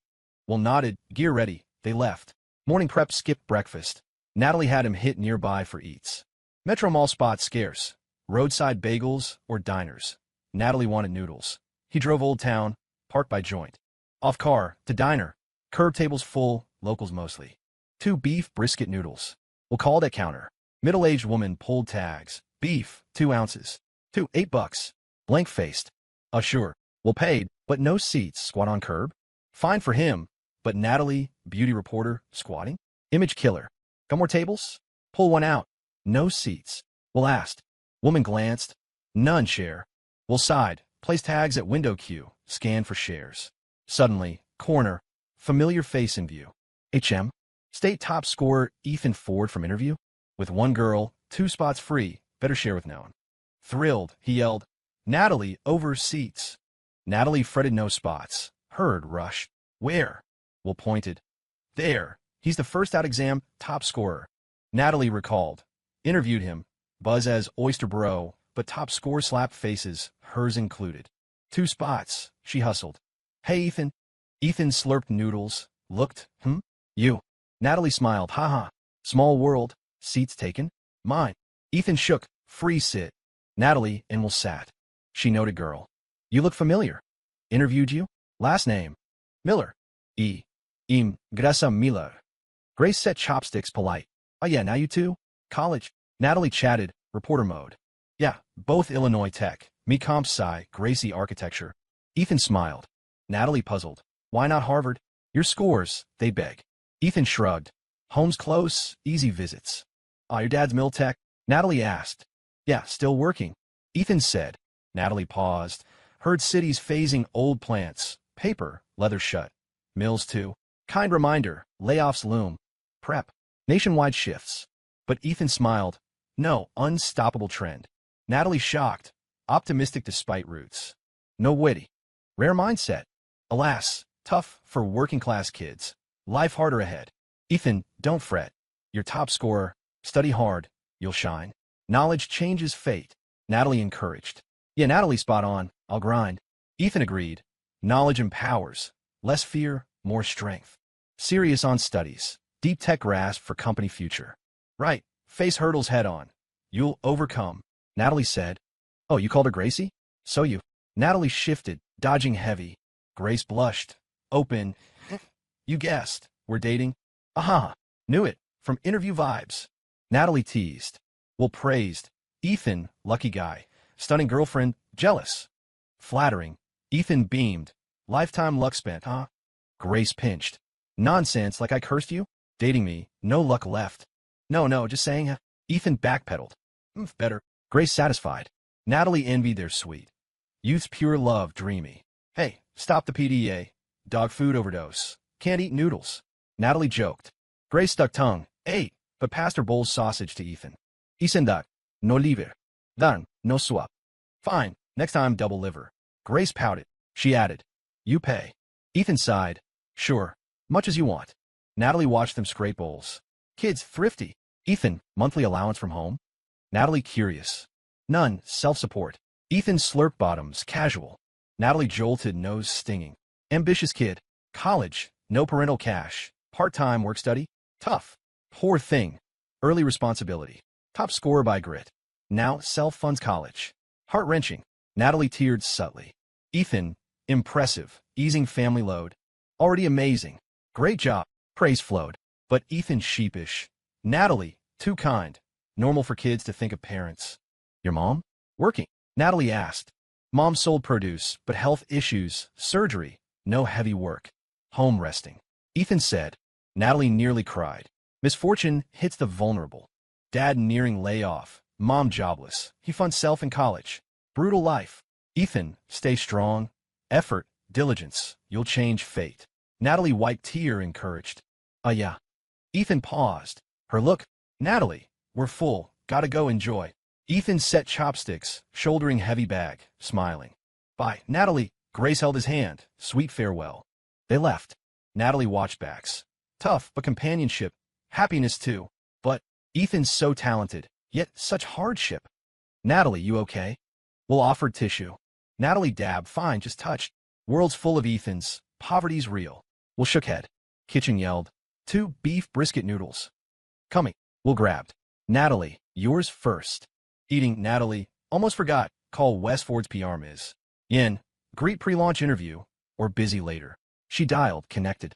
Will nodded. Gear ready. They left. Morning prep skipped breakfast. Natalie had him hit nearby for eats. Metro Mall spots scarce. Roadside bagels or diners. Natalie wanted noodles. He drove Old Town, parked by joint. Off car, to diner. Curb tables full, locals mostly. 2 beef brisket noodles. We'll call it at counter. Middle-aged woman pulled tags. Beef, 2 ounces. 2, $8. Blank-faced. Sure. Well paid, but no seats, squat on curb. Fine for him, but Natalie, beauty reporter, squatting? Image killer. Got more tables? Pull one out. No seats. Well asked. Woman glanced. None share. Well sighed. Place tags at window queue. Scan for shares. Suddenly, corner. Familiar face in view. HM. State top scorer Ethan Ford from interview. With 1 girl, 2 spots free. Better share with no one. Thrilled, he yelled. Natalie, over seats. Natalie fretted no spots. Heard rush. Where? Well pointed. There. He's the first out exam top scorer. Natalie recalled. Interviewed him. Buzz as Oyster Bro, but top score slapped faces, hers included. 2 spots, she hustled. Hey, Ethan. Ethan slurped noodles. Looked, You. Natalie smiled. Haha. Small world. Seats taken? Mine. Ethan shook. Free sit. Natalie, and will sat. She noted girl. You look familiar. Interviewed you? Last name. Miller. Gressa Miller. Grace set chopsticks polite. Oh yeah, now you two? College. Natalie chatted, reporter mode. Yeah, both Illinois Tech. Me comp sci, Gracie architecture. Ethan smiled. Natalie puzzled. Why not Harvard? Your scores, they beg. Ethan shrugged. Home's close, easy visits. Your dad's mill tech? Natalie asked. Yeah, still working. Ethan said. Natalie paused. Heard cities phasing old plants. Paper, leather shut. Mills too. Kind reminder, layoffs loom. Prep. Nationwide shifts. But Ethan smiled. No, unstoppable trend. Natalie shocked. Optimistic despite roots. No witty. Rare mindset. Alas, tough for working class kids. Life harder ahead. Ethan, don't fret. You're top scorer. Study hard. You'll shine. Knowledge changes fate. Natalie encouraged. Yeah, Natalie spot on. I'll grind. Ethan agreed. Knowledge empowers. Less fear, more strength. Serious on studies. Deep tech grasp for company future. Right. Face hurdles head on. You'll overcome. Natalie said. Oh, you called her Gracie? So you. Natalie shifted, dodging heavy. Grace blushed. Open. You guessed. We're dating? Aha. Knew it. From interview vibes. Natalie teased. Well praised. Ethan, lucky guy. Stunning girlfriend, jealous. Flattering. Ethan beamed. Lifetime luck spent, huh? Grace pinched. Nonsense, like I cursed you? Dating me, no luck left. No, just saying. Ethan backpedaled. Better. Grace satisfied. Natalie envied their sweet. Youth's pure love, dreamy. Hey, stop the PDA. Dog food overdose. Can't eat noodles. Natalie joked. Grace stuck tongue. Ate, but passed her bowl's sausage to Ethan. Isendak. No liver. Dan, no swap. Fine, next time double liver. Grace pouted. She added. You pay. Ethan sighed. Sure, much as you want. Natalie watched them scrape bowls. Kids, thrifty. Ethan, monthly allowance from home? Natalie curious. None, self-support. Ethan slurped bottoms, casual. Natalie jolted, nose stinging. Ambitious kid. College, no parental cash. Part-time work-study? Tough. Poor thing. Early responsibility. Top scorer by grit. Now self-funds college. Heart-wrenching. Natalie teared subtly. Ethan, impressive, easing family load. Already amazing. Great job. Praise flowed. But Ethan sheepish. Natalie, too kind. Normal for kids to think of parents. Your mom? Working. Natalie asked. Mom sold produce, but health issues, surgery, no heavy work. Home resting. Ethan said. Natalie nearly cried. Misfortune hits the vulnerable. Dad nearing layoff. Mom jobless. He funds self in college. Brutal life. Ethan, stay strong. Effort, diligence. You'll change fate. Natalie wiped tear, encouraged. Yeah. Ethan paused. Her look. Natalie, we're full. Gotta go enjoy. Ethan set chopsticks, shouldering heavy bag, smiling. Bye, Natalie. Grace held his hand. Sweet farewell. They left. Natalie watched backs. Tough, but companionship. Happiness too. But Ethan's so talented, yet such hardship. Natalie, you okay? Will offered tissue. Natalie dabbed. Fine, just touched. World's full of Ethans. Poverty's real. Will shook head. Kitchen yelled. 2 beef brisket noodles. Coming. Will grabbed. Natalie, yours first. Eating. Natalie, almost forgot. Call Westford's PR Ms. Yin. Greet pre-launch interview, or busy later. She dialed, connected.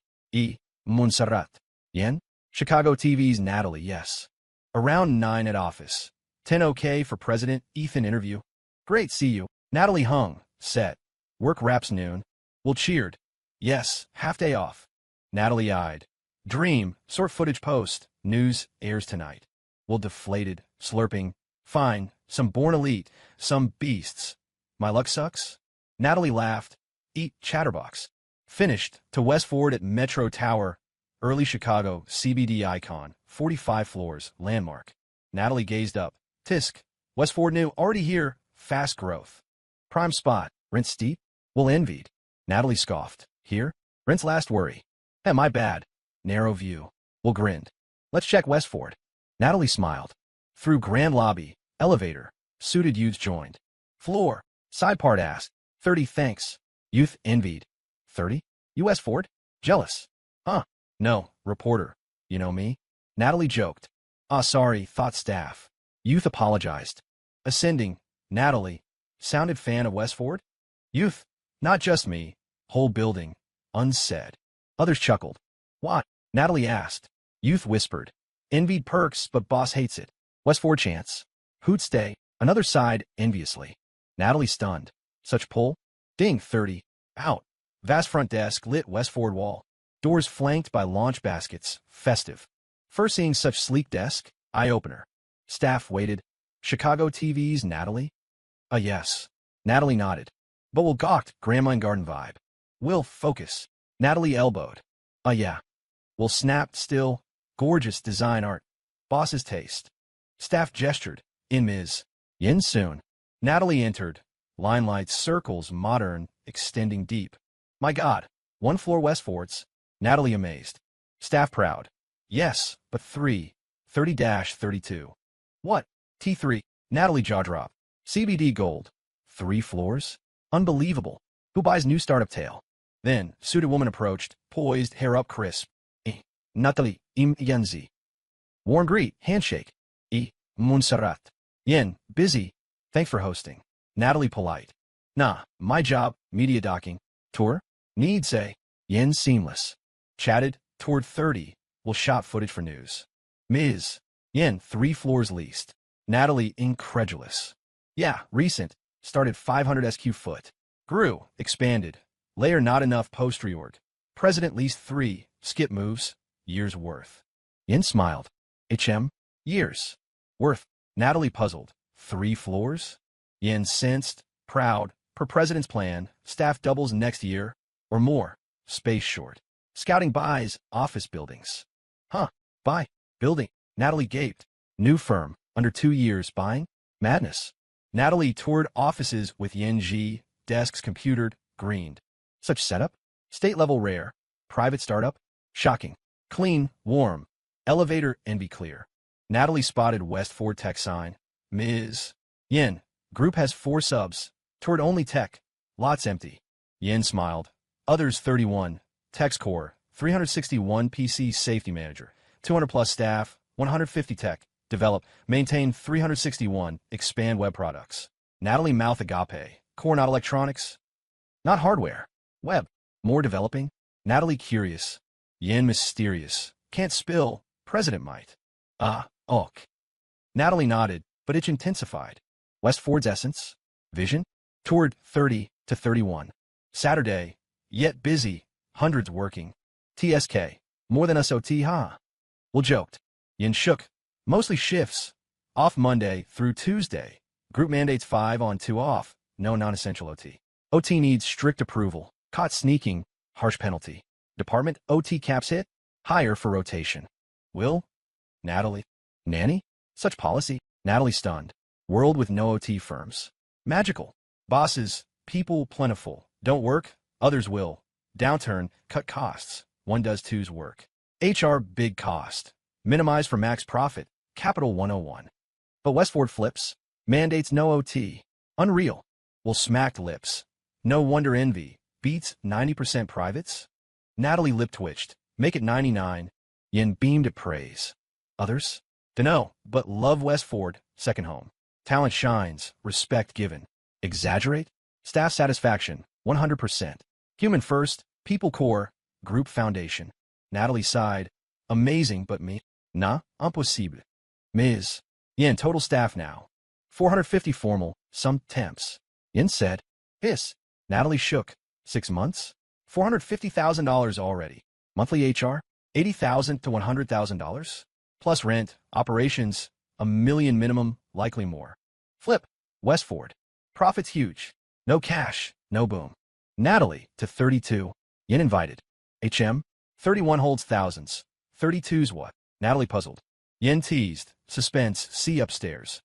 Montserrat. Yen? Chicago TV's Natalie, yes. Around 9 at office. 10 okay for President Ethan interview. Great, see you. Natalie hung, set. Work wraps noon. Will cheered. Yes, half day off. Natalie eyed. Dream, sort footage post. News airs tonight. Will deflated, slurping. Fine, some born elite, some beasts. My luck sucks? Natalie laughed. Eat chatterbox. Finished, to West Ford at Metro Tower. Early Chicago, CBD icon, 45 floors, landmark. Natalie gazed up. Tisk. West Ford knew, already here, fast growth. Prime spot, rent steep? Will envied. Natalie scoffed. Here? Rent's last worry. My bad. Narrow view. Will grinned. Let's check West Ford. Natalie smiled. Through grand lobby, elevator, suited youths joined. Floor, side part asked. 30 thanks. Youth envied. 30? U.S. Ford? Jealous. Huh. No, reporter. You know me? Natalie joked. Sorry, thought staff. Youth apologized. Ascending. Natalie. Sounded fan of West Ford? Youth. Not just me. Whole building. Unsaid. Others chuckled. What? Natalie asked. Youth whispered. Envied perks, but boss hates it. West Ford chance. Who'd stay? Another sighed enviously. Natalie stunned. Such pull? Ding, 30. Out. Vast front desk lit West Ford wall. Doors flanked by launch baskets. Festive. First seeing such sleek desk. Eye-opener. Staff waited. Chicago TV's Natalie? Yes. Natalie nodded. But Will gawked. Grandma and garden vibe. Will focus. Natalie elbowed. Yeah. Will snapped still. Gorgeous design art. Boss's taste. Staff gestured. In Ms. Yin soon. Natalie entered. Line lights, circles, modern, extending deep. My God. 1 floor West Fords. Natalie amazed. Staff proud. Yes, but 3. 30-32. What? T3. Natalie jaw drop. CBD gold. 3 floors? Unbelievable. Who buys new startup tale? Then, suited woman approached, poised, hair up crisp. Natalie, Yenzi. Warm greet, handshake. Montserrat. Yen, busy. Thanks for hosting. Natalie polite. Nah, my job, media docking. Tour? Need say. Yen seamless. Chatted, toured 30. Will shot footage for news. Ms. Yen, 3 floors leased. Natalie incredulous. Yeah, recent. Started 500 SQ foot. Grew, expanded. Layer not enough post reorg. President leased 3. Skip moves. Years worth. Yen smiled. HM? Years. Worth. Natalie puzzled. 3 floors? Yen sensed. Proud. Per president's plan. Staff doubles next year. Or more. Space short. Scouting buys. Office buildings. Huh. Buy. Building. Natalie gaped. New firm. Under 2 years. Buying? Madness. Natalie toured offices with Yen Ji. Desks computered. Greened. Such setup? State level rare. Private startup? Shocking. Clean. Warm. Elevator envy clear. Natalie spotted West Ford tech sign. Ms. Yen. Group has 4 subs. Toured only tech. Lots empty. Yen smiled. Others 31. Tech's core. 361 PC safety manager. 200 plus staff. 150 tech. Develop. Maintain 361. Expand web products. Natalie mouth agape. Core not electronics. Not hardware. Web. More developing. Natalie curious. Yen mysterious. Can't spill. President might. Ok. Natalie nodded, but it intensified. West Ford's essence? Vision? Toured 30 to 31. Saturday. Yet busy. Hundreds working. TSK. More than us OT, huh? Will joked. Yen shook. Mostly shifts. Off Monday through Tuesday. Group mandates 5 on 2 off. No non-essential OT. OT needs strict approval. Caught sneaking. Harsh penalty. Department OT caps hit. Higher for rotation. Will? Natalie? Nanny? Such policy? Natalie stunned. World with no OT firms. Magical. Bosses. People plentiful. Don't work. Others will. Downturn. Cut costs. One does two's work. HR big cost. Minimize for max profit. Capital 101. But West Ford flips. Mandates no OT. Unreal. Will smacked lips. No wonder envy. Beats 90% privates? Natalie lip twitched. Make it 99. Yen beamed at praise. Others? Dunno, but love West Ford. Second home. Talent shines. Respect given. Exaggerate? Staff satisfaction. 100%. Human first, people core, group foundation. Natalie sighed. Amazing, but me? Nah, impossible. Ms. Yen, total staff now. 450 formal, some temps. Yen said. Hiss. Natalie shook. 6 months? $450,000 already. Monthly HR? $80,000 to $100,000? Plus rent, operations, $1 million minimum, likely more. Flip. Westford. Profits huge. No cash, no boom. Natalie, to 32. Yen invited. HM? 31 holds thousands. 32's what? Natalie puzzled. Yen teased. Suspense, see upstairs.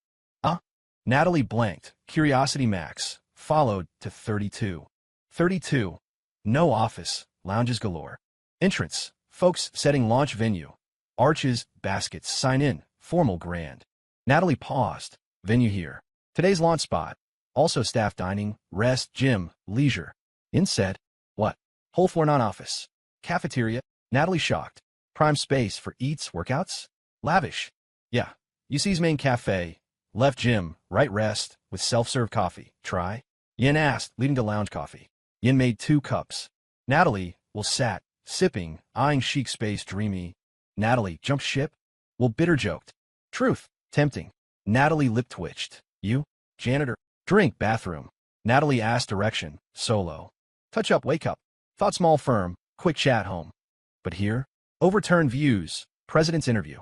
Natalie blanked. Curiosity max. Followed to 32. 32. No office. Lounges galore. Entrance. Folks setting launch venue. Arches, baskets, sign in. Formal grand. Natalie paused. Venue here. Today's launch spot. Also staff dining, rest, gym, leisure. Yen said. What? Whole floor non-office. Cafeteria. Natalie shocked. Prime space for eats, workouts? Lavish. Yeah. You see's main cafe. Left gym, right rest, with self-serve coffee. Try? Yen asked, leading to lounge coffee. Yen made 2 cups. Natalie, sat, sipping, eyeing chic space dreamy. Natalie, jumped ship? Bitter joked. Truth, tempting. Natalie lip twitched. You? Janitor? Drink, bathroom. Natalie asked direction. Solo. Touch up, wake up. Thought small firm, quick chat home. But here? Overturned views, president's interview.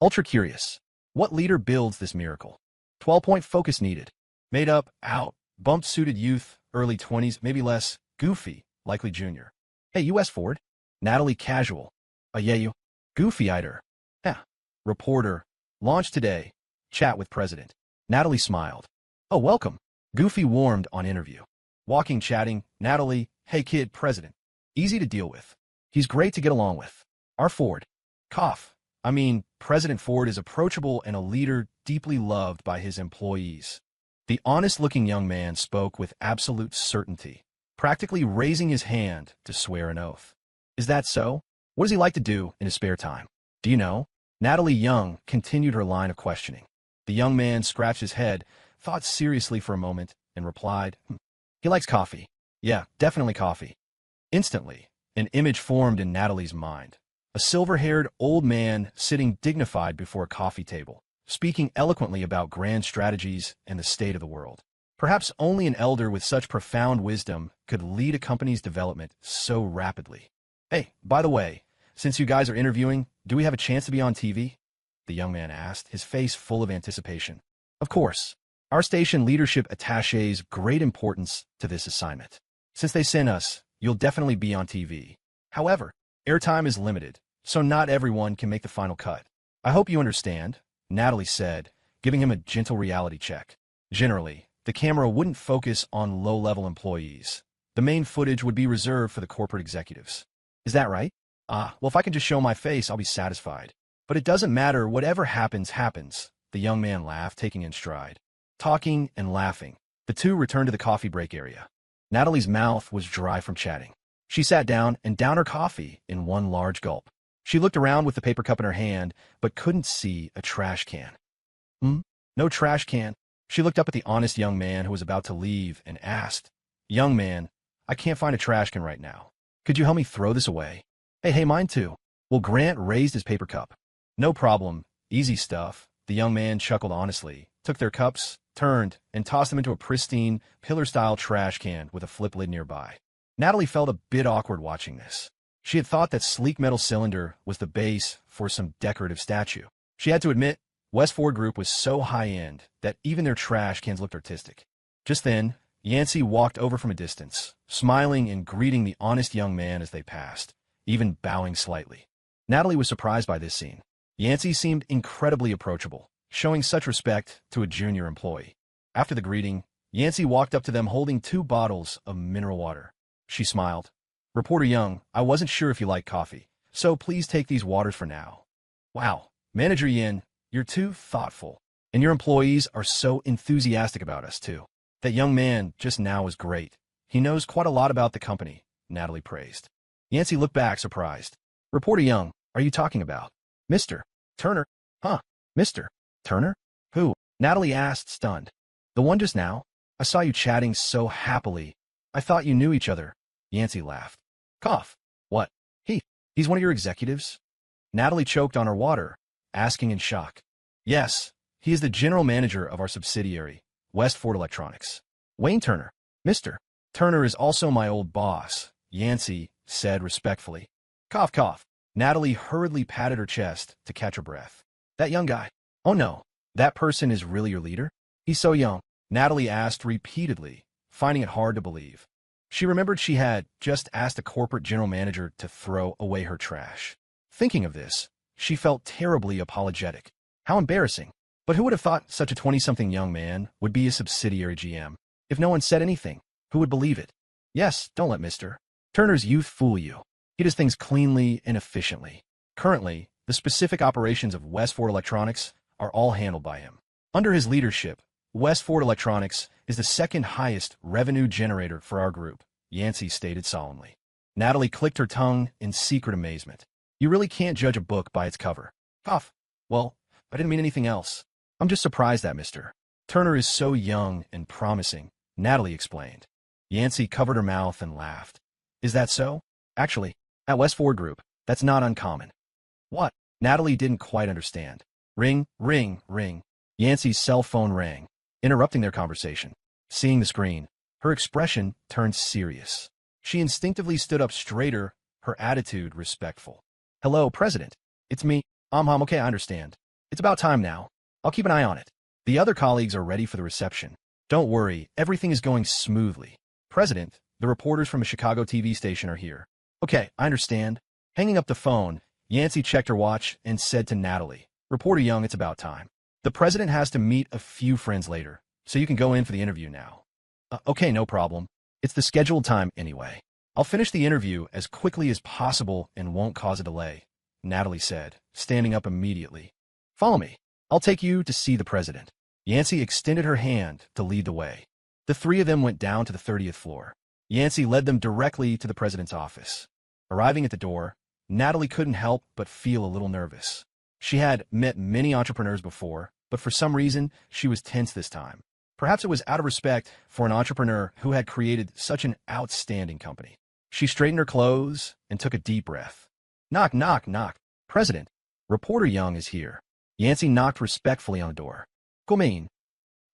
Ultra curious. What leader builds this miracle? 12-point focus needed. Made up, out, bumped-suited youth, early 20s, maybe less, goofy, likely junior. Hey, U.S. Ford? Natalie casual. Yeah, you? Goofy-eyed her. Yeah. Reporter. Launch today. Chat with president. Natalie smiled. Oh, welcome. Goofy warmed on interview. Walking, chatting. Natalie, hey kid, president. Easy to deal with. He's great to get along with. Our Ford. Cough. President Ford is approachable and a leader deeply loved by his employees. The honest-looking young man spoke with absolute certainty, practically raising his hand to swear an oath. Is that so? What does he like to do in his spare time? Do you know? Natalie Young continued her line of questioning. The young man scratched his head, thought seriously for a moment, and replied, He likes coffee. Yeah, definitely coffee. Instantly, an image formed in Natalie's mind. A silver-haired old man sitting dignified before a coffee table, speaking eloquently about grand strategies and the state of the world. Perhaps only an elder with such profound wisdom could lead a company's development so rapidly. Hey, by the way, since you guys are interviewing, do we have a chance to be on TV? The young man asked, his face full of anticipation. Of course. Our station leadership attaches great importance to this assignment. Since they sent us, you'll definitely be on TV. However, airtime is limited, so not everyone can make the final cut. I hope you understand, Natalie said, giving him a gentle reality check. Generally, the camera wouldn't focus on low-level employees. The main footage would be reserved for the corporate executives. Is that right? Well, if I can just show my face, I'll be satisfied. But it doesn't matter, whatever happens, happens, the young man laughed, taking in stride. Talking and laughing, the two returned to the coffee break area. Natalie's mouth was dry from chatting. She sat down and downed her coffee in one large gulp. She looked around with the paper cup in her hand, but couldn't see a trash can. No trash can. She looked up at the honest young man who was about to leave and asked, Young man, I can't find a trash can right now. Could you help me throw this away? Hey, mine too. Grant raised his paper cup. No problem. Easy stuff. The young man chuckled honestly, took their cups, turned, and tossed them into a pristine, pillar-style trash can with a flip lid nearby. Natalie felt a bit awkward watching this. She had thought that sleek metal cylinder was the base for some decorative statue. She had to admit, West Ford Group was so high-end that even their trash cans looked artistic. Just then, Yancey walked over from a distance, smiling and greeting the honest young man as they passed, even bowing slightly. Natalie was surprised by this scene. Yancey seemed incredibly approachable, showing such respect to a junior employee. After the greeting, Yancey walked up to them holding 2 bottles of mineral water. She smiled. Reporter Young, I wasn't sure if you like coffee, so please take these waters for now. Wow, Manager Yin, you're too thoughtful, and your employees are so enthusiastic about us, too. That young man just now was great. He knows quite a lot about the company, Natalie praised. Yancey looked back, surprised. Reporter Young, are you talking about Mr. Turner? Huh, Mr. Turner? Who? Natalie asked, stunned. The one just now? I saw you chatting so happily. I thought you knew each other. Yancey laughed. Cough. What? He's one of your executives? Natalie choked on her water, asking in shock. Yes, he is the general manager of our subsidiary, Westford Electronics. Wayne Turner. Mr. Turner is also my old boss, Yancey said respectfully. Cough, cough. Natalie hurriedly patted her chest to catch her breath. That young guy. Oh no, that person is really your leader? He's so young, Natalie asked repeatedly, finding it hard to believe. She remembered she had just asked a corporate general manager to throw away her trash. Thinking of this, she felt terribly apologetic. How embarrassing. But who would have thought such a 20-something young man would be a subsidiary GM? If no one said anything, who would believe it? Yes, don't let Mr. Turner's youth fool you. He does things cleanly and efficiently. Currently, the specific operations of Westford Electronics are all handled by him. Under his leadership, Westford Electronics is the second highest revenue generator for our group, Yancey stated solemnly. Natalie clicked her tongue in secret amazement. You really can't judge a book by its cover. Cough. Well, I didn't mean anything else. I'm just surprised that Mr. Turner is so young and promising, Natalie explained. Yancey covered her mouth and laughed. Is that so? Actually, at Westford Group, that's not uncommon. What? Natalie didn't quite understand. Ring, ring, ring. Yancey's cell phone rang, interrupting their conversation. Seeing the screen, her expression turned serious. She instinctively stood up straighter, her attitude respectful. Hello, President. It's me. Okay, I understand. It's about time now. I'll keep an eye on it. The other colleagues are ready for the reception. Don't worry, everything is going smoothly. President, the reporters from a Chicago TV station are here. Okay, I understand. Hanging up the phone, Yancey checked her watch and said to Natalie, Reporter Young, it's about time. The president has to meet a few friends later, so you can go in for the interview now. Okay, no problem. It's the scheduled time anyway. I'll finish the interview as quickly as possible and won't cause a delay, Natalie said, standing up immediately. Follow me. I'll take you to see the president. Yancey extended her hand to lead the way. The three of them went down to the 30th floor. Yancey led them directly to the president's office. Arriving at the door, Natalie couldn't help but feel a little nervous. She had met many entrepreneurs before, but for some reason, she was tense this time. Perhaps it was out of respect for an entrepreneur who had created such an outstanding company. She straightened her clothes and took a deep breath. Knock, knock, knock. President, Reporter Young is here. Yancey knocked respectfully on the door. Come in.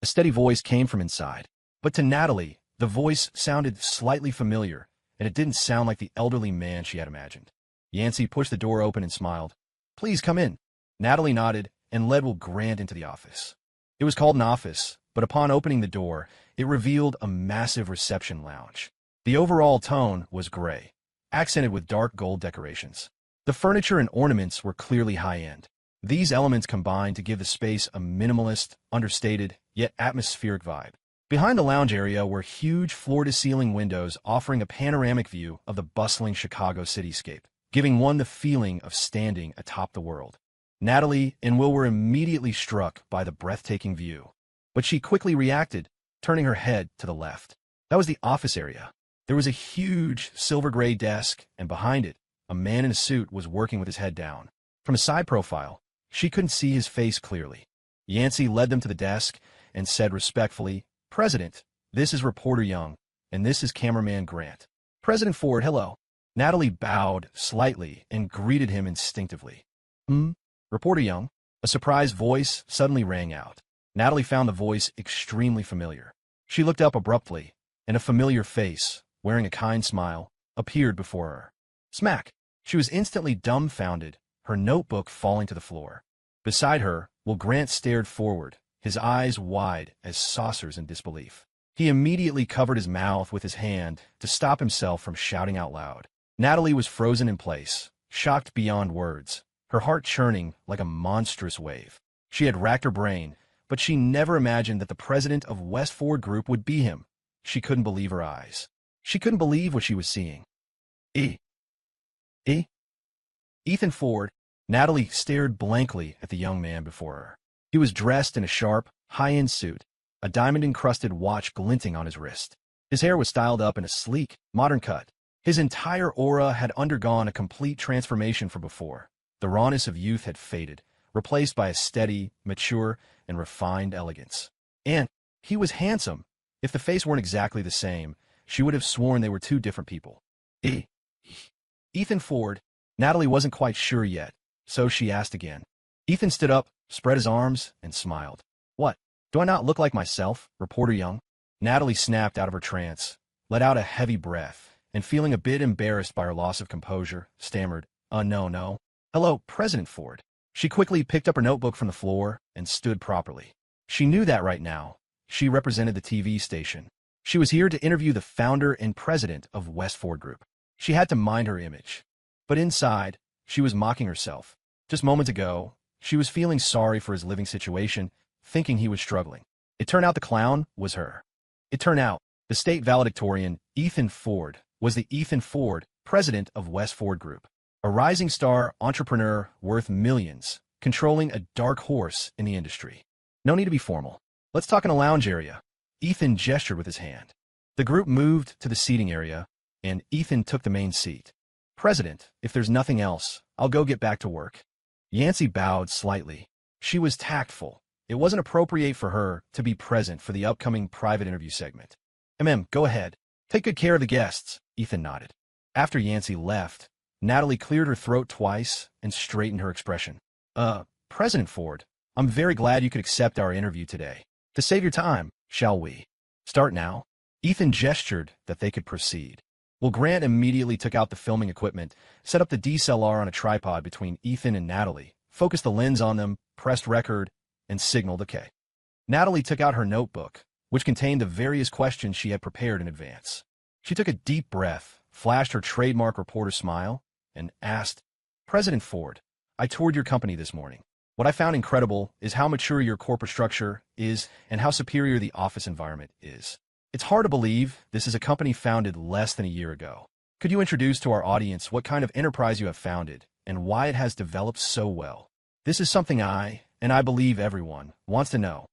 A steady voice came from inside, but to Natalie, the voice sounded slightly familiar, and it didn't sound like the elderly man she had imagined. Yancey pushed the door open and smiled. Please come in. Natalie nodded and led Will Grant into the office. It was called an office, but upon opening the door, it revealed a massive reception lounge. The overall tone was gray, accented with dark gold decorations. The furniture and ornaments were clearly high-end. These elements combined to give the space a minimalist, understated, yet atmospheric vibe. Behind the lounge area were huge floor-to-ceiling windows offering a panoramic view of the bustling Chicago cityscape, giving one the feeling of standing atop the world. Natalie and Will were immediately struck by the breathtaking view, but she quickly reacted, turning her head to the left. That was the office area. There was a huge silver-gray desk, and behind it, a man in a suit was working with his head down. From a side profile, she couldn't see his face clearly. Yancey led them to the desk and said respectfully, President, this is Reporter Young, and this is Cameraman Grant. President Ford, hello. Natalie bowed slightly and greeted him instinctively. Reporter Young. A surprised voice suddenly rang out. Natalie found the voice extremely familiar. She looked up abruptly, and a familiar face, wearing a kind smile, appeared before her. Smack! She was instantly dumbfounded, her notebook falling to the floor. Beside her, Will Grant stared forward, his eyes wide as saucers in disbelief. He immediately covered his mouth with his hand to stop himself from shouting out loud. Natalie was frozen in place, shocked beyond words, her heart churning like a monstrous wave. She had racked her brain, but she never imagined that the president of Westford Group would be him. She couldn't believe her eyes. She couldn't believe what she was seeing. Ethan Ford. Natalie stared blankly at the young man before her. He was dressed in a sharp, high-end suit, a diamond-encrusted watch glinting on his wrist. His hair was styled up in a sleek, modern cut. His entire aura had undergone a complete transformation from before. The rawness of youth had faded, replaced by a steady, mature, and refined elegance. And he was handsome. If the face weren't exactly the same, she would have sworn they were two different people. Ethan Ford. Natalie wasn't quite sure yet, so she asked again. Ethan stood up, spread his arms, and smiled. What? Do I not look like myself, Reporter Young? Natalie snapped out of her trance, let out a heavy breath, and feeling a bit embarrassed by her loss of composure, stammered, no. Hello, President Ford. She quickly picked up her notebook from the floor and stood properly. She knew that right now. She represented the TV station. She was here to interview the founder and president of West Ford Group. She had to mind her image. But inside, she was mocking herself. Just moments ago, she was feeling sorry for his living situation, thinking he was struggling. It turned out the clown was her. It turned out the state valedictorian, Ethan Ford, was the Ethan Ford, president of West Ford Group. A rising star entrepreneur worth millions, controlling a dark horse in the industry. No need to be formal. Let's talk in a lounge area. Ethan gestured with his hand. The group moved to the seating area, and Ethan took the main seat. President, if there's nothing else, I'll go get back to work. Yancey bowed slightly. She was tactful. It wasn't appropriate for her to be present for the upcoming private interview segment. Go ahead. Take good care of the guests, Ethan nodded. After Yancey left, Natalie cleared her throat twice and straightened her expression. President Ford, I'm very glad you could accept our interview today. To save your time, shall we start now? Ethan gestured that they could proceed. Well, Grant immediately took out the filming equipment, set up the DSLR on a tripod between Ethan and Natalie, focused the lens on them, pressed record, and signaled OK. Natalie took out her notebook, which contained the various questions she had prepared in advance. She took a deep breath, flashed her trademark reporter smile, and asked, President Ford, I toured your company this morning. What I found incredible is how mature your corporate structure is and how superior the office environment is. It's hard to believe this is a company founded less than a year ago. Could you introduce to our audience what kind of enterprise you have founded and why it has developed so well? This is something I believe everyone, wants to know.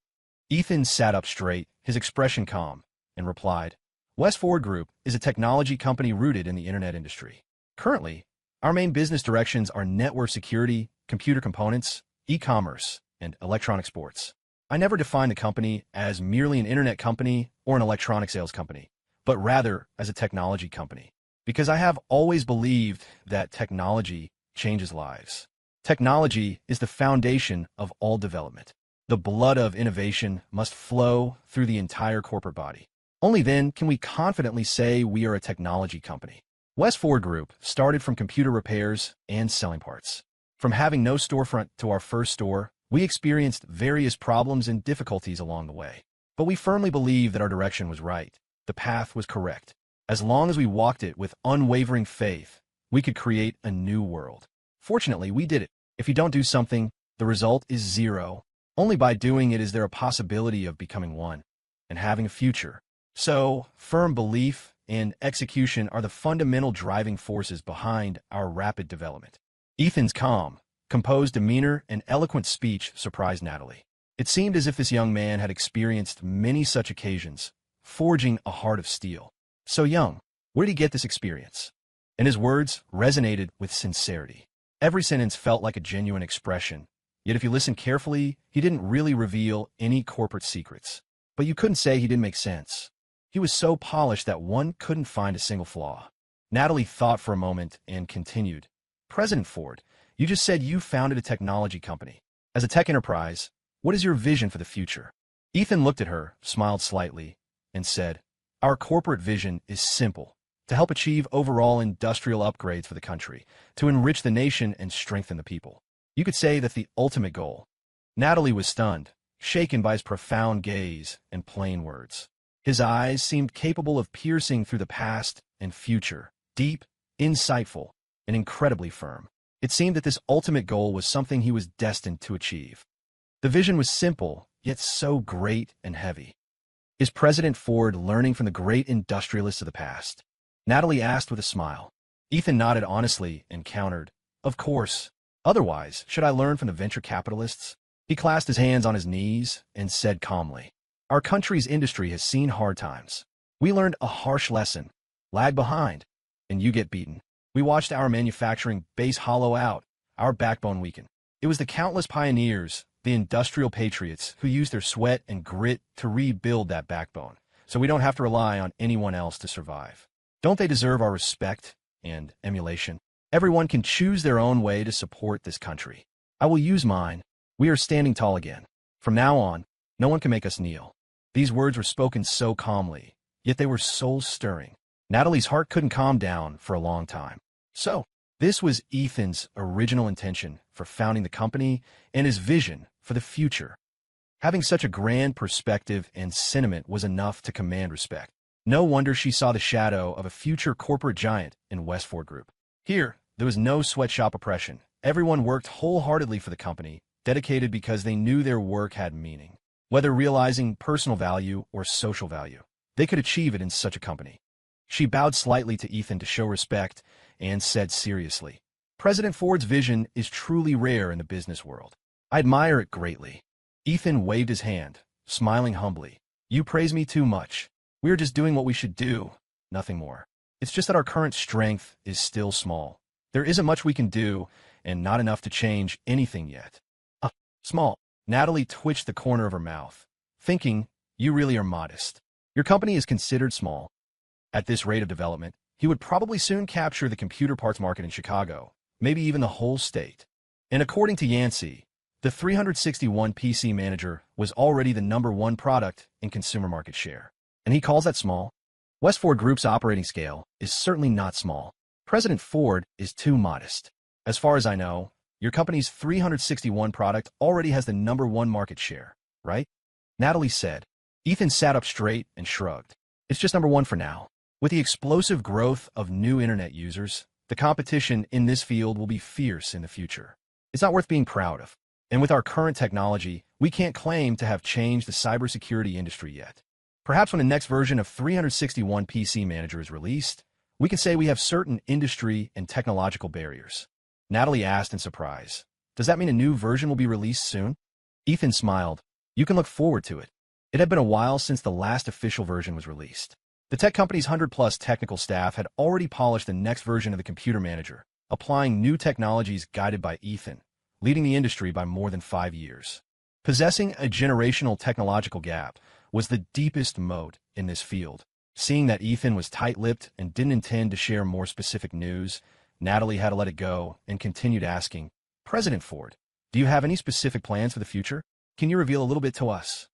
Ethan sat up straight, his expression calm, and replied, West Ford Group is a technology company rooted in the internet industry. Currently, our main business directions are network security, computer components, e-commerce, and electronic sports. I never defined the company as merely an internet company or an electronic sales company, but rather as a technology company, because I have always believed that technology changes lives. Technology is the foundation of all development. The blood of innovation must flow through the entire corporate body. Only then can we confidently say we are a technology company. West Ford Group started from computer repairs and selling parts. From having no storefront to our first store, we experienced various problems and difficulties along the way. But we firmly believe that our direction was right. The path was correct. As long as we walked it with unwavering faith, we could create a new world. Fortunately, we did it. If you don't do something, the result is zero. Only by doing it is there a possibility of becoming one and having a future. So, firm belief and execution are the fundamental driving forces behind our rapid development. Ethan's calm, composed demeanor and eloquent speech surprised Natalie. It seemed as if this young man had experienced many such occasions, forging a heart of steel. So young, where did he get this experience? And his words resonated with sincerity. Every sentence felt like a genuine expression, yet if you listen carefully, he didn't really reveal any corporate secrets. But you couldn't say he didn't make sense. He was so polished that one couldn't find a single flaw. Natalie thought for a moment and continued, President Ford, you just said you founded a technology company. As a tech enterprise, what is your vision for the future? Ethan looked at her, smiled slightly, and said, Our corporate vision is simple, to help achieve overall industrial upgrades for the country, to enrich the nation and strengthen the people. You could say that's the ultimate goal. Natalie was stunned, shaken by his profound gaze and plain words. His eyes seemed capable of piercing through the past and future, deep, insightful, and incredibly firm. It seemed that this ultimate goal was something he was destined to achieve. The vision was simple, yet so great and heavy. Is President Ford learning from the great industrialists of the past? Natalie asked with a smile. Ethan nodded honestly and countered, Of course. Otherwise, should I learn from the venture capitalists? He clasped his hands on his knees and said calmly, Our country's industry has seen hard times. We learned a harsh lesson. Lag behind, and you get beaten. We watched our manufacturing base hollow out, our backbone weaken. It was the countless pioneers, the industrial patriots, who used their sweat and grit to rebuild that backbone, so we don't have to rely on anyone else to survive. Don't they deserve our respect and emulation? Everyone can choose their own way to support this country. I will use mine. We are standing tall again. From now on, no one can make us kneel. These words were spoken so calmly, yet they were soul-stirring. Natalie's heart couldn't calm down for a long time. So, this was Ethan's original intention for founding the company and his vision for the future. Having such a grand perspective and sentiment was enough to command respect. No wonder she saw the shadow of a future corporate giant in Westford Group. Here, there was no sweatshop oppression. Everyone worked wholeheartedly for the company, dedicated because they knew their work had meaning. Whether realizing personal value or social value, they could achieve it in such a company. She bowed slightly to Ethan to show respect and said seriously, "President Ford's vision is truly rare in the business world. I admire it greatly." Ethan waved his hand, smiling humbly. "You praise me too much. We are just doing what we should do, nothing more. It's just that our current strength is still small. There isn't much we can do, and not enough to change anything yet." Small. Natalie twitched the corner of her mouth, thinking, "You really are modest. Your company is considered small." At this rate of development, he would probably soon capture the computer parts market in Chicago, maybe even the whole state. And according to Yancey, the 361 PC Manager was already the #1 product in consumer market share. And he calls that small? Westford Group's operating scale is certainly not small. President Ford is too modest. As far as I know, your company's 361 product already has the #1 market share, right? Natalie said. Ethan sat up straight and shrugged. It's just #1 for now. With the explosive growth of new internet users, the competition in this field will be fierce in the future. It's not worth being proud of. And with our current technology, we can't claim to have changed the cybersecurity industry yet. Perhaps when the next version of 361 PC Manager is released, we can say we have certain industry and technological barriers. Natalie asked in surprise, "Does that mean a new version will be released soon?" Ethan smiled. "You can look forward to it." It had been a while since the last official version was released. The tech company's 100-plus technical staff had already polished the next version of the computer manager, applying new technologies guided by Ethan, leading the industry by more than 5 years. Possessing a generational technological gap was the deepest moat in this field. Seeing that Ethan was tight-lipped and didn't intend to share more specific news, Natalie had to let it go and continued asking, "President Ford, do you have any specific plans for the future? Can you reveal a little bit to us?"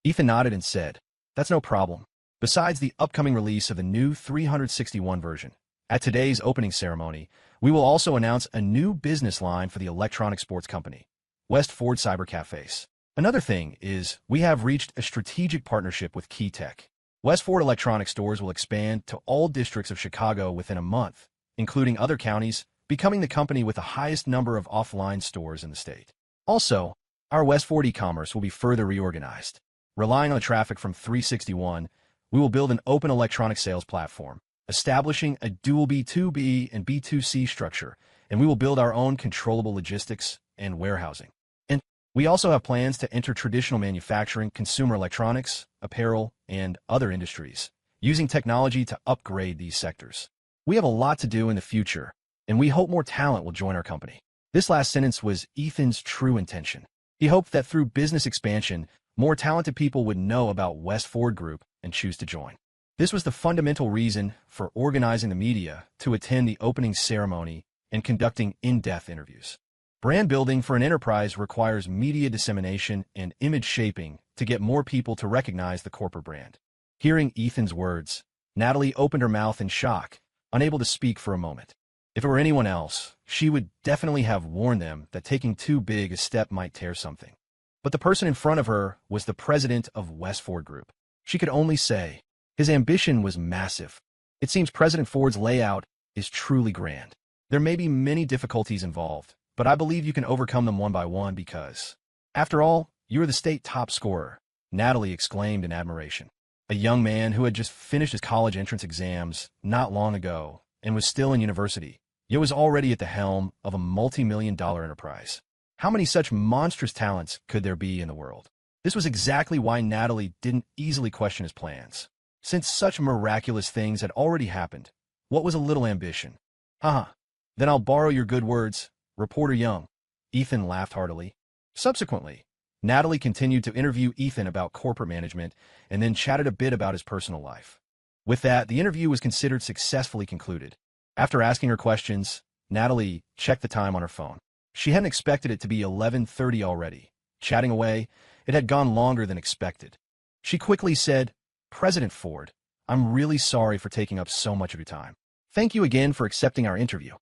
Ethan nodded and said, "That's no problem. Besides the upcoming release of the new 361 version, at today's opening ceremony, we will also announce a new business line for the electronic sports company, West Ford Cyber Cafes. Another thing is we have reached a strategic partnership with Keytech. West Ford electronic stores will expand to all districts of Chicago within a month, including other counties, becoming the company with the highest number of offline stores in the state. Also, our West Ford e-commerce will be further reorganized. Relying on the traffic from 361, we will build an open electronic sales platform, establishing a dual B2B and B2C structure, and we will build our own controllable logistics and warehousing. And we also have plans to enter traditional manufacturing, consumer electronics, apparel, and other industries, using technology to upgrade these sectors. We have a lot to do in the future, and we hope more talent will join our company." This last sentence was Ethan's true intention. He hoped that through business expansion, more talented people would know about West Ford Group and choose to join. This was the fundamental reason for organizing the media to attend the opening ceremony and conducting in-depth interviews. Brand building for an enterprise requires media dissemination and image shaping to get more people to recognize the corporate brand. Hearing Ethan's words, Natalie opened her mouth in shock, unable to speak for a moment. If it were anyone else, she would definitely have warned them that taking too big a step might tear something. But the person in front of her was the president of West Ford Group. She could only say, his ambition was massive. It seems President Ford's layout is truly grand. There may be many difficulties involved, but I believe you can overcome them one by one because, after all, you are the state top scorer, Natalie exclaimed in admiration. A young man who had just finished his college entrance exams not long ago and was still in university, yet was already at the helm of a multi-million-dollar enterprise. How many such monstrous talents could there be in the world? This was exactly why Natalie didn't easily question his plans. Since such miraculous things had already happened, what was a little ambition? Haha, then I'll borrow your good words, Reporter Young. Ethan laughed heartily. Subsequently, Natalie continued to interview Ethan about corporate management and then chatted a bit about his personal life. With that, the interview was considered successfully concluded. After asking her questions, Natalie checked the time on her phone. She hadn't expected it to be 11:30 already. Chatting away, it had gone longer than expected. She quickly said, "President Ford, I'm really sorry for taking up so much of your time. Thank you again for accepting our interview."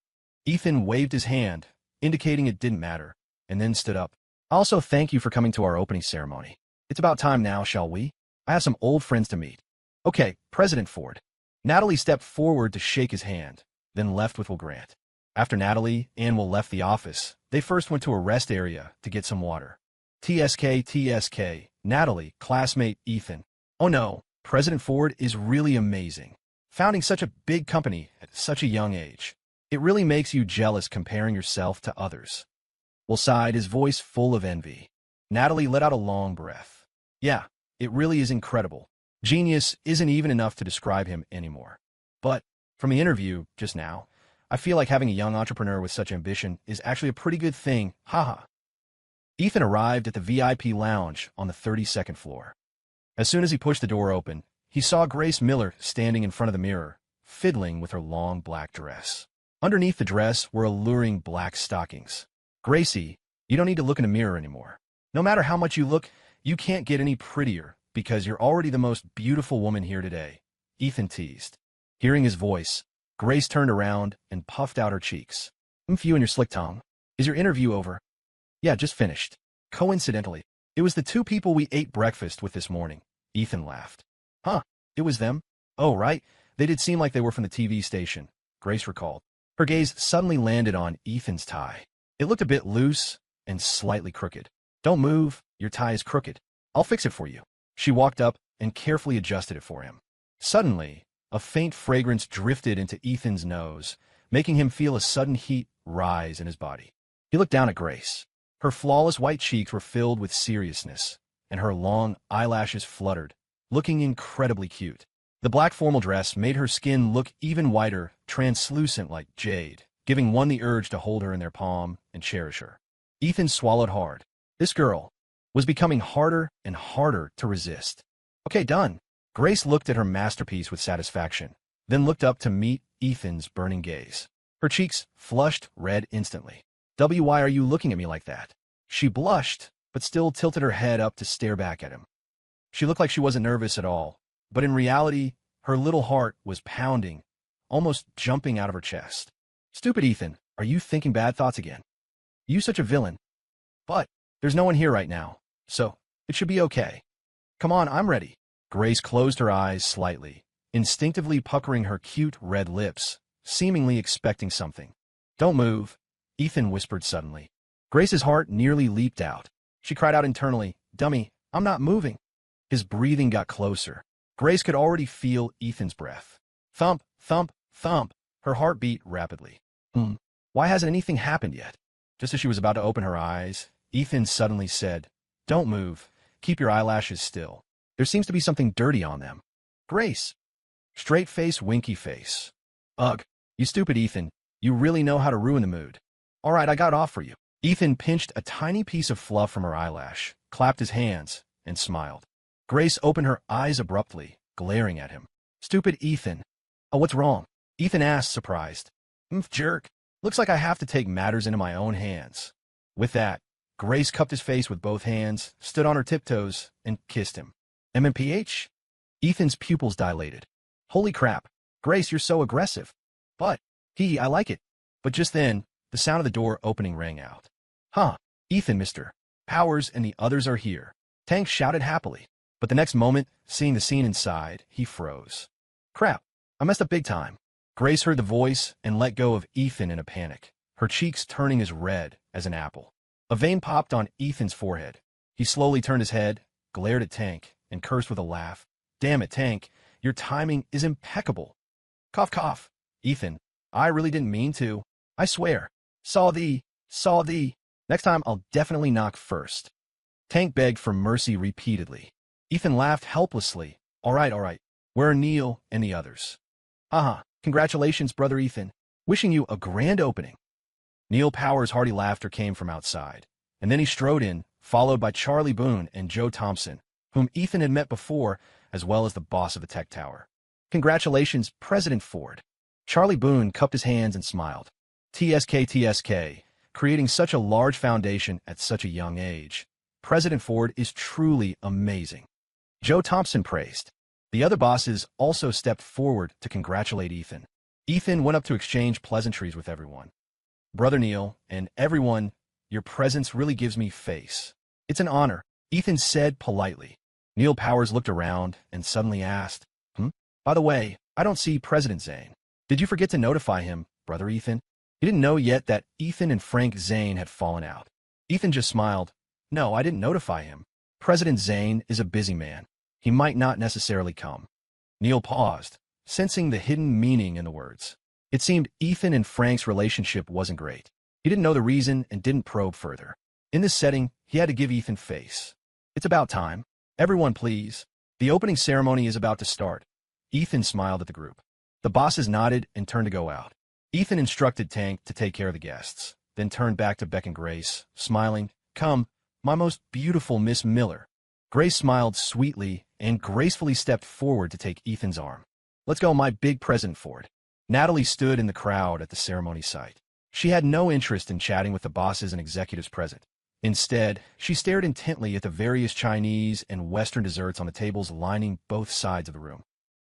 Ethan waved his hand, indicating it didn't matter, and then stood up. "Also, thank you for coming to our opening ceremony. It's about time now, shall we? I have some old friends to meet." "Okay, President Ford." Natalie stepped forward to shake his hand, then left with Will Grant. After Natalie and Will left the office, they first went to a rest area to get some water. TSK, Natalie, classmate Ethan. "Oh no, President Ford is really amazing. Founding such a big company at such a young age. It really makes you jealous comparing yourself to others." Will sighed, his voice full of envy. Natalie let out a long breath. "Yeah, it really is incredible. Genius isn't even enough to describe him anymore. But from the interview just now, I feel like having a young entrepreneur with such ambition is actually a pretty good thing, haha." Ethan arrived at the VIP lounge on the 32nd floor. As soon as he pushed the door open, he saw Grace Miller standing in front of the mirror, fiddling with her long black dress. Underneath the dress were alluring black stockings. "Gracie, you don't need to look in a mirror anymore. No matter how much you look, you can't get any prettier because you're already the most beautiful woman here today," Ethan teased. Hearing his voice, Grace turned around and puffed out her cheeks. "You and your slick tongue. Is your interview over?" "Yeah, just finished. Coincidentally, it was the two people we ate breakfast with this morning," Ethan laughed. "Huh, it was them? Oh, right. They did seem like they were from the TV station," Grace recalled. Her gaze suddenly landed on Ethan's tie. It looked a bit loose and slightly crooked. "Don't move, your tie is crooked. I'll fix it for you." She walked up and carefully adjusted it for him. Suddenly, a faint fragrance drifted into Ethan's nose, making him feel a sudden heat rise in his body. He looked down at Grace. Her flawless white cheeks were filled with seriousness, and her long eyelashes fluttered, looking incredibly cute. The black formal dress made her skin look even whiter, translucent like jade, giving one the urge to hold her in their palm and cherish her. Ethan swallowed hard. This girl was becoming harder and harder to resist. "Okay, done." Grace looked at her masterpiece with satisfaction, then looked up to meet Ethan's burning gaze. Her cheeks flushed red instantly. "Why are you looking at me like that?" She blushed, but still tilted her head up to stare back at him. She looked like she wasn't nervous at all, but in reality, her little heart was pounding, almost jumping out of her chest. "Stupid Ethan, are you thinking bad thoughts again? You such a villain. But there's no one here right now, so it should be okay. Come on, I'm ready." Grace closed her eyes slightly, instinctively puckering her cute red lips, seemingly expecting something. "Don't move," Ethan whispered suddenly. Grace's heart nearly leaped out. She cried out internally, "Dummy, I'm not moving." His breathing got closer. Grace could already feel Ethan's breath. Thump, thump, thump. Her heart beat rapidly. Why hasn't anything happened yet? Just as she was about to open her eyes, Ethan suddenly said, "Don't move. Keep your eyelashes still. There seems to be something dirty on them." "Grace." Straight face, winky face. "Ugh, you stupid Ethan. You really know how to ruin the mood. All right, I got off for you." Ethan pinched a tiny piece of fluff from her eyelash, clapped his hands, and smiled. Grace opened her eyes abruptly, glaring at him. "Stupid Ethan." "Oh, what's wrong?" Ethan asked, surprised. Jerk. Looks like I have to take matters into my own hands." With that, Grace cupped his face with both hands, stood on her tiptoes, and kissed him. "MMPH?" Ethan's pupils dilated. "Holy crap. Grace, you're so aggressive." "But, I like it." But just then, the sound of the door opening rang out. "Huh, Ethan, Mr. Powers and the others are here." Tank shouted happily. But the next moment, seeing the scene inside, he froze. "Crap, I messed up big time." Grace heard the voice and let go of Ethan in a panic, her cheeks turning as red as an apple. A vein popped on Ethan's forehead. He slowly turned his head, glared at Tank, and cursed with a laugh. "Damn it, Tank, your timing is impeccable." Cough, cough. "Ethan, I really didn't mean to. I swear. Saw thee. Next time I'll definitely knock first." Tank begged for mercy repeatedly. Ethan laughed helplessly. All right. Where are Neil and the others?" "Haha, congratulations, brother Ethan. Wishing you a grand opening." Neil Powers' hearty laughter came from outside, and then he strode in, followed by Charlie Boone and Joe Thompson, whom Ethan had met before, as well as the boss of the tech tower. Congratulations, President Ford. Charlie Boone cupped his hands and smiled. TSK, creating such a large foundation at such a young age. President Ford is truly amazing. Joe Thompson praised. The other bosses also stepped forward to congratulate Ethan. Ethan went up to exchange pleasantries with everyone. Brother Neil, and everyone, your presence really gives me face. It's an honor, Ethan said politely. Neil Powers looked around and suddenly asked, By the way, I don't see President Zane. Did you forget to notify him, Brother Ethan? He didn't know yet that Ethan and Frank Zane had fallen out. Ethan just smiled. No, I didn't notify him. President Zane is a busy man. He might not necessarily come. Neil paused, sensing the hidden meaning in the words. It seemed Ethan and Frank's relationship wasn't great. He didn't know the reason and didn't probe further. In this setting, he had to give Ethan face. It's about time. Everyone please. The opening ceremony is about to start. Ethan smiled at the group. The bosses nodded and turned to go out. Ethan instructed Tank to take care of the guests, then turned back to Beck and Grace, smiling. Come, my most beautiful Miss Miller. Grace smiled sweetly and gracefully stepped forward to take Ethan's arm. Let's go, my big President Ford. Natalie stood in the crowd at the ceremony site. She had no interest in chatting with the bosses and executives present. Instead, she stared intently at the various Chinese and Western desserts on the tables lining both sides of the room.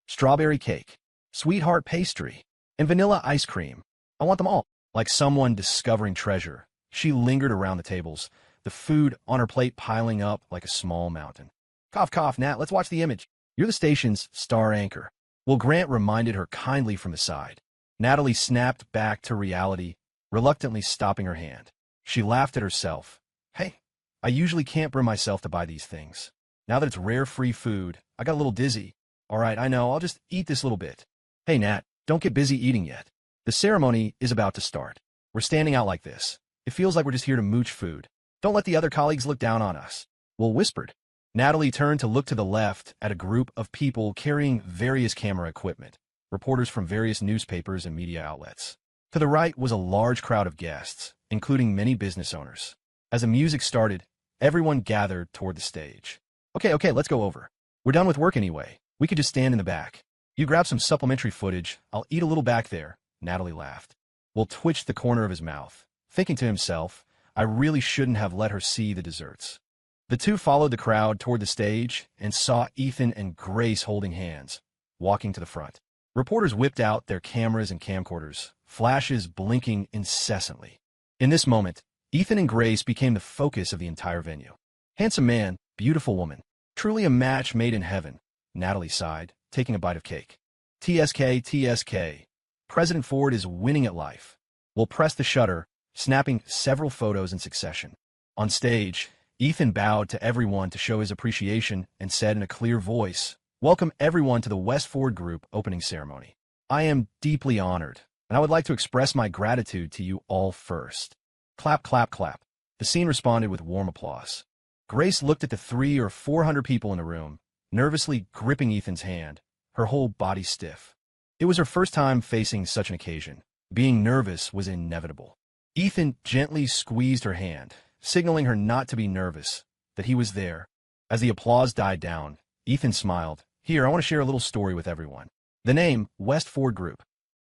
Strawberry cake, sweetheart pastry, and vanilla ice cream. I want them all. Like someone discovering treasure, she lingered around the tables, the food on her plate piling up like a small mountain. Cough, cough, Nat, let's watch the image. You're the station's star anchor. Will Grant reminded her kindly from the side. Natalie snapped back to reality, reluctantly stopping her hand. She laughed at herself. Hey, I usually can't bring myself to buy these things. Now that it's rare free food, I got a little dizzy. All right, I know, I'll just eat this little bit. Hey, Nat, don't get busy eating yet. The ceremony is about to start. We're standing out like this. It feels like we're just here to mooch food. Don't let the other colleagues look down on us. Will whispered. Natalie turned to look to the left at a group of people carrying various camera equipment, reporters from various newspapers and media outlets. To the right was a large crowd of guests, including many business owners. As the music started, everyone gathered toward the stage. Okay, let's go over. We're done with work anyway. We could just stand in the back. You grab some supplementary footage. I'll eat a little back there. Natalie laughed. Will twitched the corner of his mouth, thinking to himself, I really shouldn't have let her see the desserts. The two followed the crowd toward the stage and saw Ethan and Grace holding hands, walking to the front. Reporters whipped out their cameras and camcorders, flashes blinking incessantly. In this moment, Ethan and Grace became the focus of the entire venue. Handsome man, beautiful woman. Truly a match made in heaven, Natalie sighed, taking a bite of cake. TSK. President Ford is winning at life. Will pressed the shutter, snapping several photos in succession. On stage, Ethan bowed to everyone to show his appreciation and said in a clear voice, Welcome everyone to the West Ford Group opening ceremony. I am deeply honored, and I would like to express my gratitude to you all first. Clap, clap, clap. The scene responded with warm applause. Grace looked at the 300 or 400 people in the room, nervously gripping Ethan's hand, her whole body stiff. It was her first time facing such an occasion. Being nervous was inevitable. Ethan gently squeezed her hand, signaling her not to be nervous, that he was there. As the applause died down, Ethan smiled. Here, I want to share a little story with everyone. The name, West Ford Group.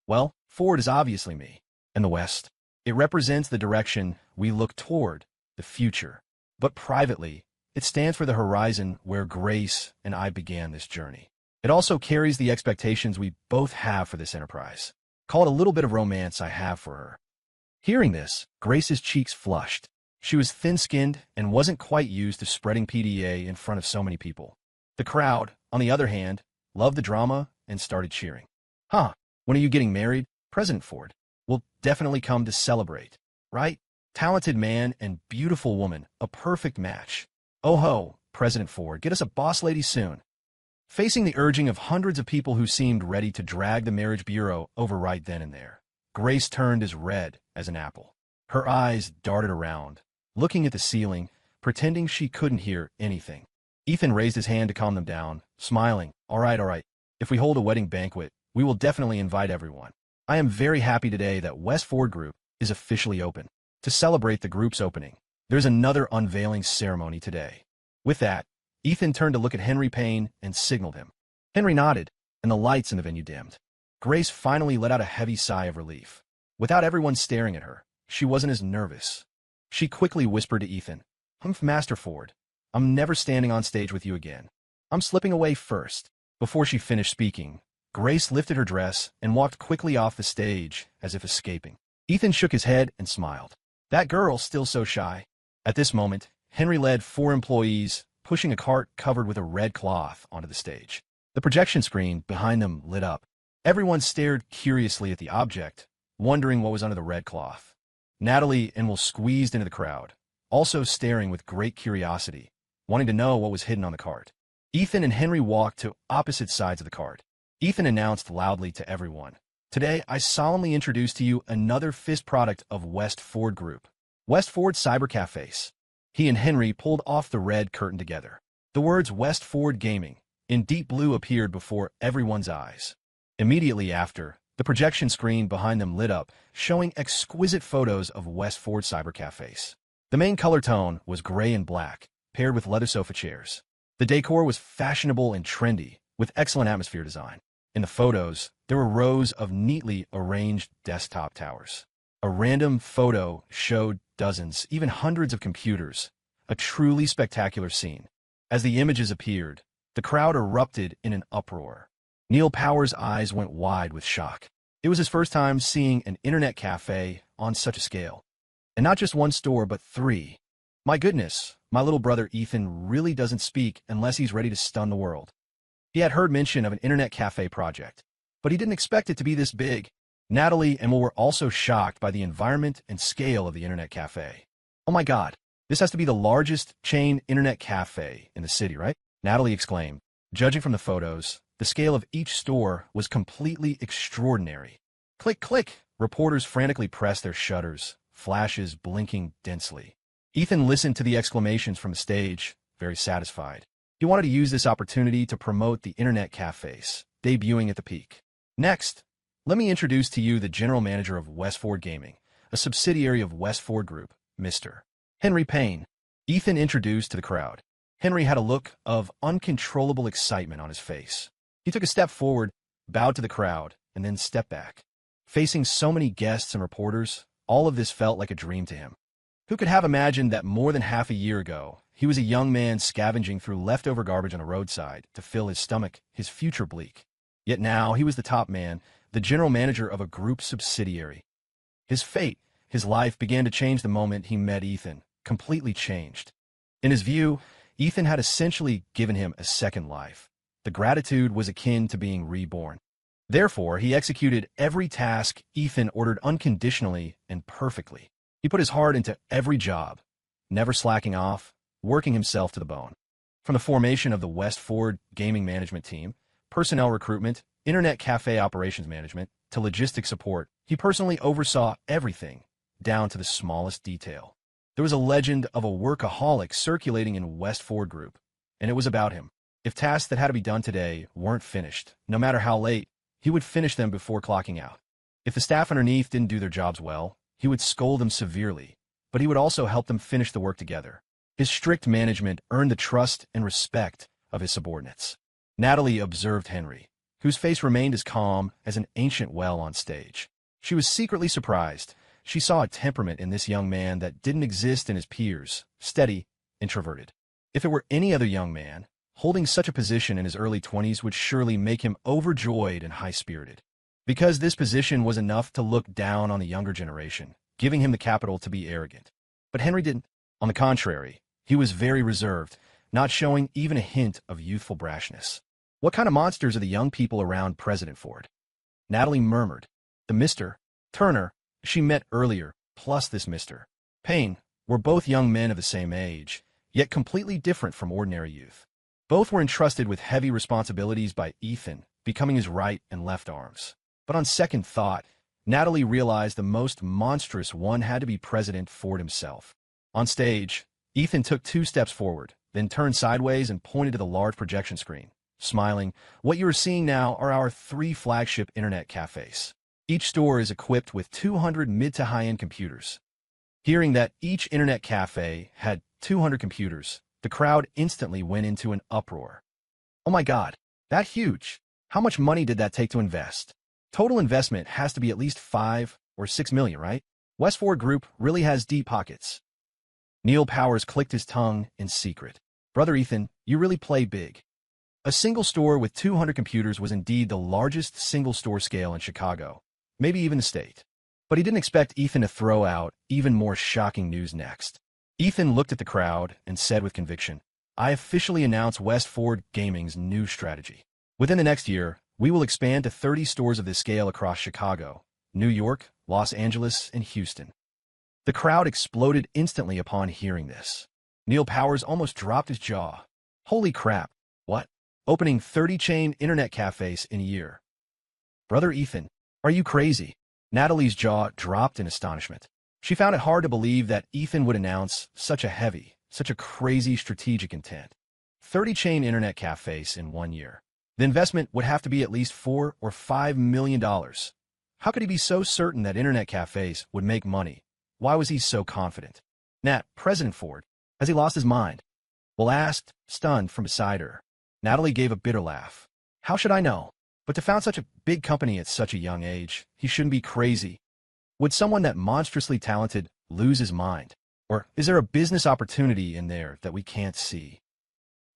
Well, Ford is obviously me. And the West? It represents the direction we look toward, the future. But privately, it stands for the horizon where Grace and I began this journey. It also carries the expectations we both have for this enterprise. Call it a little bit of romance I have for her. Hearing this, Grace's cheeks flushed. She was thin-skinned and wasn't quite used to spreading PDA in front of so many people. The crowd, on the other hand, loved the drama and started cheering. When are you getting married? President Ford will definitely come to celebrate, right? Talented man and beautiful woman, a perfect match. Oh ho, President Ford, get us a boss lady soon. Facing the urging of hundreds of people who seemed ready to drag the marriage bureau over right then and there, Grace turned as red as an apple. Her eyes darted around, looking at the ceiling, pretending she couldn't hear anything. Ethan raised his hand to calm them down, smiling. All right. If we hold a wedding banquet, we will definitely invite everyone. I am very happy today that West Ford Group is officially open. To celebrate the group's opening, There's another unveiling ceremony today. With that, Ethan turned to look at Henry Payne and signaled him. Henry nodded, and the lights in the venue dimmed. Grace finally let out a heavy sigh of relief. Without everyone staring at her, she wasn't as nervous. She quickly whispered to Ethan, "I'm Master Ford. I'm never standing on stage with you again. I'm slipping away first." Before she finished speaking, Grace lifted her dress and walked quickly off the stage as if escaping. Ethan shook his head and smiled. That girl still so shy. At this moment, Henry led 4 employees, pushing a cart covered with a red cloth onto the stage. The projection screen behind them lit up. Everyone stared curiously at the object, wondering what was under the red cloth. Natalie and Will squeezed into the crowd, also staring with great curiosity, wanting to know what was hidden on the cart. Ethan and Henry walked to opposite sides of the cart. Ethan announced loudly to everyone, "Today, I solemnly introduce to you another fifth product of West Ford Group, West Ford Cyber Cafes." He and Henry pulled off the red curtain together. The words West Ford Gaming in deep blue appeared before everyone's eyes. Immediately after, the projection screen behind them lit up, showing exquisite photos of West Ford Cyber Cafes. The main color tone was gray and black, paired with leather sofa chairs. The decor was fashionable and trendy, with excellent atmosphere design. In the photos, there were rows of neatly arranged desktop towers. A random photo showed dozens, even hundreds of computers, a truly spectacular scene. As the images appeared, the crowd erupted in an uproar. Neil Power's eyes went wide with shock. It was his first time seeing an internet cafe on such a scale. And not just one store, but 3. My goodness, my little brother Ethan really doesn't speak unless he's ready to stun the world. He had heard mention of an internet cafe project, but he didn't expect it to be this big. Natalie and Will were also shocked by the environment and scale of the internet cafe. "Oh my God, this has to be the largest chain internet cafe in the city, right?" Natalie exclaimed. Judging from the photos, the scale of each store was completely extraordinary. Click, click! Reporters frantically pressed their shutters, flashes blinking densely. Ethan listened to the exclamations from the stage, very satisfied. He wanted to use this opportunity to promote the internet cafes, debuting at the peak. Next, let me introduce to you the general manager of West Ford Gaming, a subsidiary of West Ford Group, Mr. Henry Payne. Ethan introduced to the crowd. Henry had a look of uncontrollable excitement on his face. He took a step forward, bowed to the crowd, and then stepped back. Facing so many guests and reporters, all of this felt like a dream to him. Who could have imagined that more than half a year ago, he was a young man scavenging through leftover garbage on a roadside to fill his stomach, his future bleak. Yet now he was the top man, the general manager of a group subsidiary. His fate, his life began to change the moment he met Ethan, completely changed. In his view, Ethan had essentially given him a second life. The gratitude was akin to being reborn. Therefore, he executed every task Ethan ordered unconditionally and perfectly. He put his heart into every job, never slacking off, working himself to the bone. From the formation of the West Ford Gaming Management Team, personnel recruitment, internet cafe operations management, to logistics support, he personally oversaw everything, down to the smallest detail. There was a legend of a workaholic circulating in West Ford Group, and it was about him. If tasks that had to be done today weren't finished, no matter how late, he would finish them before clocking out. If the staff underneath didn't do their jobs well, he would scold them severely, but he would also help them finish the work together. His strict management earned the trust and respect of his subordinates. Natalie observed Henry, whose face remained as calm as an ancient well on stage. She was secretly surprised. She saw a temperament in this young man that didn't exist in his peers, steady, introverted. If it were any other young man, holding such a position in his early 20s would surely make him overjoyed and high-spirited. Because this position was enough to look down on the younger generation, giving him the capital to be arrogant. But Henry didn't. On the contrary, he was very reserved, not showing even a hint of youthful brashness. "What kind of monsters are the young people around President Ford?" Natalie murmured. The Mr. Turner she met earlier, plus this Mr. Payne, were both young men of the same age, yet completely different from ordinary youth. Both were entrusted with heavy responsibilities by Ethan, becoming his right and left arms. But on second thought, Natalie realized the most monstrous one had to be President Ford himself. On stage, Ethan took 2 steps forward, then turned sideways and pointed to the large projection screen, smiling. "What you are seeing now are our 3 flagship internet cafes. Each store is equipped with 200 mid to high-end computers. Hearing that each internet cafe had 200 computers, the crowd instantly went into an uproar. Oh my God, that huge! How much money did that take to invest? Total investment has to be at least 5 or 6 million, right? Westford Group really has deep pockets. Neil Powers clicked his tongue in secret. Brother Ethan, you really play big. A single store with 200 computers was indeed the largest single store scale in Chicago, maybe even the state. But he didn't expect Ethan to throw out even more shocking news next. Ethan looked at the crowd and said with conviction, I officially announce Westford Gaming's new strategy. Within the next year, we will expand to 30 stores of this scale across Chicago, New York, Los Angeles, and Houston. The crowd exploded instantly upon hearing this. Neil Powers almost dropped his jaw. Holy crap, what? Opening 30 chain internet cafes in a year. Brother Ethan, are you crazy? Natalie's jaw dropped in astonishment. She found it hard to believe that Ethan would announce such a crazy strategic intent. 30 chain internet cafes in 1 year. The investment would have to be at least $4 or $5 million. How could he be so certain that internet cafes would make money? Why was he so confident? Nat, President Ford, has he lost his mind? Will asked, stunned from beside her. Natalie gave a bitter laugh. How should I know? But to found such a big company at such a young age, he shouldn't be crazy. Would someone that monstrously talented lose his mind? Or is there a business opportunity in there that we can't see?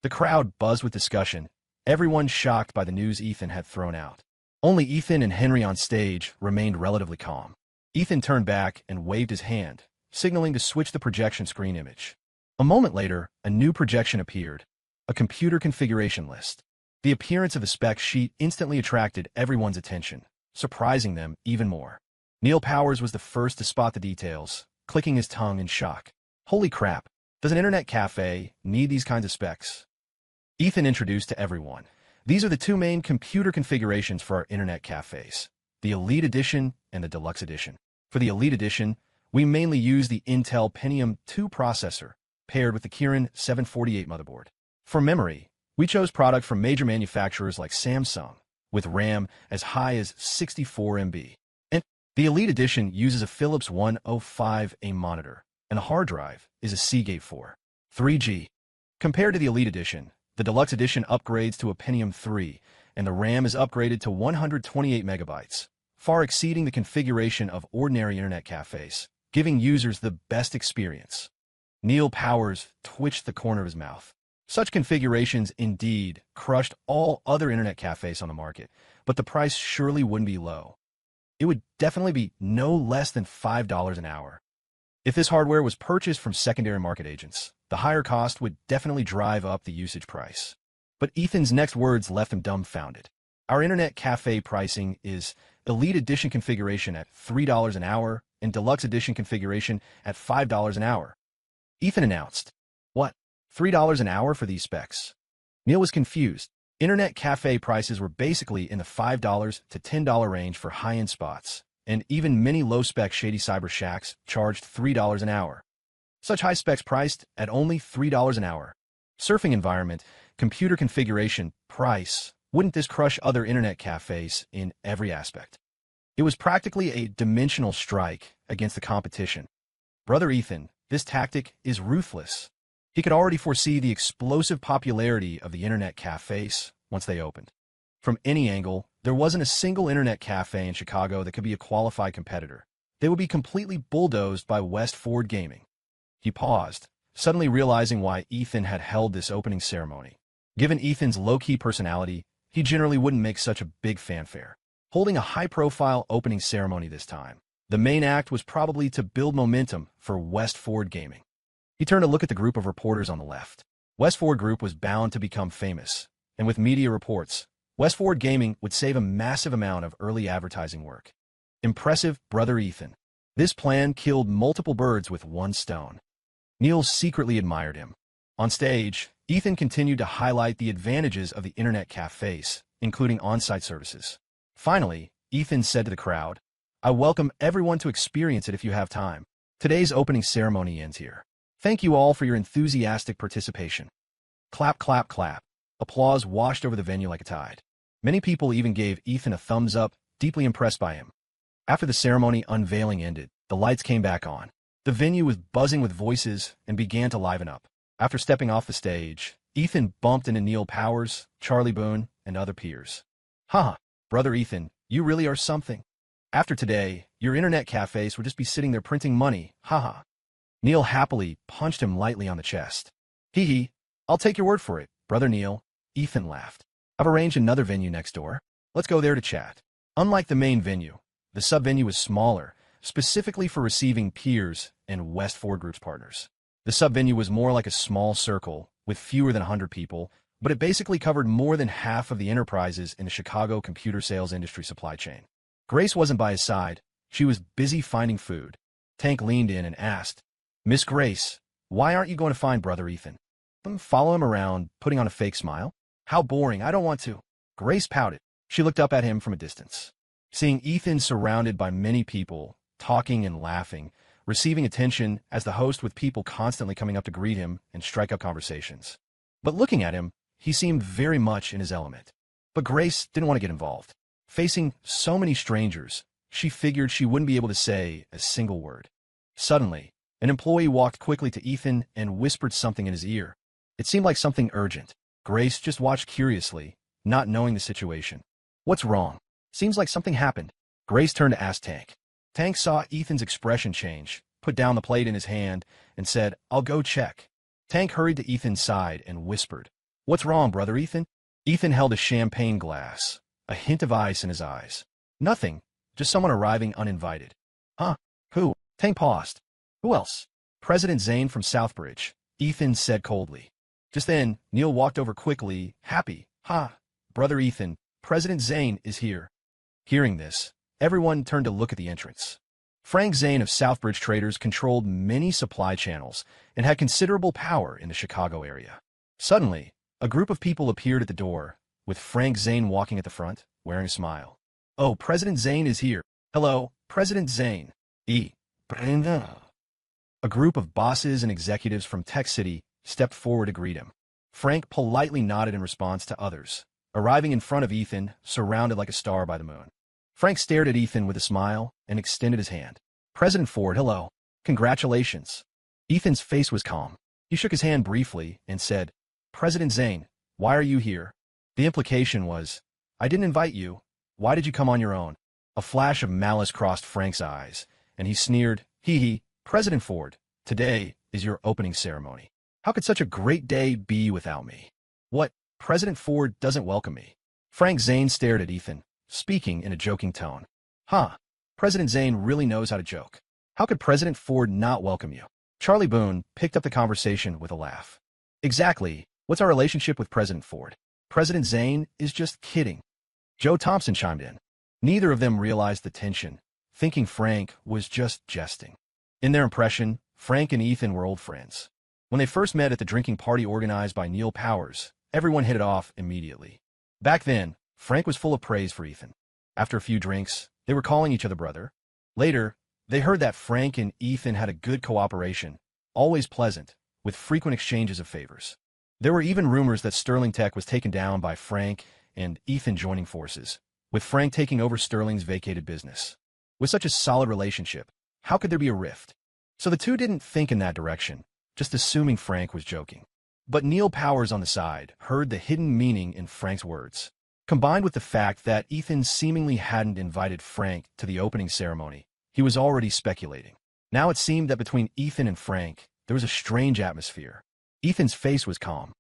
The crowd buzzed with discussion, everyone shocked by the news Ethan had thrown out. Only Ethan and Henry on stage remained relatively calm. Ethan turned back and waved his hand, signaling to switch the projection screen image. A moment later, a new projection appeared, a computer configuration list. The appearance of the spec sheet instantly attracted everyone's attention, surprising them even more. Neil Powers was the first to spot the details, clicking his tongue in shock. Holy crap, does an internet cafe need these kinds of specs? Ethan introduced to everyone. These are the two main computer configurations for our internet cafes, the Elite Edition and the Deluxe Edition. For the Elite Edition, we mainly use the Intel Pentium 2 processor, paired with the Kirin 748 motherboard. For memory, we chose product from major manufacturers like Samsung, with RAM as high as 64 MB. And the Elite Edition uses a Philips 105A monitor, and a hard drive is a Seagate 4. 3G. Compared to the Elite Edition, the Deluxe Edition upgrades to a Pentium 3, and the RAM is upgraded to 128 megabytes, far exceeding the configuration of ordinary internet cafes, giving users the best experience. Neil Powers twitched the corner of his mouth. Such configurations indeed crushed all other internet cafes on the market, but the price surely wouldn't be low. It would definitely be no less than $5 an hour. If this hardware was purchased from secondary market agents, the higher cost would definitely drive up the usage price. But Ethan's next words left him dumbfounded. Our internet cafe pricing is Elite Edition configuration at $3 an hour and Deluxe Edition configuration at $5 an hour. Ethan announced, What? $3 an hour for these specs? Neil was confused. Internet cafe prices were basically in the $5 to $10 range for high-end spots, and even many low-spec shady cyber shacks charged $3 an hour. Such high specs priced at only $3 an hour. Surfing environment, computer configuration, price. Wouldn't this crush other internet cafes in every aspect? It was practically a dimensional strike against the competition. Brother Ethan, this tactic is ruthless. He could already foresee the explosive popularity of the internet cafes once they opened. From any angle, there wasn't a single internet cafe in Chicago that could be a qualified competitor. They would be completely bulldozed by Westford Gaming. He paused, suddenly realizing why Ethan had held this opening ceremony. Given Ethan's low-key personality, he generally wouldn't make such a big fanfare. Holding a high-profile opening ceremony this time, the main act was probably to build momentum for Westford Gaming. He turned to look at the group of reporters on the left. Westford Group was bound to become famous, and with media reports, Westford Gaming would save a massive amount of early advertising work. Impressive, Brother Ethan. This plan killed multiple birds with one stone. Neil secretly admired him. On stage, Ethan continued to highlight the advantages of the internet cafes, including on-site services. Finally, Ethan said to the crowd, I welcome everyone to experience it if you have time. Today's opening ceremony ends here. Thank you all for your enthusiastic participation. Clap, clap, clap. Applause washed over the venue like a tide. Many people even gave Ethan a thumbs up, deeply impressed by him. After the ceremony unveiling ended, the lights came back on. The venue was buzzing with voices and began to liven up. After stepping off the stage, Ethan bumped into Neil Powers, Charlie Boone, and other peers. Haha, brother Ethan, you really are something. After today, your internet cafes would just be sitting there printing money, haha. Neil happily punched him lightly on the chest. Hee hee, I'll take your word for it, brother Neil, Ethan laughed. I've arranged another venue next door. Let's go there to chat. Unlike the main venue, the sub-venue was smaller, specifically for receiving peers and West Ford Group's partners. The sub-venue was more like a small circle, with fewer than 100 people, but it basically covered more than half of the enterprises in the Chicago computer sales industry supply chain. Grace wasn't by his side. She was busy finding food. Tank leaned in and asked, Miss Grace, why aren't you going to find brother Ethan? Follow him around, putting on a fake smile. How boring, I don't want to. Grace pouted. She looked up at him from a distance. Seeing Ethan surrounded by many people, talking and laughing, receiving attention as the host with people constantly coming up to greet him and strike up conversations. But looking at him, he seemed very much in his element. But Grace didn't want to get involved. Facing so many strangers, she figured she wouldn't be able to say a single word. Suddenly, an employee walked quickly to Ethan and whispered something in his ear. It seemed like something urgent. Grace just watched curiously, not knowing the situation. What's wrong? Seems like something happened. Grace turned to ask Tank. Tank saw Ethan's expression change, put down the plate in his hand, and said, I'll go check. Tank hurried to Ethan's side and whispered, What's wrong, brother Ethan? Ethan held a champagne glass, a hint of ice in his eyes. Nothing, just someone arriving uninvited. Huh? Who? Tank paused. Who else? President Zane from Southbridge, Ethan said coldly. Just then, Neil walked over quickly, happy. Ha! Brother Ethan, President Zane is here. Hearing this, everyone turned to look at the entrance. Frank Zane of Southbridge Traders controlled many supply channels and had considerable power in the Chicago area. Suddenly, a group of people appeared at the door, with Frank Zane walking at the front, wearing a smile. Oh, President Zane is here. Hello, President Zane. Brenda. A group of bosses and executives from Tech City stepped forward to greet him. Frank politely nodded in response to others, arriving in front of Ethan, surrounded like a star by the moon. Frank stared at Ethan with a smile and extended his hand. President Ford, hello. Congratulations. Ethan's face was calm. He shook his hand briefly and said, President Zane, why are you here? The implication was, I didn't invite you. Why did you come on your own? A flash of malice crossed Frank's eyes, and he sneered, Hee hee, President Ford, today is your opening ceremony. How could such a great day be without me? What? President Ford doesn't welcome me. Frank Zane stared at Ethan, speaking in a joking tone. Huh, President Zane really knows how to joke. How could President Ford not welcome you? Charlie Boone picked up the conversation with a laugh. Exactly, what's our relationship with President Ford? President Zane is just kidding. Joe Thompson chimed in. Neither of them realized the tension, thinking Frank was just jesting. In their impression, Frank and Ethan were old friends. When they first met at the drinking party organized by Neil Powers, everyone hit it off immediately. Back then, Frank was full of praise for Ethan. After a few drinks, they were calling each other brother. Later, they heard that Frank and Ethan had a good cooperation, always pleasant, with frequent exchanges of favors. There were even rumors that Sterling Tech was taken down by Frank and Ethan joining forces, with Frank taking over Sterling's vacated business. With such a solid relationship, how could there be a rift? So the two didn't think in that direction, just assuming Frank was joking. But Neil Powers on the side heard the hidden meaning in Frank's words. Combined with the fact that Ethan seemingly hadn't invited Frank to the opening ceremony, he was already speculating. Now it seemed that between Ethan and Frank, there was a strange atmosphere. Ethan's face was calm.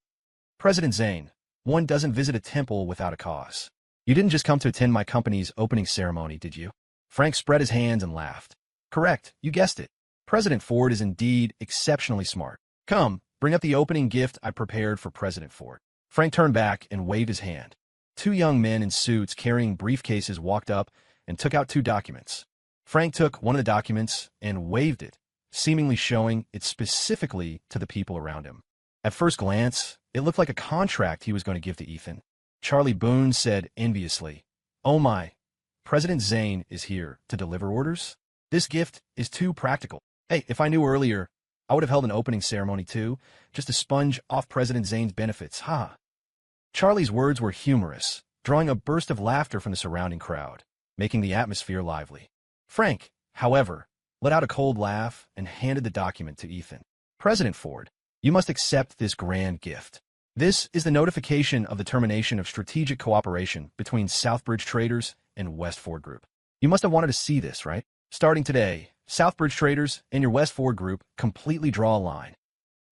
President Zane, one doesn't visit a temple without a cause. You didn't just come to attend my company's opening ceremony, did you? Frank spread his hands and laughed. Correct, you guessed it. President Ford is indeed exceptionally smart. Come, bring up the opening gift I prepared for President Ford. Frank turned back and waved his hand. Two young men in suits carrying briefcases walked up and took out two documents. Frank took one of the documents and waved it, seemingly showing it specifically to the people around him. At first glance, it looked like a contract he was going to give to Ethan. Charlie Boone said enviously, Oh my, President Zane is here to deliver orders? This gift is too practical. Hey, if I knew earlier, I would have held an opening ceremony too, just to sponge off President Zane's benefits, ha. Charlie's words were humorous, drawing a burst of laughter from the surrounding crowd, making the atmosphere lively. Frank, however, let out a cold laugh, and handed the document to Ethan. President Ford, you must accept this grand gift. This is the notification of the termination of strategic cooperation between Southbridge Traders and West Ford Group. You must have wanted to see this, right? Starting today, Southbridge Traders and your West Ford Group completely draw a line.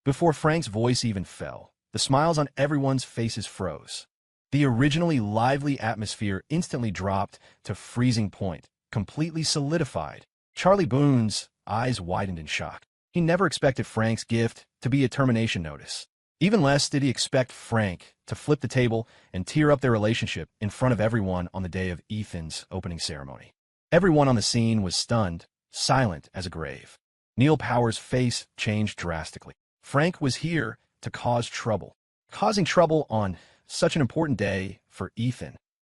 Before Frank's voice even fell, the smiles on everyone's faces froze. The originally lively atmosphere instantly dropped to freezing point, completely solidified. Charlie Boone's eyes widened in shock. He never expected Frank's gift to be a termination notice. Even less did he expect Frank to flip the table and tear up their relationship in front of everyone on the day of Ethan's opening ceremony. Everyone on the scene was stunned, silent as a grave. Neil Power's face changed drastically. Frank was here to cause trouble. Causing trouble on such an important day for Ethan.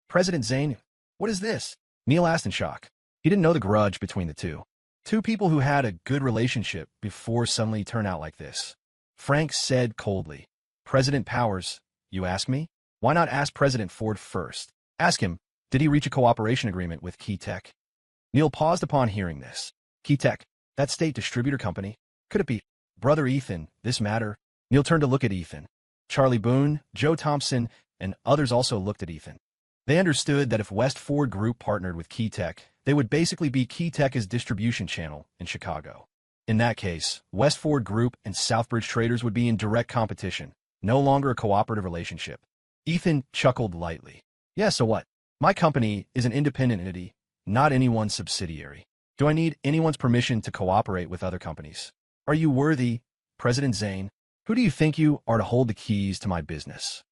President Zane, what is this? Neil asked in shock. He didn't know the grudge between the two. Two people who had a good relationship before suddenly turn out like this. Frank said coldly, President Powers, you ask me? Why not ask President Ford first? Ask him, did he reach a cooperation agreement with Key Tech? Neil paused upon hearing this. Key Tech, that state distributor company? Could it be? Brother Ethan, this matter? Neil turned to look at Ethan. Charlie Boone, Joe Thompson, and others also looked at Ethan. They understood that if West Ford Group partnered with Key Tech, they would basically be Key Tech's distribution channel in Chicago. In that case, West Ford Group and Southbridge Traders would be in direct competition, no longer a cooperative relationship. Ethan chuckled lightly. Yeah, so what? My company is an independent entity, not anyone's subsidiary. Do I need anyone's permission to cooperate with other companies? Are you worthy, President Zane? Who do you think you are to hold the keys to my business?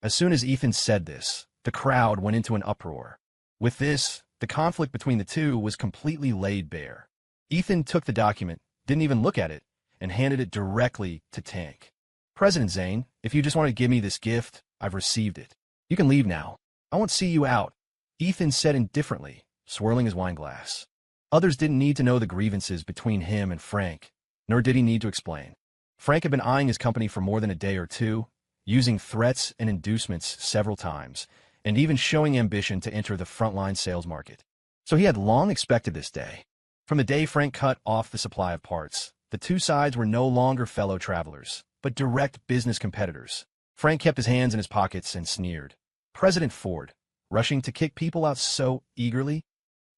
As soon as Ethan said this, the crowd went into an uproar. With this, the conflict between the two was completely laid bare. Ethan took the document, didn't even look at it, and handed it directly to Tank. President Zane, if you just want to give me this gift, I've received it. You can leave now. I won't see you out, Ethan said indifferently, swirling his wine glass. Others didn't need to know the grievances between him and Frank, nor did he need to explain. Frank had been eyeing his company for more than a day or two, using threats and inducements several times, and even showing ambition to enter the frontline sales market. So he had long expected this day. From the day Frank cut off the supply of parts, the two sides were no longer fellow travelers, but direct business competitors. Frank kept his hands in his pockets and sneered. President Ford, rushing to kick people out so eagerly?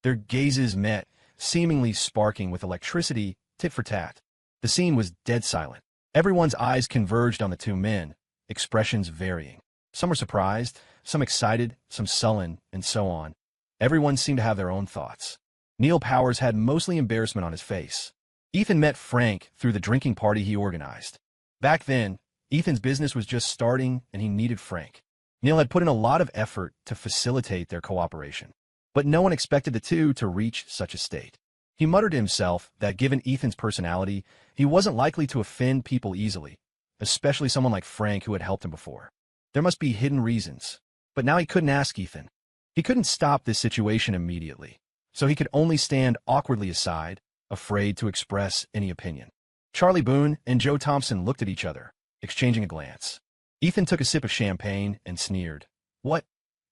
Their gazes met, seemingly sparking with electricity, tit for tat. The scene was dead silent. Everyone's eyes converged on the two men, expressions varying. Some were surprised, some excited, some sullen, and so on. Everyone seemed to have their own thoughts. Neil Powers had mostly embarrassment on his face. Ethan met Frank through the drinking party he organized. Back then, Ethan's business was just starting and he needed Frank. Neil had put in a lot of effort to facilitate their cooperation, but no one expected the two to reach such a state. He muttered to himself that given Ethan's personality, he wasn't likely to offend people easily, especially someone like Frank who had helped him before. There must be hidden reasons, but now he couldn't ask Ethan. He couldn't stop this situation immediately, so he could only stand awkwardly aside, afraid to express any opinion. Charlie Boone and Joe Thompson looked at each other, exchanging a glance. Ethan took a sip of champagne and sneered. What?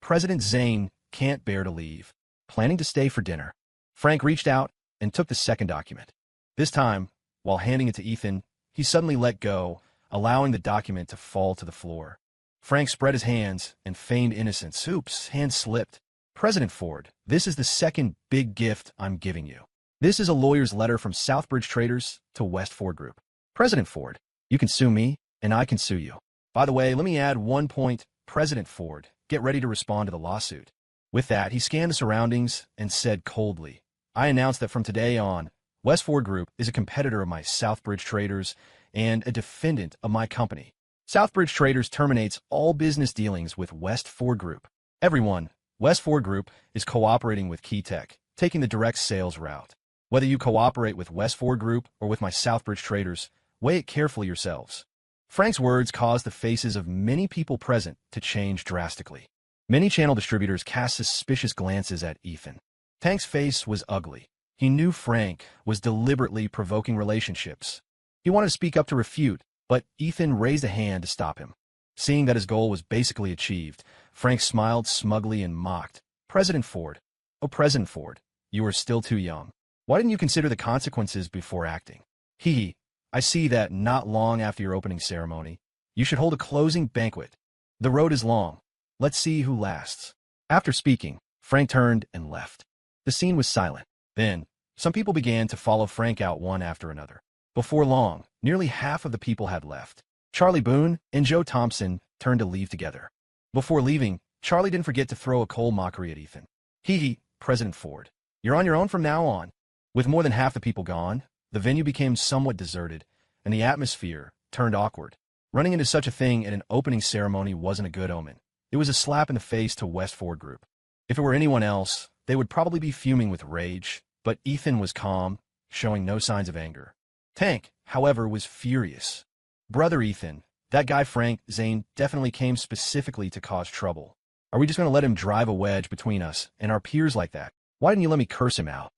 President Zane can't bear to leave. Planning to stay for dinner. Frank reached out and took the second document. This time, while handing it to Ethan, he suddenly let go, allowing the document to fall to the floor. Frank spread his hands and feigned innocence. Oops, hand slipped. President Ford, this is the second big gift I'm giving you. This is a lawyer's letter from Southbridge Traders to West Ford Group. President Ford, you can sue me, and I can sue you. By the way, let me add one point. President Ford, get ready to respond to the lawsuit. With that, he scanned the surroundings and said coldly, I announce that from today on, West Ford Group is a competitor of my Southbridge Traders and a defendant of my company. Southbridge Traders terminates all business dealings with West Ford Group. Everyone, West Ford Group is cooperating with Key Tech, taking the direct sales route. Whether you cooperate with West Ford Group or with my Southbridge Traders, weigh it carefully yourselves. Frank's words caused the faces of many people present to change drastically. Many channel distributors cast suspicious glances at Ethan. Tank's face was ugly. He knew Frank was deliberately provoking relationships. He wanted to speak up to refute, but Ethan raised a hand to stop him. Seeing that his goal was basically achieved, Frank smiled smugly and mocked. President Ford, oh President Ford, you are still too young. Why didn't you consider the consequences before acting? Hee hee. I see that not long after your opening ceremony, you should hold a closing banquet. The road is long. Let's see who lasts. After speaking, Frank turned and left. The scene was silent. Then, some people began to follow Frank out one after another. Before long, nearly half of the people had left. Charlie Boone and Joe Thompson turned to leave together. Before leaving, Charlie didn't forget to throw a cold mockery at Ethan. Hee hee, President Ford. You're on your own from now on. With more than half the people gone, the venue became somewhat deserted, and the atmosphere turned awkward. Running into such a thing at an opening ceremony wasn't a good omen. It was a slap in the face to West Ford Group. If it were anyone else, they would probably be fuming with rage, but Ethan was calm, showing no signs of anger. Tank, however, was furious. Brother Ethan, that guy Frank Zane definitely came specifically to cause trouble. Are we just going to let him drive a wedge between us and our peers like that? Why didn't you let me curse him out?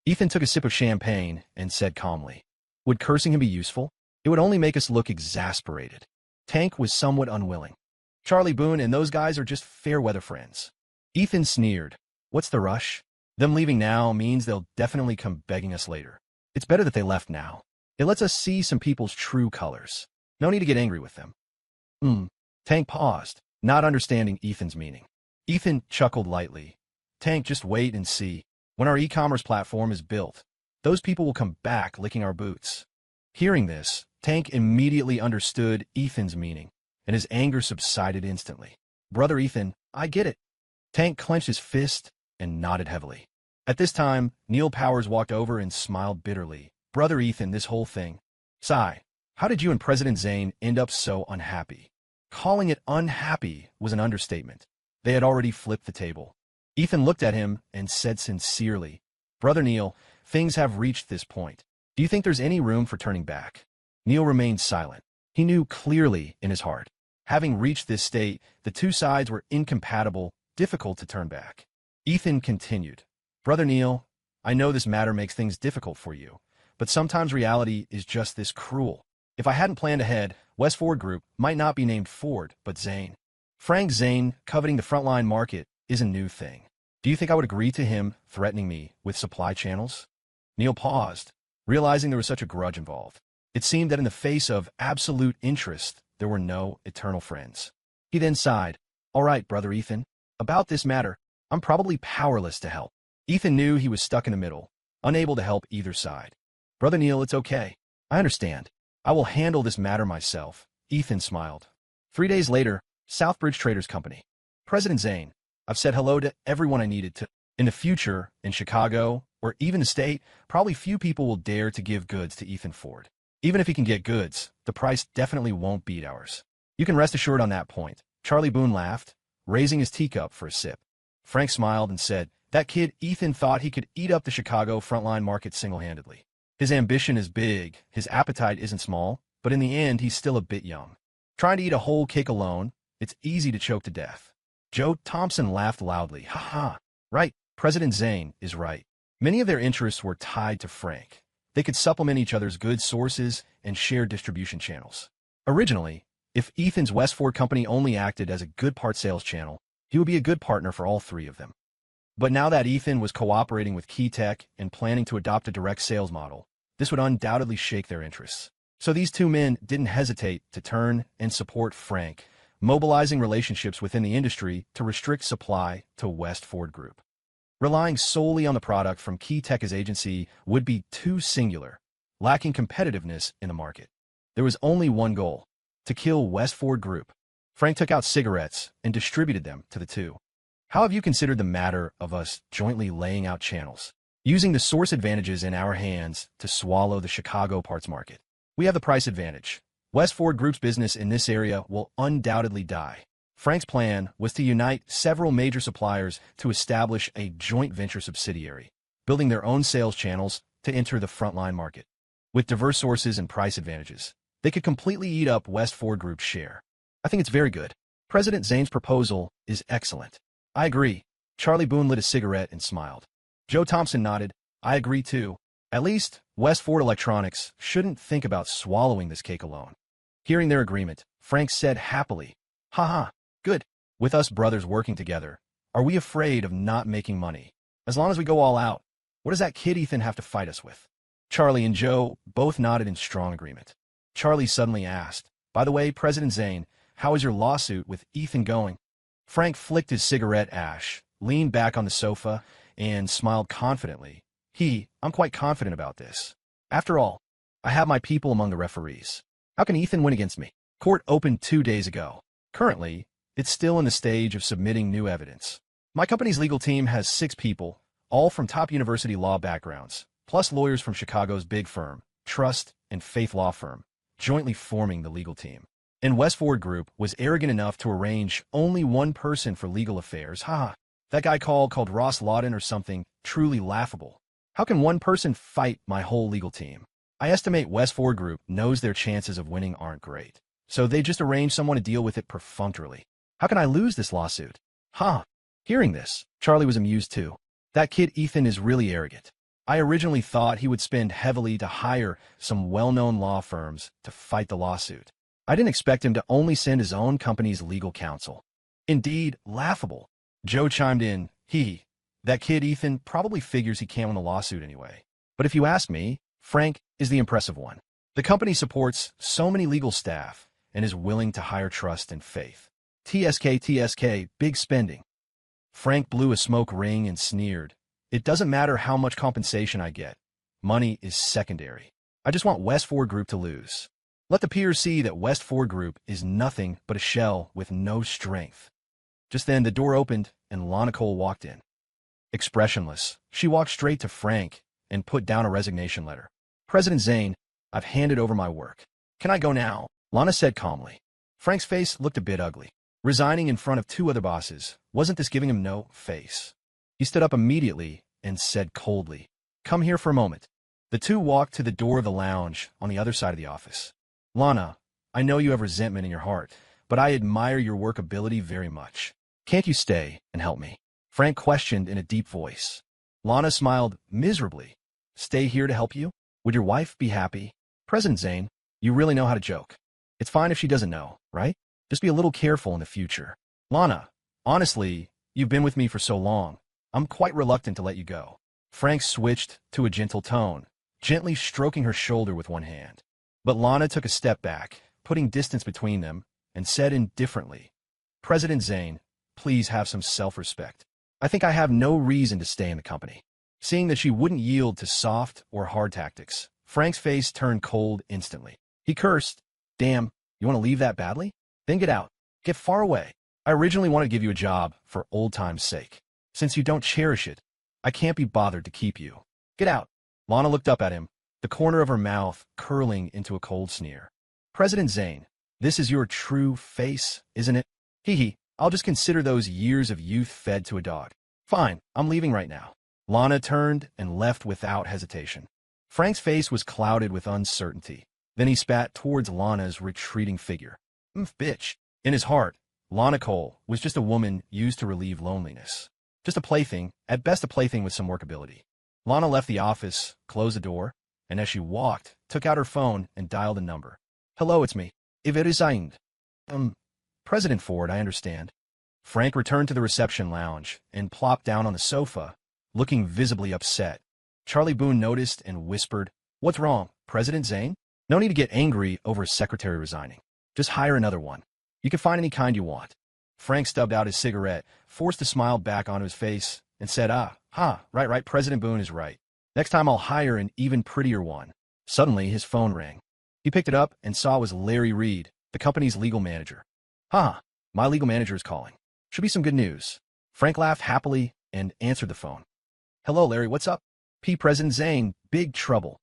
Ethan took a sip of champagne and said calmly, would cursing him be useful? It would only make us look exasperated. Tank was somewhat unwilling. Charlie Boone and those guys are just fair-weather friends. Ethan sneered. What's the rush? Them leaving now means they'll definitely come begging us later. It's better that they left now. It lets us see some people's true colors. No need to get angry with them. Tank paused, not understanding Ethan's meaning. Ethan chuckled lightly. Tank, just wait and see. When our e-commerce platform is built, those people will come back licking our boots. Hearing this, Tank immediately understood Ethan's meaning, and his anger subsided instantly. Brother Ethan, I get it. Tank clenched his fist and nodded heavily. At this time, Neil Powers walked over and smiled bitterly. Brother Ethan, this whole thing. Sigh. How did you and President Zane end up so unhappy? Calling it unhappy was an understatement. They had already flipped the table. Ethan looked at him and said sincerely, Brother Neil, things have reached this point. Do you think there's any room for turning back? Neil remained silent. He knew clearly in his heart. Having reached this state, the two sides were incompatible, difficult to turn back. Ethan continued, Brother Neil, I know this matter makes things difficult for you, but sometimes reality is just this cruel. If I hadn't planned ahead, West Ford Group might not be named Ford, but Zane. Frank Zane coveting the frontline market is a new thing. Do you think I would agree to him threatening me with supply channels? Neil paused, realizing there was such a grudge involved. It seemed that in the face of absolute interest, there were no eternal friends. He then sighed, All right, Brother Ethan, about this matter, I'm probably powerless to help. Ethan knew he was stuck in the middle, unable to help either side. Brother Neil, it's okay. I understand. I will handle this matter myself. Ethan smiled. 3 days later, Southbridge Traders Company. President Zane, I've said hello to everyone I needed to. In the future, in Chicago, or even the state, probably few people will dare to give goods to Ethan Ford. Even if he can get goods, the price definitely won't beat ours. You can rest assured on that point. Charlie Boone laughed, raising his teacup for a sip. Frank smiled and said, That kid Ethan thought he could eat up the Chicago frontline market single-handedly. His ambition is big, his appetite isn't small, but in the end, he's still a bit young. Trying to eat a whole cake alone, it's easy to choke to death. Joe Thompson laughed loudly. Ha ha. Right, President Zane is right. Many of their interests were tied to Frank. They could supplement each other's goods sources and share distribution channels. Originally, if Ethan's West Ford Company only acted as a good part sales channel, he would be a good partner for all three of them. But now that Ethan was cooperating with Key Tech and planning to adopt a direct sales model, this would undoubtedly shake their interests. So these two men didn't hesitate to turn and support Frank, mobilizing relationships within the industry to restrict supply to West Ford Group. Relying solely on the product from Key Tech as agency would be too singular, lacking competitiveness in the market. There was only one goal, to kill West Ford Group. Frank took out cigarettes and distributed them to the two. How have you considered the matter of us jointly laying out channels, using the source advantages in our hands to swallow the Chicago parts market? We have the price advantage. West Ford Group's business in this area will undoubtedly die. Frank's plan was to unite several major suppliers to establish a joint venture subsidiary, building their own sales channels to enter the frontline market. With diverse sources and price advantages, they could completely eat up West Ford Group's share. I think it's very good. President Zane's proposal is excellent. I agree. Charlie Boone lit a cigarette and smiled. Joe Thompson nodded. I agree too. At least, West Ford Electronics shouldn't think about swallowing this cake alone. Hearing their agreement, Frank said happily, Haha, good. With us brothers working together, are we afraid of not making money? As long as we go all out, What does that kid Ethan have to fight us with? Charlie and Joe both nodded in strong agreement. Charlie suddenly asked, by the way, President Zane, how is your lawsuit with Ethan going? Frank flicked his cigarette ash, leaned back on the sofa, and smiled confidently. I'm quite confident about this. After all, I have my people among the referees. How can Ethan win against me? Court opened 2 days ago. Currently, it's still in the stage of submitting new evidence. My company's legal team has 6 people, all from top university law backgrounds, plus lawyers from Chicago's big firm, Trust and Faith Law Firm, jointly forming the legal team. And West Ford Group was arrogant enough to arrange only one person for legal affairs. That guy called Ross Lawton or something, truly laughable. How can one person fight my whole legal team? I estimate West Ford Group knows their chances of winning aren't great, so they just arranged someone to deal with it perfunctorily. How can I lose this lawsuit? Hearing this, Charlie was amused too. That kid Ethan is really arrogant. I originally thought he would spend heavily to hire some well-known law firms to fight the lawsuit. I didn't expect him to only send his own company's legal counsel. Indeed, laughable. Joe chimed in, that kid Ethan probably figures he can't win the lawsuit anyway. But if you ask me, Frank is the impressive one. The company supports so many legal staff and is willing to hire Trust and Faith. TSK, big spending. Frank blew a smoke ring and sneered. It doesn't matter how much compensation I get. Money is secondary. I just want West Ford Group to lose. Let the peers see that West Ford Group is nothing but a shell with no strength. Just then, the door opened and Lana Cole walked in. Expressionless, she walked straight to Frank and put down a resignation letter. President Zane, I've handed over my work. Can I go now? Lana said calmly. Frank's face looked a bit ugly. Resigning in front of 2 other bosses, wasn't this giving him no face? He stood up immediately and said coldly, come here for a moment. The 2 walked to the door of the lounge on the other side of the office. Lana, I know you have resentment in your heart, but I admire your work ability very much. Can't you stay and help me? Frank questioned in a deep voice. Lana smiled miserably. Stay here to help you? Would your wife be happy? President Zane, you really know how to joke. It's fine if she doesn't know, right? Just be a little careful in the future. Lana, honestly, you've been with me for so long. I'm quite reluctant to let you go. Frank switched to a gentle tone, gently stroking her shoulder with one hand. But Lana took a step back, putting distance between them, and said indifferently, President Zane, please have some self-respect. I think I have no reason to stay in the company. Seeing that she wouldn't yield to soft or hard tactics, Frank's face turned cold instantly. He cursed, damn, you want to leave that badly? Then get out. Get far away. I originally wanted to give you a job for old time's sake. Since you don't cherish it, I can't be bothered to keep you. Get out. Lana looked up at him, the corner of her mouth curling into a cold sneer. President Zane, this is your true face, isn't it? I'll just consider those years of youth fed to a dog. Fine, I'm leaving right now. Lana turned and left without hesitation. Frank's face was clouded with uncertainty. Then he spat towards Lana's retreating figure. Bitch. In his heart, Lana Cole was just a woman used to relieve loneliness. Just a plaything, at best a plaything with some workability. Lana left the office, closed the door, and as she walked, took out her phone and dialed a number. Hello, it's me. If it is Zane. President Ford, I understand. Frank returned to the reception lounge and plopped down on the sofa, looking visibly upset. Charlie Boone noticed and whispered, What's wrong, President Zane? No need to get angry over his secretary resigning. Just hire another one. You can find any kind you want. Frank stubbed out his cigarette, forced a smile back onto his face, and said, right, President Boone is right. Next time I'll hire an even prettier one. Suddenly, his phone rang. He picked it up and saw it was Larry Reed, the company's legal manager. My legal manager is calling. Should be some good news. Frank laughed happily and answered the phone. Hello, Larry, what's up? President Zane, big trouble.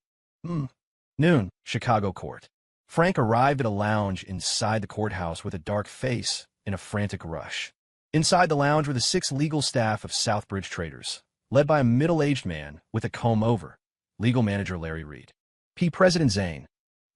Noon, Chicago court. Frank arrived at a lounge inside the courthouse with a dark face in a frantic rush. Inside the lounge were the 6 legal staff of Southbridge Traders, led by a middle-aged man with a comb-over, legal manager Larry Reed. President Zane.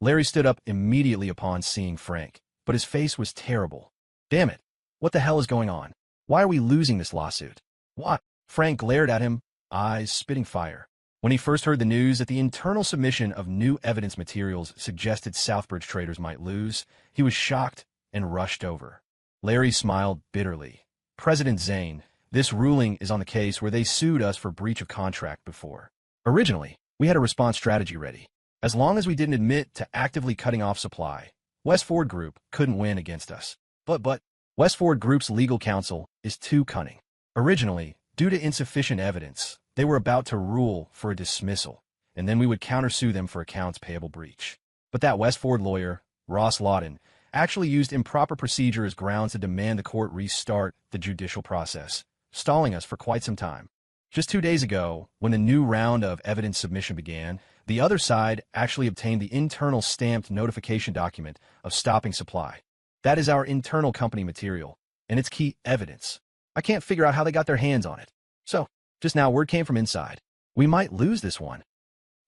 Larry stood up immediately upon seeing Frank, but his face was terrible. Damn it. What the hell is going on? Why are we losing this lawsuit? What? Frank glared at him, eyes spitting fire. When he first heard the news that the internal submission of new evidence materials suggested Southbridge Traders might lose, he was shocked and rushed over. Larry smiled bitterly. President Zane, this ruling is on the case where they sued us for breach of contract before. Originally, we had a response strategy ready. As long as we didn't admit to actively cutting off supply, West Ford Group couldn't win against us. But West Ford Group's legal counsel is too cunning. Originally, due to insufficient evidence, they were about to rule for a dismissal, and then we would countersue them for accounts payable breach. But that West Ford lawyer, Ross Lawton, actually used improper procedure as grounds to demand the court restart the judicial process, stalling us for quite some time. Just 2 days ago, when the new round of evidence submission began, the other side actually obtained the internal stamped notification document of stopping supply. That is our internal company material, and it's key evidence. I can't figure out how they got their hands on it. So, just now word came from inside. We might lose this one.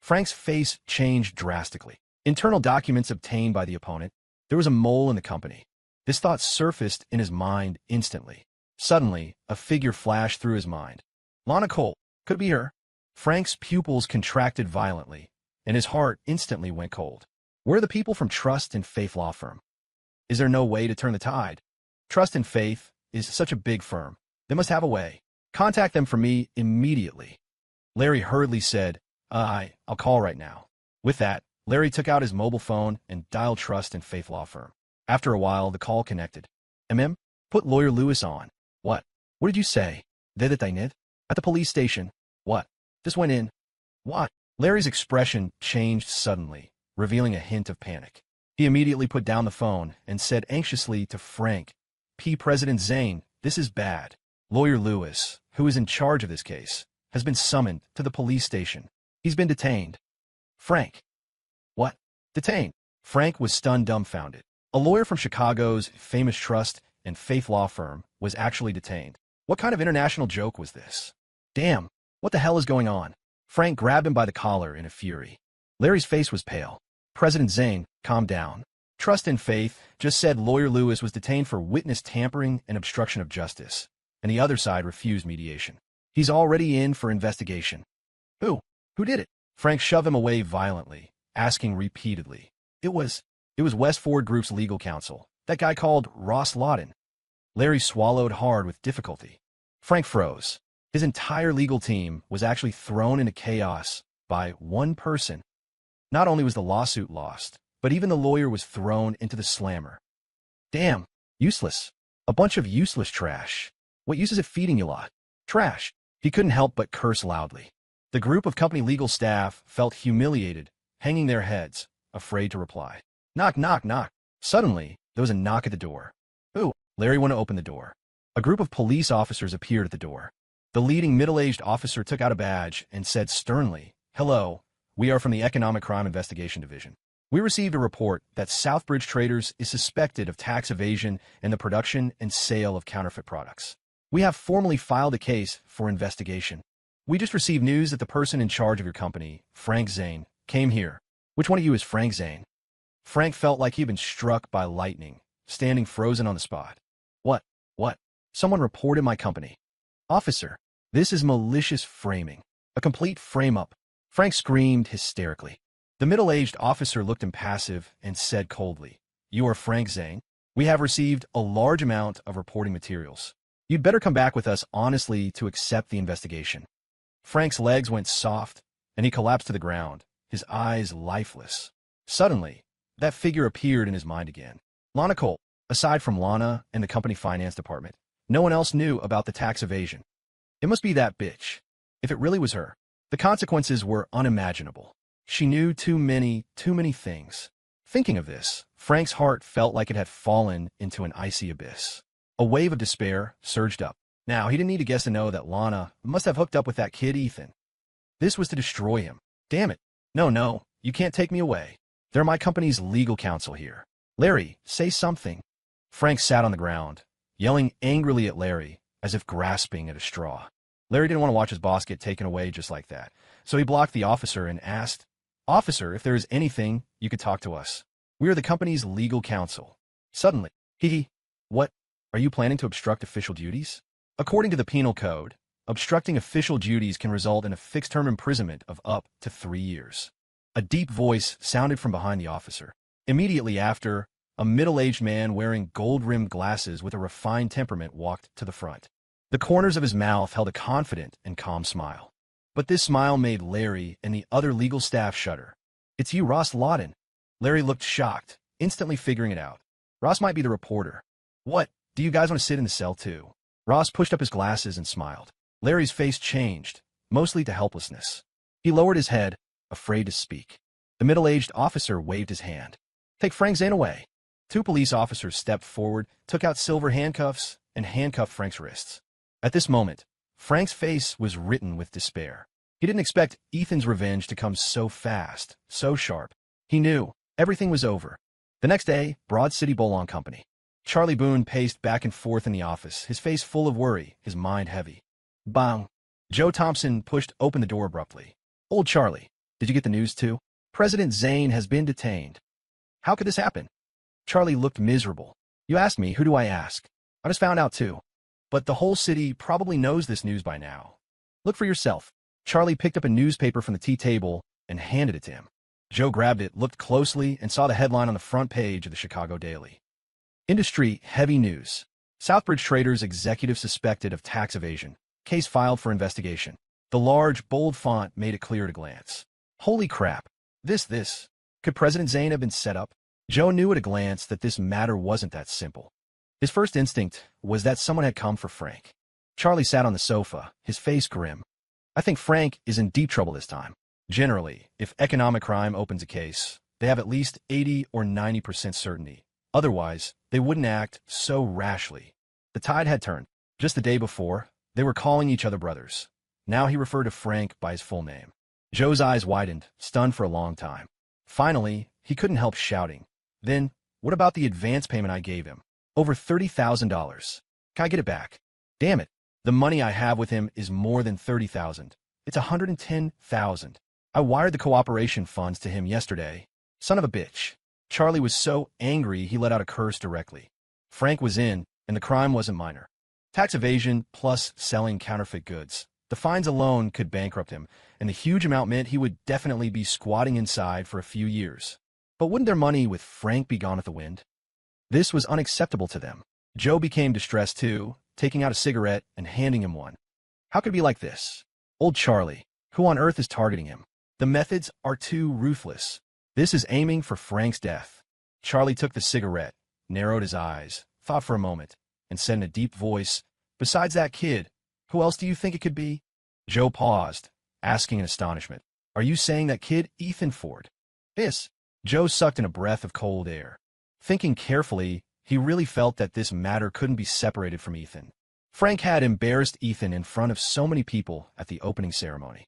Frank's face changed drastically. Internal documents obtained by the opponent. There was a mole in the company. This thought surfaced in his mind instantly. Suddenly, a figure flashed through his mind. Lana Cole. Could it be her? Frank's pupils contracted violently, and his heart instantly went cold. Where are the people from Trust and Faith Law Firm? Is there no way to turn the tide? Trust and Faith is such a big firm. They must have a way. Contact them for me immediately. Larry hurriedly said, I'll call right now. With that, Larry took out his mobile phone and dialed Trust and Faith Law Firm. After a while, the call connected. Put Lawyer Lewis on. What? What did you say? They need? At the police station. What? This went in. What? Larry's expression changed suddenly, revealing a hint of panic. He immediately put down the phone and said anxiously to Frank, President Zane, this is bad. Lawyer Lewis, who is in charge of this case, has been summoned to the police station. He's been detained. Frank. What? Detained? Frank was stunned dumbfounded. A lawyer from Chicago's famous Trust and Faith Law Firm was actually detained. What kind of international joke was this? Damn, what the hell is going on? Frank grabbed him by the collar in a fury. Larry's face was pale. President Zane, calm down. Trust and Faith just said Lawyer Lewis was detained for witness tampering and obstruction of justice, and the other side refused mediation. He's already in for investigation. Who? Who did it? Frank shoved him away violently, asking repeatedly. It was West Ford Group's legal counsel, that guy called Ross Lawton. Larry swallowed hard with difficulty. Frank froze. His entire legal team was actually thrown into chaos by one person. Not only was the lawsuit lost, but even the lawyer was thrown into the slammer. Damn, useless. A bunch of useless trash. What use is it feeding you lot? Trash. He couldn't help but curse loudly. The group of company legal staff felt humiliated, hanging their heads, afraid to reply. Knock, knock, knock. Suddenly, there was a knock at the door. Who? Larry went to open the door. A group of police officers appeared at the door. The leading middle-aged officer took out a badge and said sternly, Hello, we are from the Economic Crime Investigation Division. We received a report that Southbridge Traders is suspected of tax evasion and the production and sale of counterfeit products. We have formally filed a case for investigation. We just received news that the person in charge of your company, Frank Zane, came here. Which one of you is Frank Zane? Frank felt like he'd been struck by lightning, standing frozen on the spot. What? Someone reported my company. Officer, this is malicious framing. A complete frame-up. Frank screamed hysterically. The middle-aged officer looked impassive and said coldly, You are Frank Zane? We have received a large amount of reporting materials. You'd better come back with us honestly to accept the investigation. Frank's legs went soft, and he collapsed to the ground, his eyes lifeless. Suddenly, that figure appeared in his mind again. Lana Cole. Aside from Lana and the company finance department, no one else knew about the tax evasion. It must be that bitch. If it really was her, the consequences were unimaginable. She knew too many things. Thinking of this, Frank's heart felt like it had fallen into an icy abyss. A wave of despair surged up. Now, he didn't need to guess to know that Lana must have hooked up with that kid Ethan. This was to destroy him. Damn it. No, you can't take me away. They're my company's legal counsel here. Larry, say something. Frank sat on the ground, yelling angrily at Larry, as if grasping at a straw. Larry didn't want to watch his boss get taken away just like that, so he blocked the officer and asked, Officer, if there is anything, you could talk to us. We are the company's legal counsel. Suddenly, what? Are you planning to obstruct official duties? According to the penal code, obstructing official duties can result in a fixed-term imprisonment of up to 3 years. A deep voice sounded from behind the officer. Immediately after, a middle-aged man wearing gold-rimmed glasses with a refined temperament walked to the front. The corners of his mouth held a confident and calm smile. But this smile made Larry and the other legal staff shudder. "It's you, Ross Lawton." Larry looked shocked, instantly figuring it out. Ross might be the reporter. "What, do you guys want to sit in the cell too?" Ross pushed up his glasses and smiled. Larry's face changed, mostly to helplessness. He lowered his head, afraid to speak. The middle-aged officer waved his hand. "Take Frank Zane away." Two police officers stepped forward, took out silver handcuffs, and handcuffed Frank's wrists. At this moment, Frank's face was written with despair. He didn't expect Ethan's revenge to come so fast, so sharp. He knew everything was over. The next day, Broad City Boulogne Company. Charlie Boone paced back and forth in the office, his face full of worry, his mind heavy. Bang! Joe Thompson pushed open the door abruptly. "Old Charlie, did you get the news too? President Zane has been detained." "How could this happen?" Charlie looked miserable. "You asked me, who do I ask? I just found out too. But the whole city probably knows this news by now. Look for yourself." Charlie picked up a newspaper from the tea table and handed it to him. Joe grabbed it, looked closely, and saw the headline on the front page of the Chicago Daily. Industry heavy news. Southbridge traders executive suspected of tax evasion. Case filed for investigation. The large, bold font made it clear at a glance. Holy crap. This. Could President Zane have been set up? Joe knew at a glance that this matter wasn't that simple. His first instinct was that someone had come for Frank. Charlie sat on the sofa, his face grim. "I think Frank is in deep trouble this time. Generally, if economic crime opens a case, they have at least 80 or 90% certainty. Otherwise, they wouldn't act so rashly." The tide had turned. Just the day before, they were calling each other brothers. Now he referred to Frank by his full name. Joe's eyes widened, stunned for a long time. Finally, he couldn't help shouting. "Then, what about the advance payment I gave him? Over $30,000. Can I get it back? Damn it. The money I have with him is more than $30,000. It's $110,000. I wired the cooperation funds to him yesterday. Son of a bitch." Charlie was so angry he let out a curse directly. Frank was in, and the crime wasn't minor. Tax evasion plus selling counterfeit goods. The fines alone could bankrupt him, and the huge amount meant he would definitely be squatting inside for a few years. But wouldn't their money with Frank be gone with the wind? This was unacceptable to them. Joe became distressed too, taking out a cigarette and handing him one. How could it be like this? Old Charlie, who on earth is targeting him? The methods are too ruthless. This is aiming for Frank's death. Charlie took the cigarette, narrowed his eyes, thought for a moment, and said in a deep voice, "Besides that kid, who else do you think it could be?" Joe paused, asking in astonishment, "Are you saying that kid Ethan Ford?" "Yes." Joe sucked in a breath of cold air. Thinking carefully, he really felt that this matter couldn't be separated from Ethan. Frank had embarrassed Ethan in front of so many people at the opening ceremony.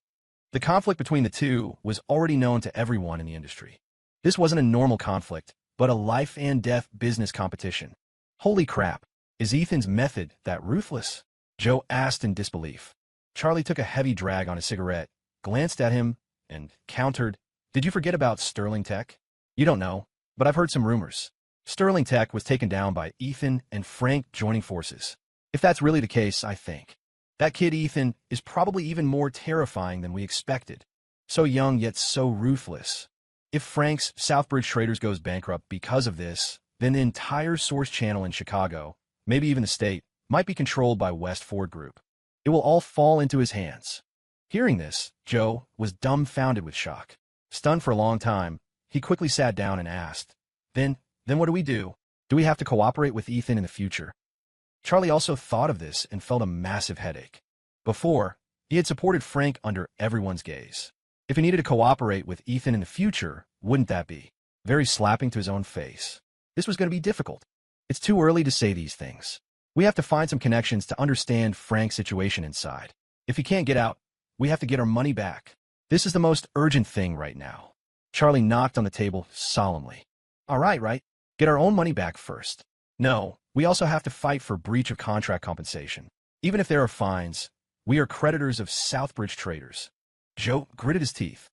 The conflict between the two was already known to everyone in the industry. This wasn't a normal conflict, but a life-and-death business competition. Holy crap, is Ethan's method that ruthless? Joe asked in disbelief. Charlie took a heavy drag on his cigarette, glanced at him, and countered, "Did you forget about Sterling Tech? You don't know, but I've heard some rumors. Sterling Tech was taken down by Ethan and Frank joining forces. If that's really the case, I think that kid Ethan is probably even more terrifying than we expected. So young yet so ruthless. If Frank's Southbridge Traders goes bankrupt because of this, then the entire source channel in Chicago, maybe even the state, might be controlled by West Ford Group. It will all fall into his hands." Hearing this, Joe was dumbfounded with shock. Stunned for a long time, he quickly sat down and asked, Then what do we do? Do we have to cooperate with Ethan in the future?" Charlie also thought of this and felt a massive headache. Before, he had supported Frank under everyone's gaze. If he needed to cooperate with Ethan in the future, wouldn't that be very slapping to his own face? This was going to be difficult. It's too early to say these things. We have to find some connections to understand Frank's situation inside. If he can't get out, we have to get our money back. This is the most urgent thing right now. Charlie knocked on the table solemnly. All right. Get our own money back first. No, we also have to fight for breach of contract compensation. Even if there are fines, we are creditors of Southbridge Traders. Joe gritted his teeth.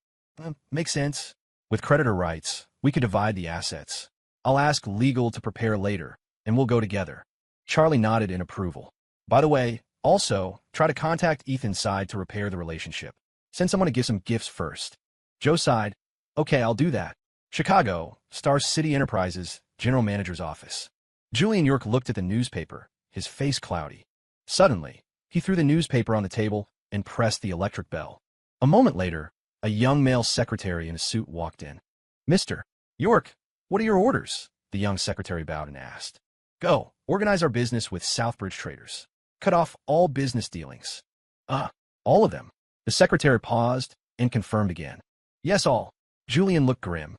Makes sense. With creditor rights, we could divide the assets. I'll ask legal to prepare later, and we'll go together. Charlie nodded in approval. By the way, also, try to contact Ethan's side to repair the relationship. Send someone to give some gifts first. Joe sighed. Okay, I'll do that. Chicago, Star City Enterprises, General Manager's office. Julian York looked at the newspaper, his face cloudy. Suddenly, he threw the newspaper on the table and pressed the electric bell. A moment later, a young male secretary in a suit walked in. Mr. York, what are your orders? The young secretary bowed and asked. Go, organize our business with Southbridge traders. Cut off all business dealings. All of them. The secretary paused and confirmed again. Yes, all. Julian looked grim.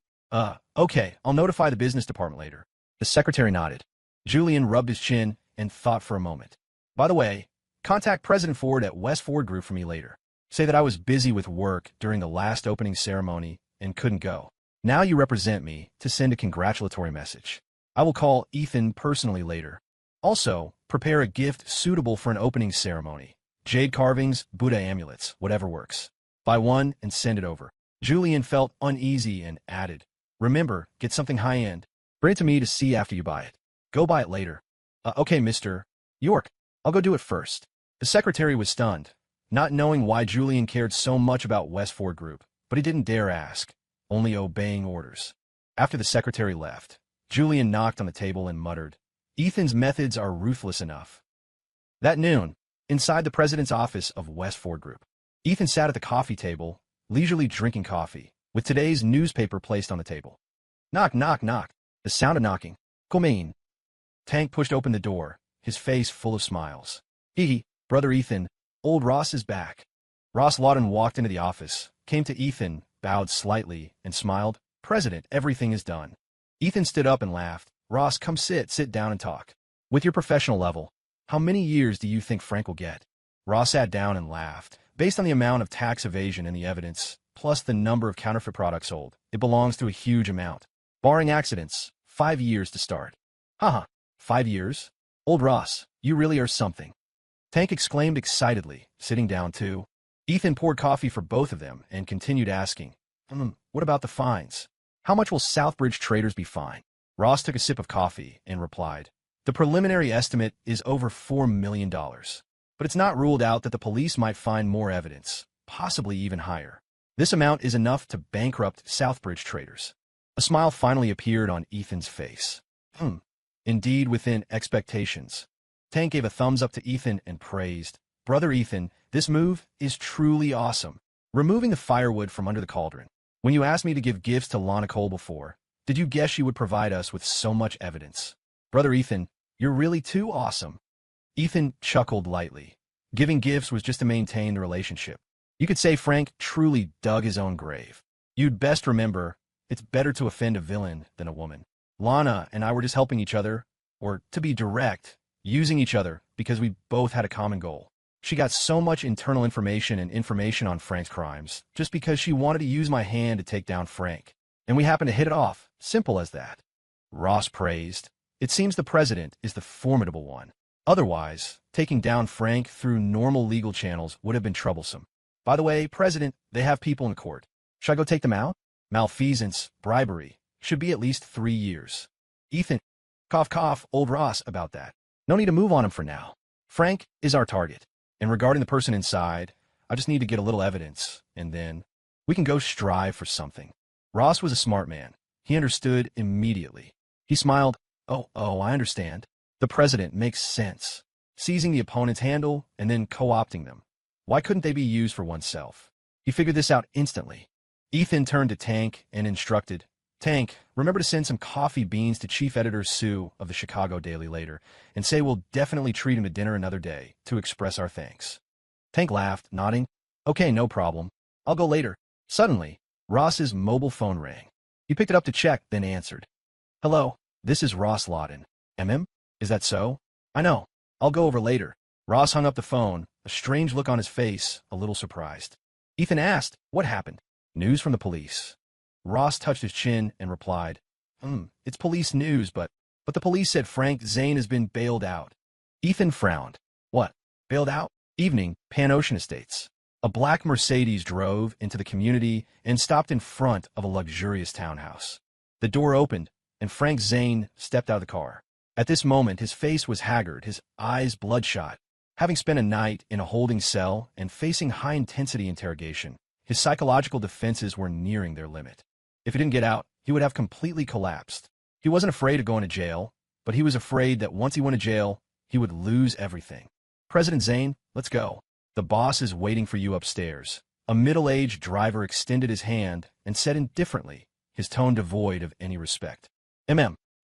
Okay, I'll notify the business department later. The secretary nodded. Julian rubbed his chin and thought for a moment. By the way, contact President Ford at West Ford Group for me later. Say that I was busy with work during the last opening ceremony and couldn't go. Now you represent me to send a congratulatory message. I will call Ethan personally later. Also, prepare a gift suitable for an opening ceremony. Jade carvings, Buddha amulets, whatever works. Buy one and send it over. Julian felt uneasy and added, remember, get something high-end. Bring it to me to see after you buy it. Go buy it later. Okay, Mr. York, I'll go do it first. The secretary was stunned, not knowing why Julian cared so much about West Ford Group, but he didn't dare ask, only obeying orders. After the secretary left, Julian knocked on the table and muttered, Ethan's methods are ruthless enough. That noon, inside the president's office of West Ford Group, Ethan sat at the coffee table, leisurely drinking coffee, with today's newspaper placed on the table. Knock, knock, knock. The sound of knocking. Come in. Tank pushed open the door, his face full of smiles. Brother Ethan, old Ross is back. Ross Lawton walked into the office, came to Ethan, bowed slightly, and smiled. President, everything is done. Ethan stood up and laughed. Ross, come sit down and talk. With your professional level, how many years do you think Frank will get? Ross sat down and laughed. Based on the amount of tax evasion and the evidence, plus the number of counterfeit products sold, it belongs to a huge amount. Barring accidents, 5 years to start. 5 years? Old Ross, you really are something. Tank exclaimed excitedly, sitting down too. Ethan poured coffee for both of them and continued asking, what about the fines? How much will Southbridge traders be fined? Ross took a sip of coffee and replied, the preliminary estimate is over $4 million. But it's not ruled out that the police might find more evidence, possibly even higher. This amount is enough to bankrupt Southbridge traders. A smile finally appeared on Ethan's face. Indeed within expectations. Tank gave a thumbs up to Ethan and praised, Brother Ethan, this move is truly awesome. Removing the firewood from under the cauldron. When you asked me to give gifts to Lana Cole before, did you guess she would provide us with so much evidence? Brother Ethan, you're really too awesome. Ethan chuckled lightly. Giving gifts was just to maintain the relationship. You could say Frank truly dug his own grave. You'd best remember, it's better to offend a villain than a woman. Lana and I were just helping each other, or to be direct, using each other because we both had a common goal. She got so much internal information and information on Frank's crimes just because she wanted to use my hand to take down Frank. And we happened to hit it off, simple as that. Ross praised. It seems the president is the formidable one. Otherwise, taking down Frank through normal legal channels would have been troublesome. By the way, President, they have people in court. Should I go take them out? Malfeasance, bribery, should be at least 3 years. Ethan, cough, old Ross about that. No need to move on him for now. Frank is our target. And regarding the person inside, I just need to get a little evidence, and then we can go strive for something. Ross was a smart man. He understood immediately. He smiled. Oh, I understand. The president makes sense. Seizing the opponent's handle and then co-opting them. Why couldn't they be used for oneself? He figured this out instantly. Ethan turned to Tank and instructed, Tank, remember to send some coffee beans to Chief Editor Sue of the Chicago Daily later, and say we'll definitely treat him to dinner another day to express our thanks. Tank laughed, nodding. Okay, no problem. I'll go later. Suddenly, Ross's mobile phone rang. He picked it up to check, then answered. Hello, this is Ross Lawton. Is that so? I know. I'll go over later. Ross hung up the phone, a strange look on his face, a little surprised. Ethan asked, what happened? News from the police. Ross touched his chin and replied, it's police news, but the police said Frank Zane has been bailed out. Ethan frowned. What? Bailed out? Evening, Pan Ocean Estates. A black Mercedes drove into the community and stopped in front of a luxurious townhouse. The door opened, and Frank Zane stepped out of the car. At this moment, his face was haggard, his eyes bloodshot. Having spent a night in a holding cell and facing high-intensity interrogation, his psychological defenses were nearing their limit. If he didn't get out, he would have completely collapsed. He wasn't afraid of going to jail, but he was afraid that once he went to jail, he would lose everything. President Zane, let's go. The boss is waiting for you upstairs. A middle-aged driver extended his hand and said indifferently, his tone devoid of any respect.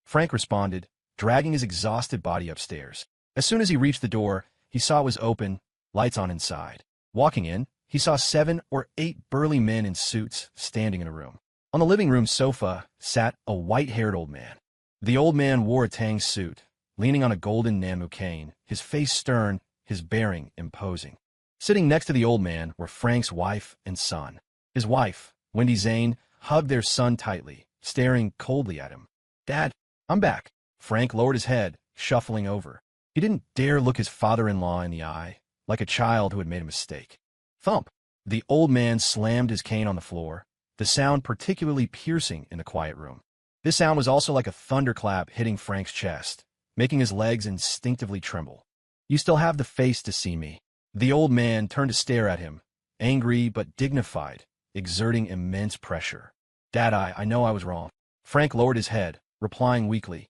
Frank responded, dragging his exhausted body upstairs. As soon as he reached the door, he saw it was open, lights on inside. Walking in, he saw 7 or 8 burly men in suits standing in a room. On the living room sofa sat a white-haired old man. The old man wore a tang suit, leaning on a golden Namu cane, his face stern, his bearing imposing. Sitting next to the old man were Frank's wife and son. His wife, Wendy Zane, hugged their son tightly, staring coldly at him. "Dad, I'm back." Frank lowered his head, shuffling over. He didn't dare look his father-in-law in the eye, like a child who had made a mistake. Thump! The old man slammed his cane on the floor, the sound particularly piercing in the quiet room. This sound was also like a thunderclap hitting Frank's chest, making his legs instinctively tremble. "You still have the face to see me." The old man turned to stare at him, angry but dignified, exerting immense pressure. "Dad, I know I was wrong." Frank lowered his head, replying weakly,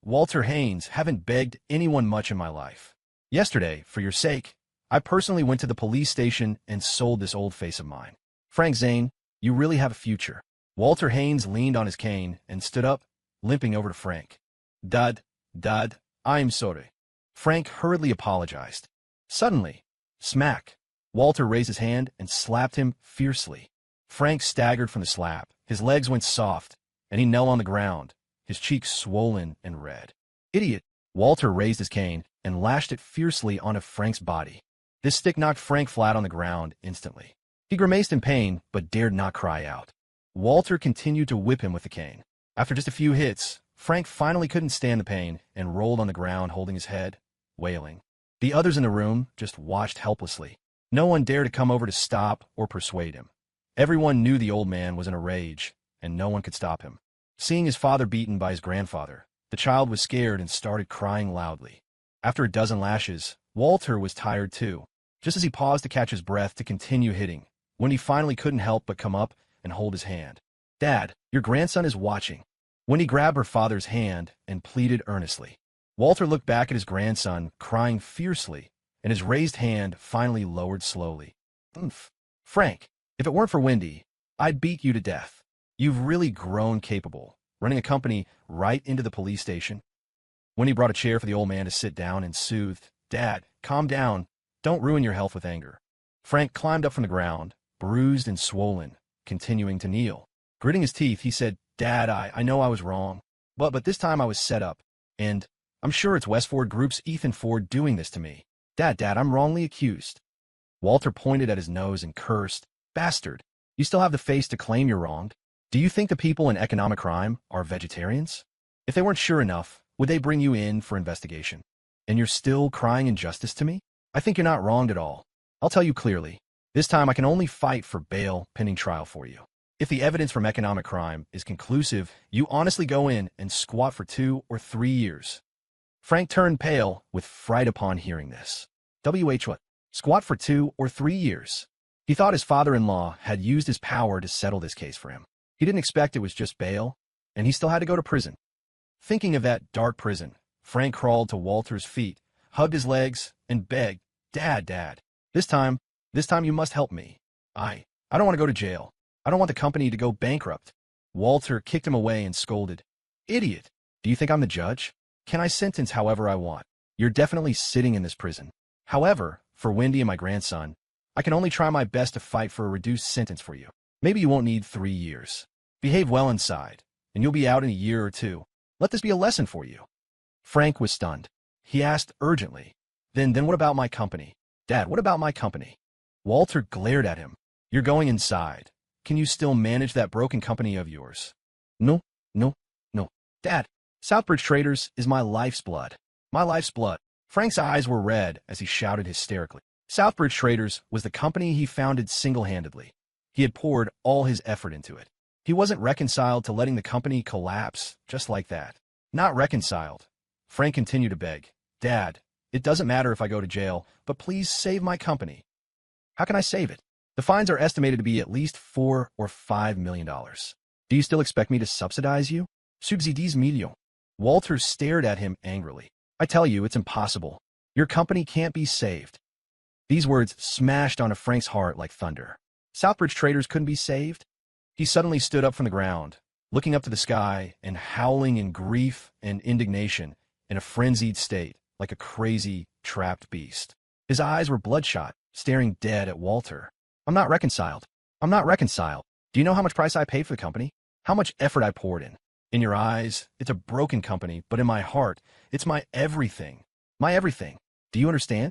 Walter Haynes, haven't begged anyone much in my life. Yesterday, for your sake, I personally went to the police station and sold this old face of mine. Frank Zane, you really have a future." Walter Haynes leaned on his cane and stood up, limping over to Frank. Dad, I'm sorry." Frank hurriedly apologized. Suddenly, smack, Walter raised his hand and slapped him fiercely. Frank staggered from the slap, his legs went soft, and he knelt on the ground, his cheeks swollen and red. "Idiot!" Walter raised his cane and lashed it fiercely onto Frank's body. This stick knocked Frank flat on the ground instantly. He grimaced in pain, but dared not cry out. Walter continued to whip him with the cane. After just a few hits, Frank finally couldn't stand the pain and rolled on the ground holding his head, wailing. The others in the room just watched helplessly. No one dared to come over to stop or persuade him. Everyone knew the old man was in a rage, and no one could stop him. Seeing his father beaten by his grandfather, the child was scared and started crying loudly. After a dozen lashes, Walter was tired too. Just as he paused to catch his breath to continue hitting, Wendy finally couldn't help but come up and hold his hand. "Dad, your grandson is watching." Wendy grabbed her father's hand and pleaded earnestly. Walter looked back at his grandson, crying fiercely, and his raised hand finally lowered slowly. "Frank, if it weren't for Wendy, I'd beat you to death. You've really grown capable, running a company right into the police station." Wendy brought a chair for the old man to sit down and soothed. "Dad, calm down. Don't ruin your health with anger." Frank climbed up from the ground, bruised and swollen, continuing to kneel. Gritting his teeth, he said, "Dad, I know I was wrong, but this time I was set up, and I'm sure it's Westford Group's Ethan Ford doing this to me. Dad, I'm wrongly accused." Walter pointed at his nose and cursed, "Bastard, you still have the face to claim you're wronged. Do you think the people in economic crime are vegetarians? If they weren't sure enough, would they bring you in for investigation? And you're still crying injustice to me? I think you're not wronged at all. I'll tell you clearly, this time I can only fight for bail pending trial for you. If the evidence from economic crime is conclusive, you honestly go in and squat for 2 or 3 years." Frank turned pale with fright upon hearing this. What? Squat for 2 or 3 years? He thought his father-in-law had used his power to settle this case for him. He didn't expect it was just bail, and he still had to go to prison. Thinking of that dark prison, Frank crawled to Walter's feet, hugged his legs, and begged, Dad, this time you must help me. I don't want to go to jail. I don't want the company to go bankrupt." Walter kicked him away and scolded, "Idiot, do you think I'm the judge? Can I sentence however I want? You're definitely sitting in this prison. However, for Wendy and my grandson, I can only try my best to fight for a reduced sentence for you. Maybe you won't need 3 years. Behave well inside, and you'll be out in a year or 2. Let this be a lesson for you." Frank was stunned. He asked urgently, Then what about my company? Dad, what about my company?" Walter glared at him. "You're going inside. Can you still manage that broken company of yours?" No. Dad, Southbridge Traders is my life's blood. My life's blood." Frank's eyes were red as he shouted hysterically. Southbridge Traders was the company he founded single-handedly. He had poured all his effort into it. He wasn't reconciled to letting the company collapse just like that. Not reconciled. Frank continued to beg, "Dad, it doesn't matter if I go to jail, but please save my company." "How can I save it? The fines are estimated to be at least $4 or $5 million. Do you still expect me to subsidize you? Subsidies millions." Walter stared at him angrily. "I tell you, it's impossible. Your company can't be saved." These words smashed onto Frank's heart like thunder. Southbridge Traders couldn't be saved? He suddenly stood up from the ground, looking up to the sky and howling in grief and indignation in a frenzied state, like a crazy, trapped beast. His eyes were bloodshot, staring dead at Walter. I'm not reconciled. I'm not reconciled. Do you know how much price I paid for the company? How much effort I poured in? In your eyes, it's a broken company, but in my heart, it's my everything. My everything. Do you understand?